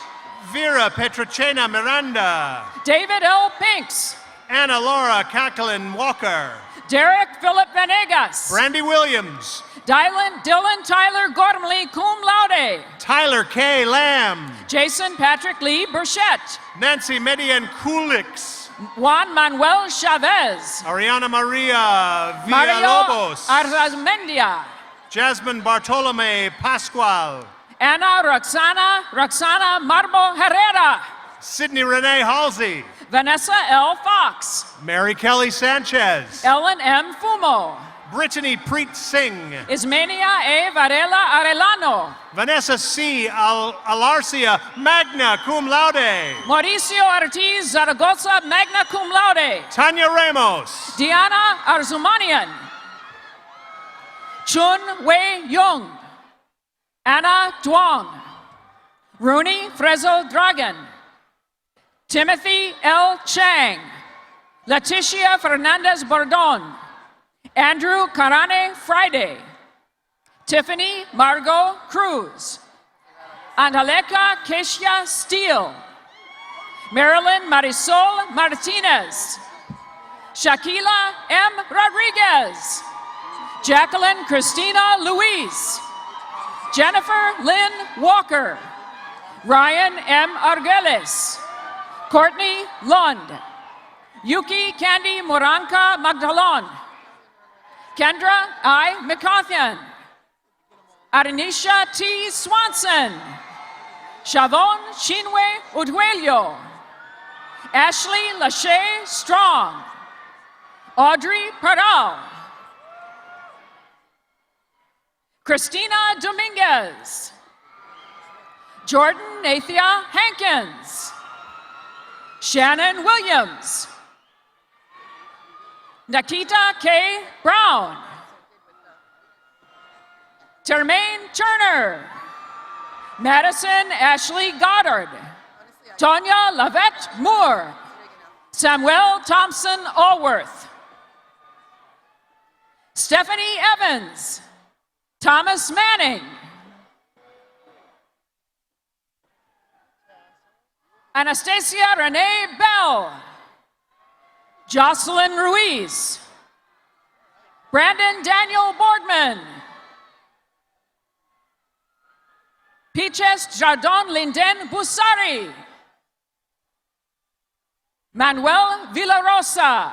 Vera Petrocena Miranda. David L. Pinks. Anna Laura Kakelin Walker. Derek Philip Venegas. Brandy Williams. Dylan Tyler Gormley, cum laude. Tyler K. Lamb. Jason Patrick Lee Burchett. Nancy Median Kulix. Juan Manuel Chavez. Ariana Maria Mario Villalobos. Arzamendia. Jasmine Bartolome Pascual. Anna Roxana Marbo Herrera. Sydney Renee Halsey. Vanessa L. Fox. Mary Kelly Sanchez. Ellen M. Fumo. Brittany Preet Singh. Ismenia A. Varela Arellano. Vanessa C. Alarcia, magna cum laude. Mauricio Ortiz Zaragoza, magna cum laude. Tanya Ramos. Diana Arzumanian. Chun Wei Young. Anna Duong. Rooney Frezo Dragon. Timothy L. Chang. Leticia Fernandez Bordon. Andrew Carane Friday. Tiffany Margot Cruz. Andaleka Kesia Steele. Marilyn Marisol Martinez. Shaquila M. Rodriguez. Jacqueline Christina Louise. Jennifer Lynn Walker. Ryan M. Argeles. Courtney Lund. Yuki Candy Moranca Magdalon. Kendra I. McCauthian. Aranisha T. Swanson. Shavon Chinwe Uduelio. Ashley Lachey Strong. Audrey Paral. Christina Dominguez. Jordan Nathia Hankins. Shannon Williams. Nikita K. Brown. Termaine Turner. Madison Ashley Goddard. Tonya Lavette Moore. Samuel Thompson Allworth. Stephanie Evans. Thomas Manning. Anastasia Renee Bell. Jocelyn Ruiz. Brandon Daniel Boardman. Peaches Jardon Linden Busari. Manuel Villarosa.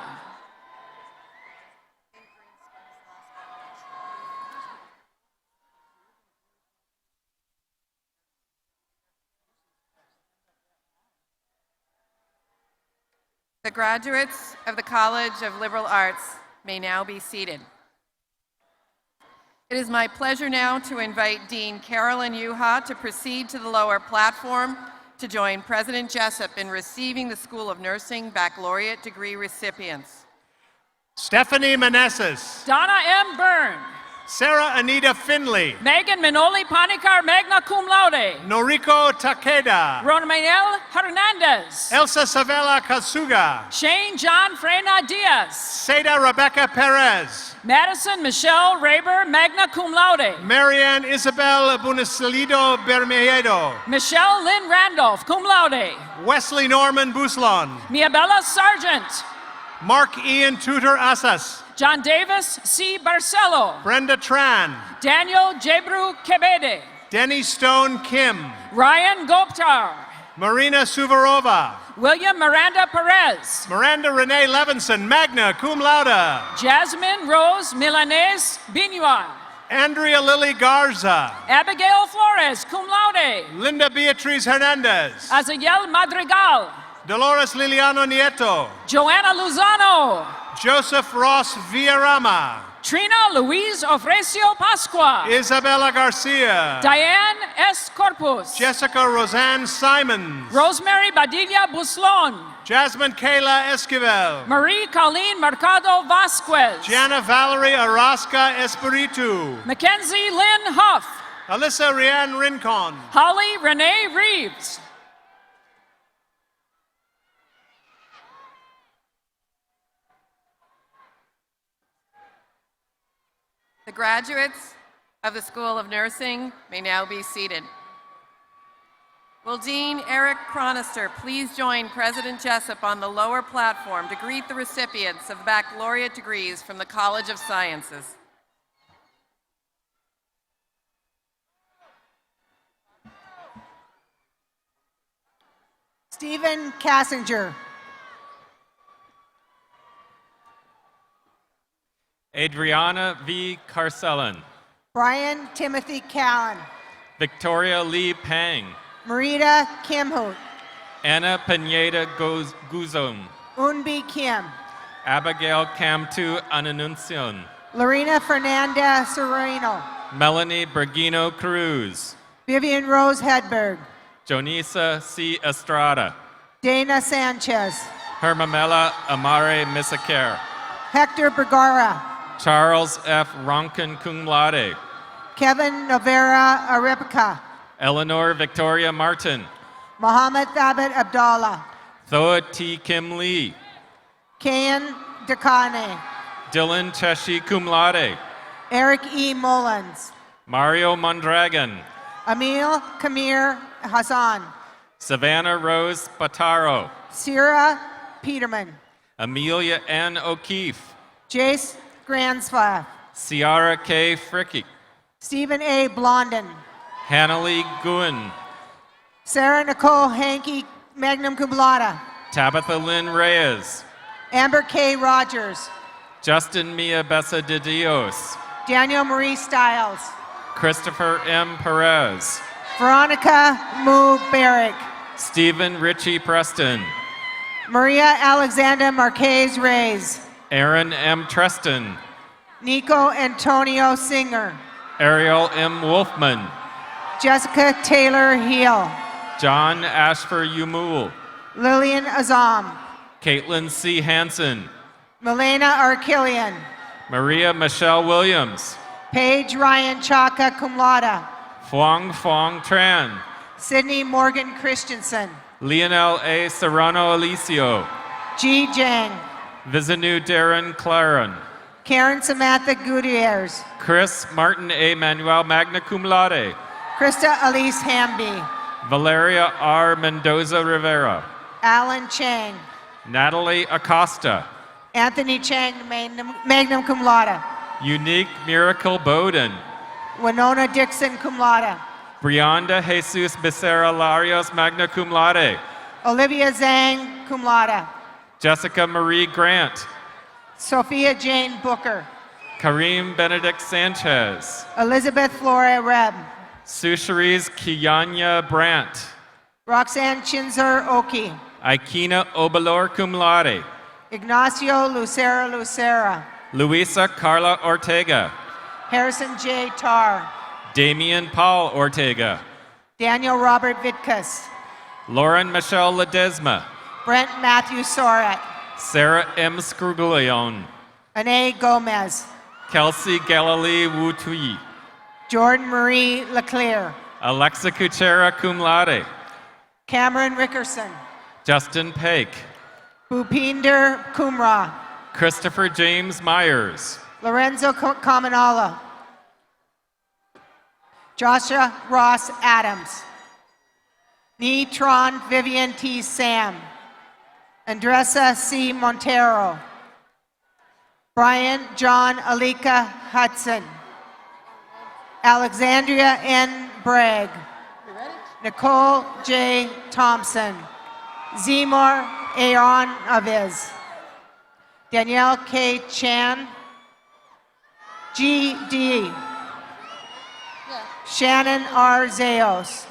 The graduates of the College of Liberal Arts may now be seated. It is my pleasure now to invite Dean Carolyn Yuha to proceed to the lower platform to join President Jessup in receiving the School of Nursing baccalaureate degree recipients. Stephanie Manessis. Donna M. Byrne. Sarah Anita Finley. Megan Minoli Panikar, magna cum laude. Noriko Takeda. Romanuel Hernandez. Elsa Savela Kasuga. Shane John Frena Diaz. Seda Rebecca Perez. Madison Michelle Raber, magna cum laude. Marianne Isabel Bunisalido Bermejedo. Michelle Lynn Randolph, cum laude. Wesley Norman Buslon. Miabella Sargent. Mark Ian Tudor Asas. John Davis C. Barcelo. Brenda Tran. Daniel Jebru Kebede. Denny Stone Kim. Ryan Goptar. Marina Suvarova. William Miranda Perez. Miranda Renee Levinson, magna cum laude. Jasmine Rose Milanese Binua. Andrea Lily Garza. Abigail Flores, cum laude. Linda Beatriz Hernandez. Azael Madrigal. Dolores Liliano Nieto. Joanna Luzano. Joseph Ross Villarama. Trina Louise Ofrecio Pasqua. Isabella Garcia. Diane S. Corpus. Jessica Roseanne Simons. Rosemary Badilla Buslon. Jasmine Kayla Esquivel. Marie Colleen Mercado Vasquez. Jana Valerie Arasca Espiritu. Mackenzie Lynn Huff. Alyssa Rianne Rincon. Holly Renee Reeves. The graduates of the School of Nursing may now be seated. Will Dean Eric Chronister please join President Jessup on the lower platform to greet the recipients of baccalaureate degrees from the College of Sciences. Stephen Kassinger. Adriana V. Carcellin. Brian Timothy Callan. Victoria Lee Pang. Marita Kimhoot. Anna Pineda Guzum. Unbi Kim. Abigail Camtu Ananuncion. Lorena Fernanda Sereno. Melanie Bergino Cruz. Vivian Rose Hedberg. Jonisa C. Estrada. Dana Sanchez. Hermamela Amare Misaker. Hector Bergara. Charles F. Ronkin Cum Laude. Kevin Novera Arepica. Eleanor Victoria Martin. Mohammed Thabit Abdallah. Thoa T. Kim Lee. Kayan Dakane. Dylan Cheshi Cum Laude. Eric E. Mullins. Mario Mondragon. Emil Kamir Hassan. Savannah Rose Spataro. Sierra Peterman. Amelia N. O'Keefe. Jace Gransfa. Ciara K. Fricky. Stephen A. Blondin. Hannalee Guin. Sarah Nicole Hankey, magna cum laude. Tabitha Lynn Reyes. Amber K. Rogers. Justin Mia Bessa de Dios. Daniel Marie Stiles. Christopher M. Perez. Veronica Mu Barrick. Stephen Ritchie Preston. Maria Alexander Marquez Reyes. Aaron M. Treston. Nico Antonio Singer. Ariel M. Wolfman. Jessica Taylor Heel. John Ashford Umul. Lillian Azam. Caitlin C. Hansen. Milena Arkillian. Maria Michelle Williams. Paige Ryan Chaka cum laude. Phuong Phuong Tran. Sydney Morgan Christensen. Lionel A. Serrano Alicio. G. Jang. Vizanu Darren Claren. Karen Samantha Gutierrez. Chris Martin A. Manuel magna cum laude. Krista Elise Hamby. Valeria R. Mendoza Rivera. Alan Chang. Natalie Acosta. Anthony Chang, magna cum laude. Unique Miracle Bowden. Winona Dixon cum laude. Brianda Jesus Becerra Larios magna cum laude. Olivia Zhang cum laude. Jessica Marie Grant. Sophia Jane Booker. Kareem Benedict Sanchez. Elizabeth Flora Reb. Sushariz Kianya Brandt. Roxanne Chinzer Oki. Aikina Obalor cum laude. Ignacio Lucera. Luisa Carla Ortega. Harrison J. Tarr. Damian Paul Ortega. Daniel Robert Vitkus. Lauren Michelle Ledesma. Brent Matthew Sorat. Sarah M. Scruglione. Ane Gomez. Kelsey Galilee Wutui. Jordan Marie Leclerc. Alexa Kuchera cum laude. Cameron Rickerson. Justin Paik. Bhupinder Kumra. Christopher James Myers. Lorenzo Kamanala. Joshua Ross Adams. Neetron Vivian T. Sam. Andressa C. Montero. Brian John Alika Hudson. Alexandria N. Bragg. Nicole J. Thompson. Zemar Aaron Aviz. Danielle K. Chan. G.D. Shannon R. Zeos.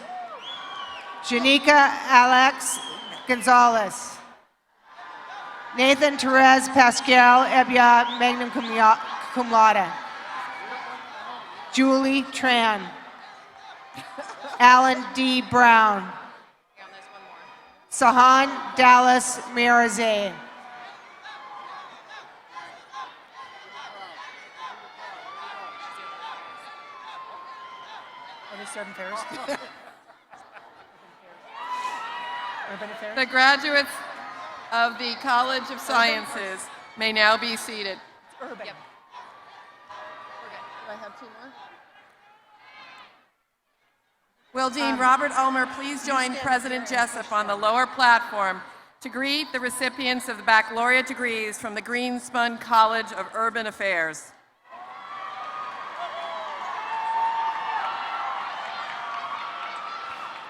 Janika Alex Gonzalez. Nathan Therese Pascal Ebia Magnum Cum Laude. Julie Tran. Alan D. Brown. Sahan Dallas Mirazay. Are they starting Paris? The graduates of the College of Sciences may now be seated. Urban. Yep. Do I have two more? Will Dean Robert Ulmer please join President Jessup on the lower platform to greet the recipients of the baccalaureate degrees from the Greenspun College of Urban Affairs.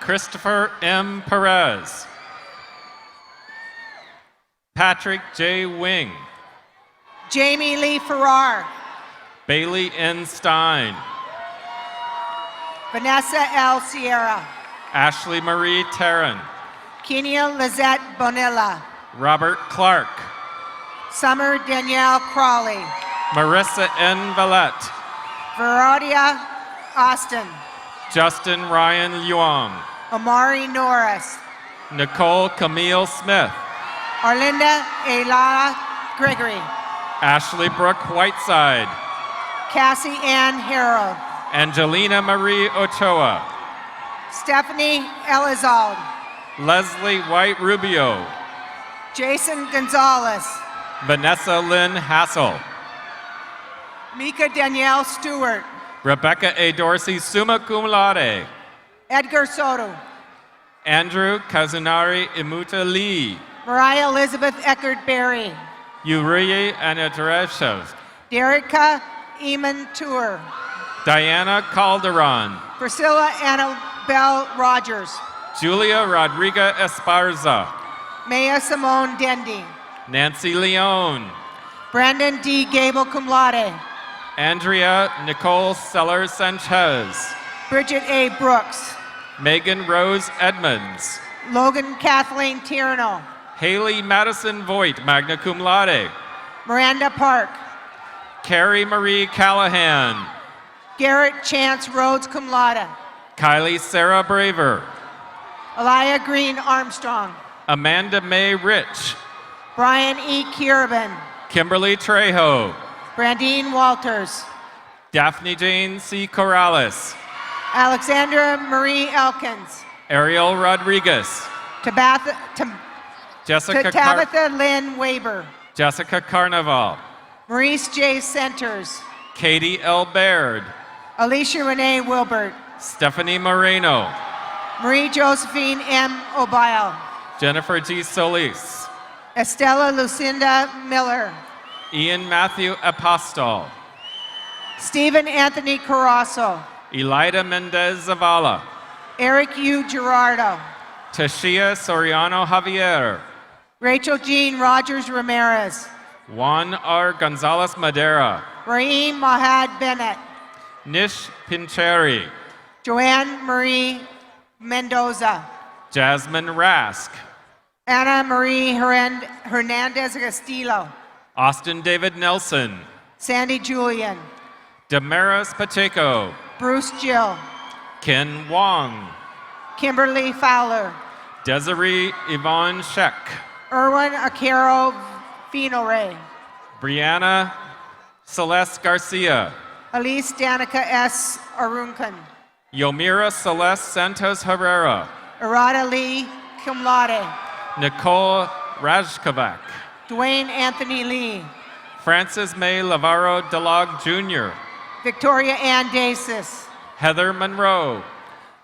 Christopher M. Perez. Patrick J. Wing. Jamie Lee Farrar. Bailey N. Stein. Vanessa L. Sierra. Ashley Marie Tarrin. Kenia Lizette Bonilla. Robert Clark. Summer Danielle Crawley. Marissa N. Valette. Verodia Austin. Justin Ryan Yuang. Amari Norris. Nicole Camille Smith. Arlinda Ayla Gregory. Ashley Brooke Whiteside. Cassie Ann Harrell. Angelina Marie Ochoa. Stephanie Elizalde. Leslie White Rubio. Jason Gonzalez. Vanessa Lynn Hassel. Mika Danielle Stewart. Rebecca A. Dorsey, summa cum laude. Edgar Soto. Andrew Kazunari Imuta Lee. Mariah Elizabeth Eckert Berry. Yuriy Anatoreshev. Derica Eamon Tour. Diana Calderon. Priscilla Annabelle Rogers. Julia Rodriguez Esparza. Maya Simone Dendy. Nancy Leone. Brandon D. Gable cum laude. Andrea Nicole Sellers Sanchez. Bridget A. Brooks. Megan Rose Edmonds. Logan Kathleen Tierno. Haley Madison Voigt, magna cum laude. Miranda Park. Carrie Marie Callahan. Garrett Chance Rhodes cum laude. Kylie Sarah Braver. Elia Green Armstrong. Amanda May Rich. Brian E. Kierban. Kimberly Trejo. Brandine Walters. Daphne Jane C. Corrales. Alexandra Marie Elkins. Ariel Rodriguez. Tabitha Lynn Weber. Jessica Carnival. Maurice J. Centers. Katie L. Baird. Alicia Renee Wilbert. Stephanie Moreno. Marie Josephine M. Obile. Jennifer G. Solis. Estella Lucinda Miller. Ian Matthew Apostol. Stephen Anthony Carasso. Elida Mendez Zavala. Eric U. Gerardo. Tashia Soriano Javier. Rachel Jean Rogers Ramirez. Juan R. Gonzalez Madera. Raheem Mahad Bennett. Nish Pincheri. Joanne Marie Mendoza. Jasmine Rask. Anna Marie Hernandez Castillo. Austin David Nelson. Sandy Julian. Damaris Pacheco. Bruce Jill. Ken Wong. Kimberly Fowler. Desiree Yvonne Sheck. Erwin Acaro Finore. Brianna Celeste Garcia. Elise Danica S. Aruncan. Yomira Celeste Santos Herrera. Arada Lee cum laude. Nicole Rajkovac. Dwayne Anthony Lee. Francis May Lavaro Delog Jr. Victoria Ann Dasis. Heather Monroe.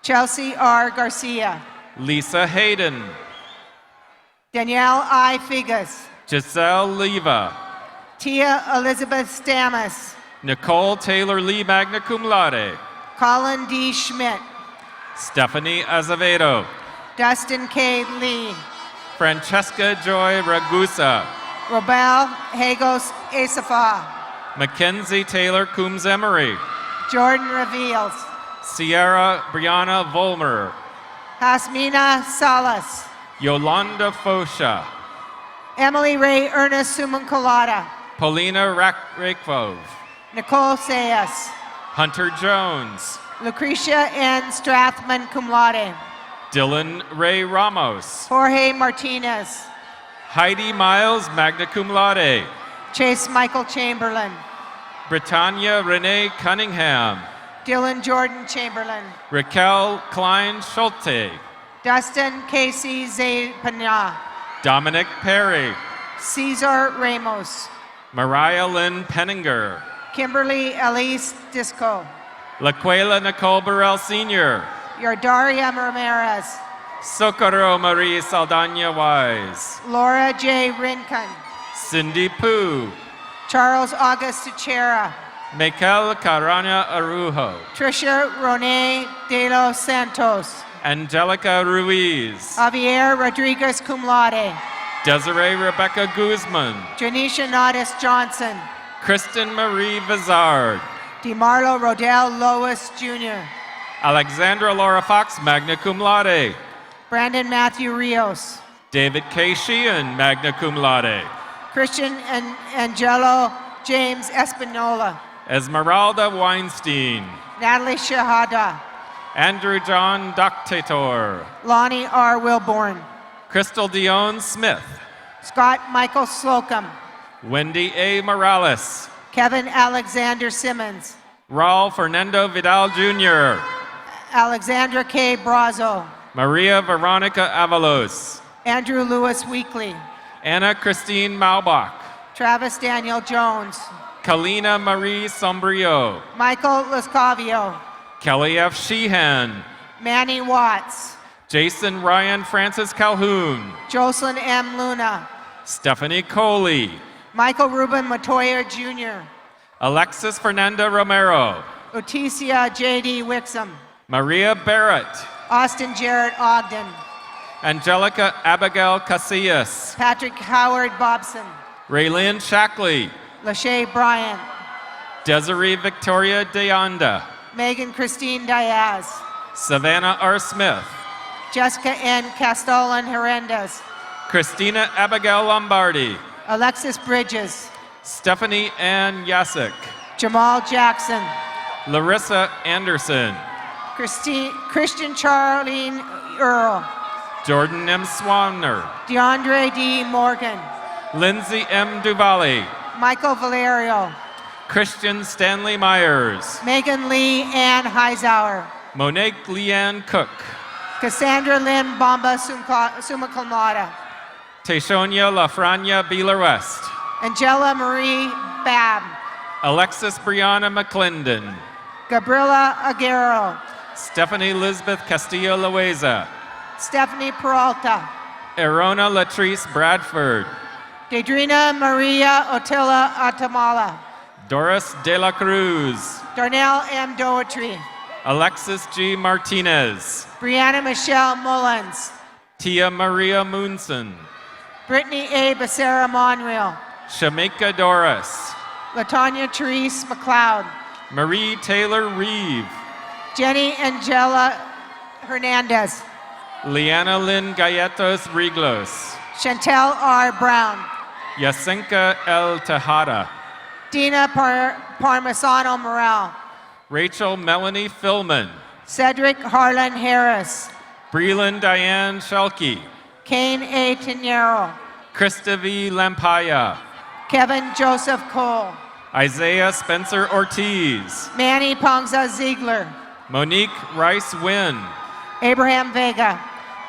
Chelsea R. Garcia. Lisa Hayden. Danielle I. Figas. Giselle Leva. Tia Elizabeth Stamus. Nicole Taylor Lee magna cum laude. Colin D. Schmidt. Stephanie Azevedo. Dustin K. Lee. Francesca Joy Ragusa. Robel Hagos Asafa. Mackenzie Taylor Coombs Emery. Jordan Reveals. Sierra Brianna Volmer. Hasmina Salas. Yolanda Fosha. Emily Ray Ernest Suman Colada. Paulina Rakvov. Nicole Sayas. Hunter Jones. Lucretia N. Strathman cum laude. Dylan Ray Ramos. Jorge Martinez. Heidi Miles magna cum laude. Chase Michael Chamberlain. Britannia Renee Cunningham. Dylan Jordan Chamberlain. Raquel Klein Schulte. Dustin Casey Zapana. Dominic Perry. Cesar Ramos. Mariah Lynn Penninger. Kimberly Elise Disco. Laquela Nicole Burrell Sr. Yardaria Ramirez. Socorro Marie Saldana Wise. Laura J. Rincon. Cindy Poo. Charles August Tuchera. Mikel Carana Arujo. Tricia Rone de los Santos. Angelica Ruiz. Javier Rodriguez cum laude. Desiree Rebecca Guzman. Janisha Nodis Johnson. Kristen Marie Vizard. DeMarlo Rodell Lois Jr. Alexandra Laura Fox, magna cum laude. Brandon Matthew Rios. David K. Sheehan, magna cum laude. Christian and Angelo James Espinola. Esmeralda Weinstein. Natalie Shahada. Andrew John Doctator. Lonnie R. Wilborn. Crystal Dion Smith. Scott Michael Slocum. Wendy A. Morales. Kevin Alexander Simmons. Raul Fernando Vidal Jr. Alexandra K. Brazo. Maria Veronica Avalos. Andrew Lewis Weekly. Anna Christine Maubach. Travis Daniel Jones. Kalina Marie Sombrio. Michael Lascavio. Kelly F. Sheehan. Manny Watts. Jason Ryan Francis Calhoun. Jocelyn M. Luna. Stephanie Coley. Michael Ruben Matoyer Jr. Alexis Fernanda Romero. Oticia J.D. Wixom. Maria Barrett. Austin Jarrett Ogden. Angelica Abigail Casillas. Patrick Howard Bobson. Raylene Shackley. Lachey Bryant. Desiree Victoria Deonda. Megan Christine Diaz. Savannah R. Smith. Jessica N. Castellan Hernandez. Christina Abigail Lombardi. Alexis Bridges. Stephanie Ann Yasik. Jamal Jackson. Larissa Anderson. Christian Charlene Earl. Jordan M. Swanner. DeAndre D. Morgan. Lindsay M. Duvali. Michael Valerio. Christian Stanley Myers. Megan Lee Ann Heisauer. Monique Leanne Cook. Cassandra Lynn Bomba Summa Cum Laude. Tayshonia Lafrania Beeler West. Angela Marie Babb. Alexis Brianna McClendon. Gabriela Aguero. Stephanie Lisbeth Castillo Loaiza. Stephanie Peralta. Erona Latrice Bradford. Deidrina Maria Otila Atamala. Doris De La Cruz. Darnell M. Doherty. Alexis G. Martinez. Brianna Michelle Mullins. Tia Maria Moonson. Brittany A. Becerra Monreal. Shamika Doris. Latanya Therese McLeod. Marie Taylor Reeve. Jenny Angela Hernandez. Liana Lynn Galletos Riglos. Chantel R. Brown. Yasenka L. Tejada. Dina Parmesano Morel. Rachel Melanie Philman. Cedric Harlan Harris. Breland Diane Shelkey. Kane A. Tinero. Krista V. Lampaya. Kevin Joseph Cole. Isaiah Spencer Ortiz. Manny Pongza Ziegler. Monique Rice Wynn. Abraham Vega.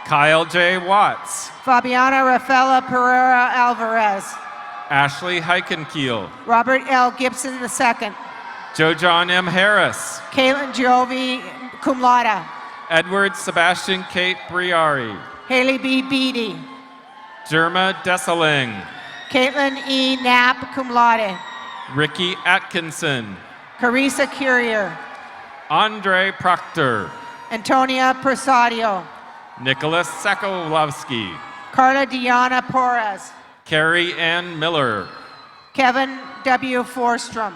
Kyle J. Watts. Fabiana Rafaela Pereira Alvarez. Ashley Heikenkiel. Robert L. Gibson II. Joe John M. Harris. Caitlin Giovi Cum Laude. Edward Sebastian Kate Briari. Haley B. Beatty. Jerma Desseling. Caitlin E. Knapp Cum Laude. Ricky Atkinson. Carissa Currier. Andre Proctor. Antonia Persadio. Nicholas Sakolovsky. Carla Diana Porras. Carrie Ann Miller. Kevin W. Forstrom.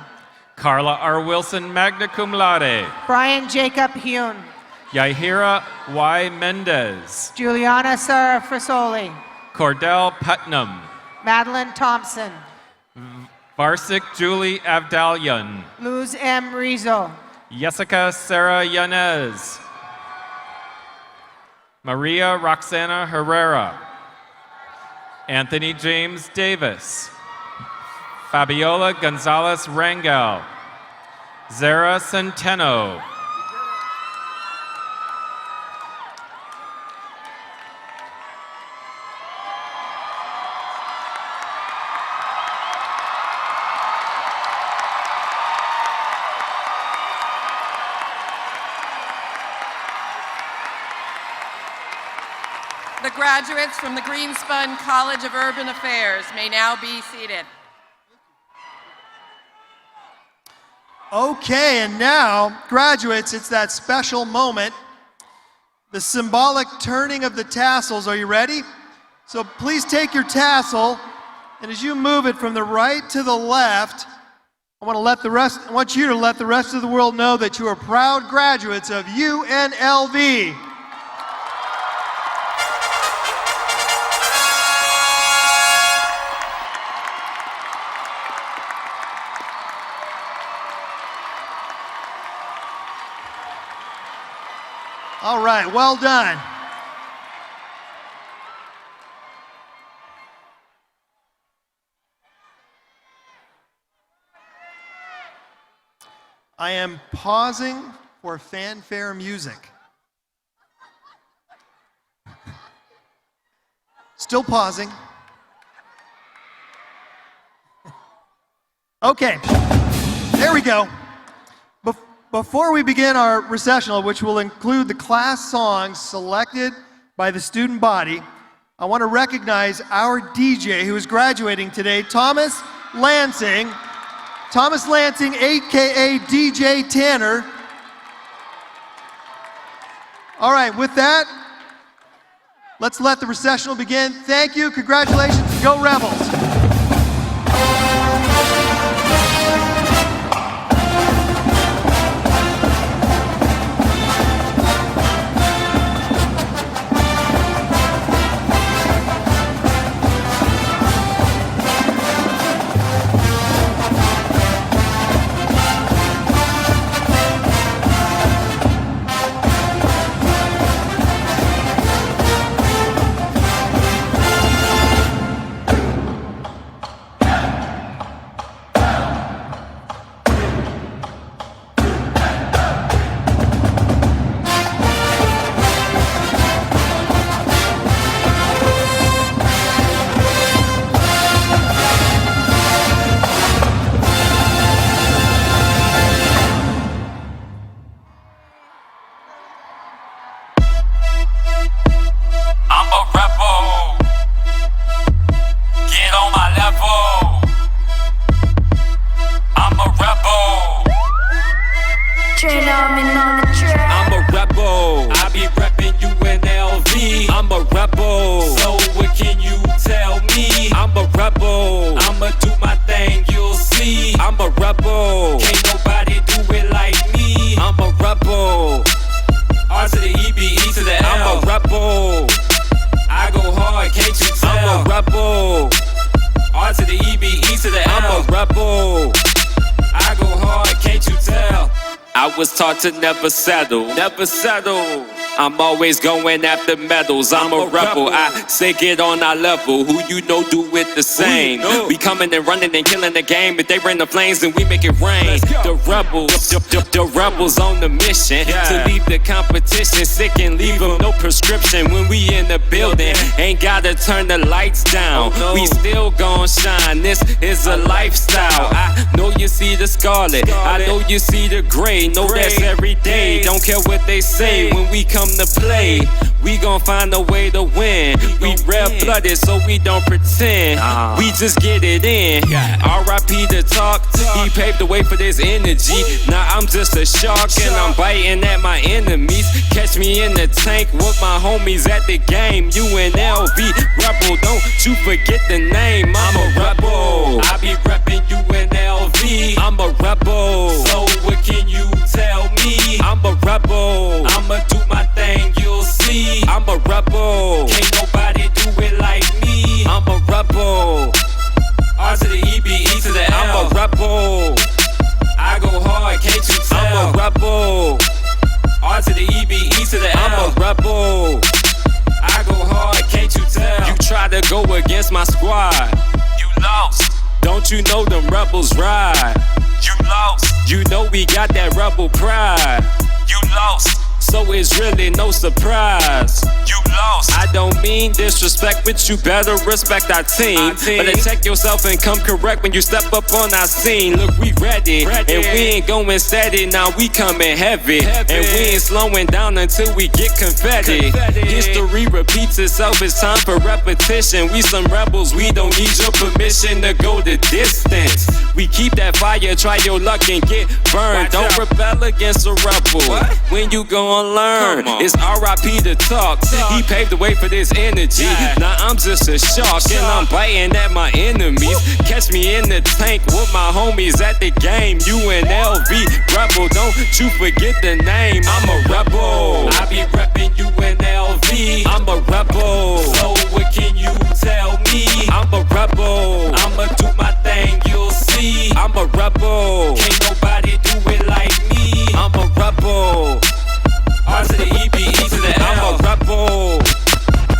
Carla R. Wilson, magna cum laude. Brian Jacob Hune. Yahira Y. Mendez. Juliana Sarah Frisoli. Cordell Putnam. Madeline Thompson. Varsik Julie Avdalian. Luz M. Rizzo. Jessica Sarah Yanez. Maria Roxana Herrera. Anthony James Davis. Fabiola Gonzalez Rangel. Zara Centeno. The graduates from the Greenspun College of Urban Affairs may now be seated. Okay, and now, graduates, it's that special moment, the symbolic turning of the tassels. Are you ready? So please take your tassel, and as you move it from the right to the left, I want you to let the rest of the world know that you are proud graduates of UNLV. All right, well done. I am pausing for fanfare music. Still pausing. Okay, there we go. Before we begin our recessional, which will include the class songs selected by the student body, I want to recognize our DJ who is graduating today, Thomas Lansing. Thomas Lansing, aka DJ Tanner. All right, with that, let's let the recessional begin. Thank you, congratulations, go Rebels. I'm a rebel. I be reppin' UNLV. I'm a rebel. So what can you tell me? I'm a rebel. I'ma do my thing, you'll see. I'm a rebel. Can't nobody do it like me. I'm a rebel. R to the E, B, E to the L. I'm a rebel. I go hard, can't you tell? I'm a rebel. R to the E, B, E to the L. I'm a rebel. I go hard, can't you tell? I was taught to never settle, never settle. I'm always going after medals. I'm a rebel. I say get on our level. Who you know do it the same. We coming and running and killing the game. If they bring the flames, then we make it rain. The rebels, the rebels on the mission to leave the competition sick and leave them no prescription. When we in the building, ain't gotta turn the lights down. We still gon' shine. This is a lifestyle. I know you see the scarlet. I know you see the gray. Know that's every day. Don't care what they say when we come to play. We gon' find a way to win. We red-blooded, so we don't pretend. We just get it in. R.I.P. the talk. He paved the way for this energy. Now I'm just a shark and I'm biting at my enemies. Catch me in the tank with my homies at the game. UNLV rebel, don't you forget the name. I'm a rebel. I be reppin' UNLV. I'm a rebel. So what can you tell me? I'm a rebel. I'ma do my thing, you'll see. I'm a rebel. Can't nobody do it like me. I'm a rebel. R to the E, B, E to the L. I'm a rebel. I go hard, can't you tell? I'm a rebel. R to the E, B, E to the L. I'm a rebel. I go hard, can't you tell? You try to go against my squad. You lost. Don't you know them rebels ride? You lost. You know we got that rebel pride. You lost. So it's really no surprise. You lost. I don't mean disrespect, but you better respect our team. Better check yourself and come correct when you step up on our scene. Look, we ready. And we ain't going steady, now we coming heavy. And we ain't slowing down until we get confetti. History repeats itself, it's time for repetition. We some rebels, we don't need your permission to go the distance. We keep that fire, try your luck and get burned. Don't rebel against a rebel. When you gon' learn, it's R.I.P. the talk. He paved the way for this energy. Now I'm just a shark and I'm biting at my enemies. Catch me in the tank with my homies at the game. UNLV rebel, don't you forget the name. I'm a rebel. I be reppin' UNLV. I'm a rebel. So what can you tell me? I'm a rebel. I'ma do my thing, you'll see. I'm a rebel. Can't nobody do it like me. I'm a rebel. R to the E, B, E to the L. I'm a rebel.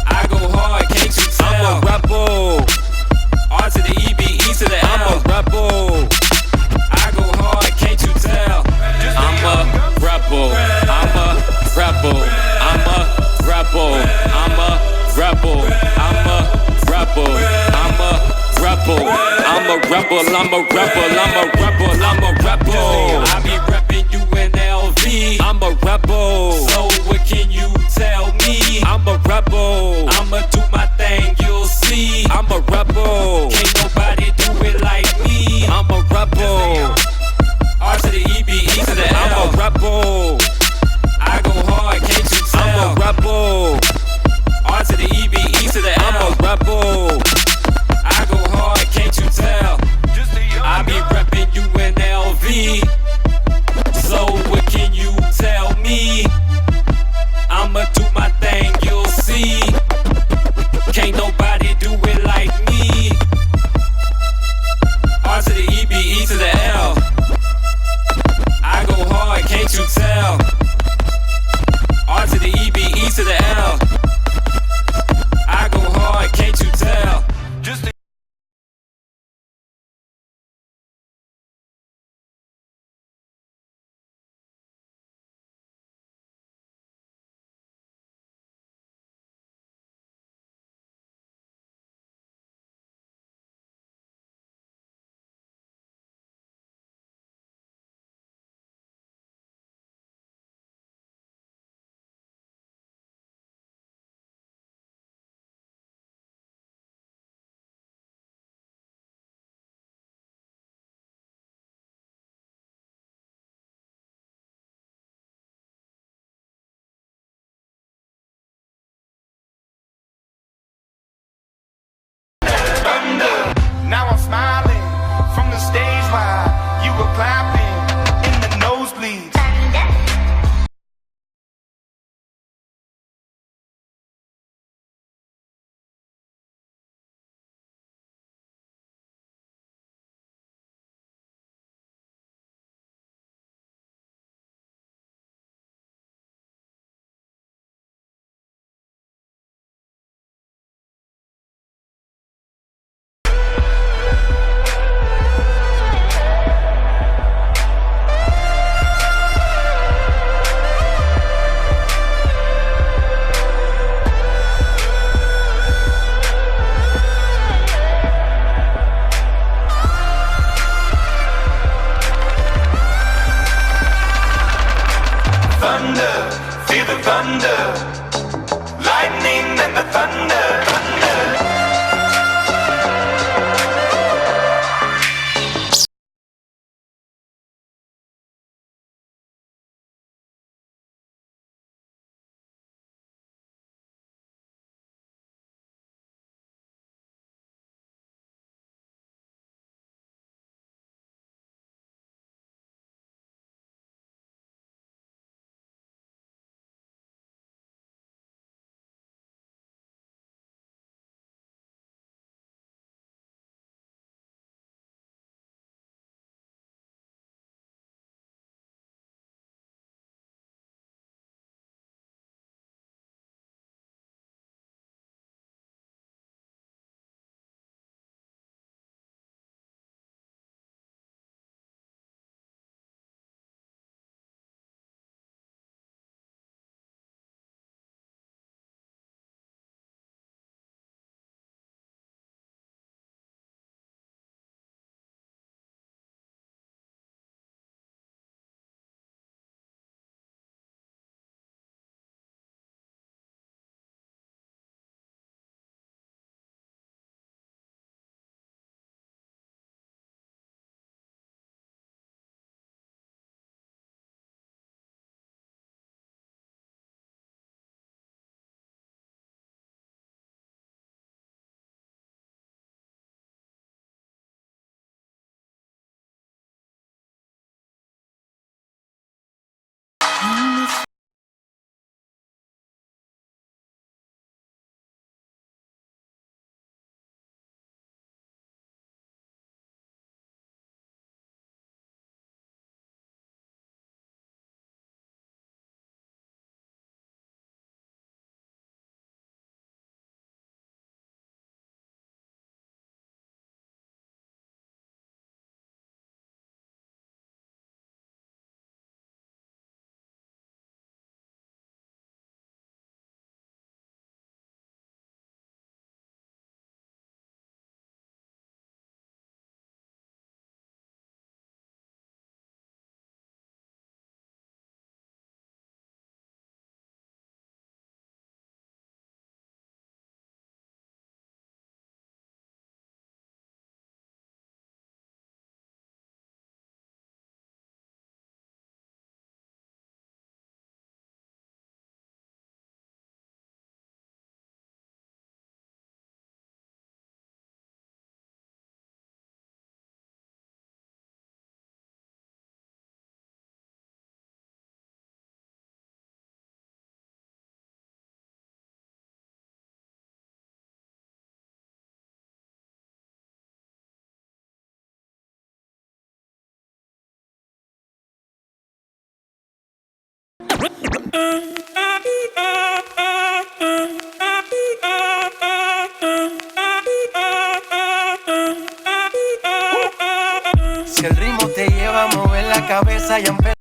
I go hard, can't you tell? I'm a rebel. R to the E, B, E to the L. I'm a rebel. I go hard, can't you tell? I'm a rebel. I'm a rebel. I'm a rebel. I'm a rebel. I'm a rebel. I'm a rebel. I'm a rebel. I'm a rebel. I'm a rebel. I'm a rebel. I be reppin' UNLV. I'm a rebel. So what can you tell me? I'm a rebel. thunder, feel the thunder, lightning and the thunder, thunder. Si el ritmo te lleva a mover la cabeza y a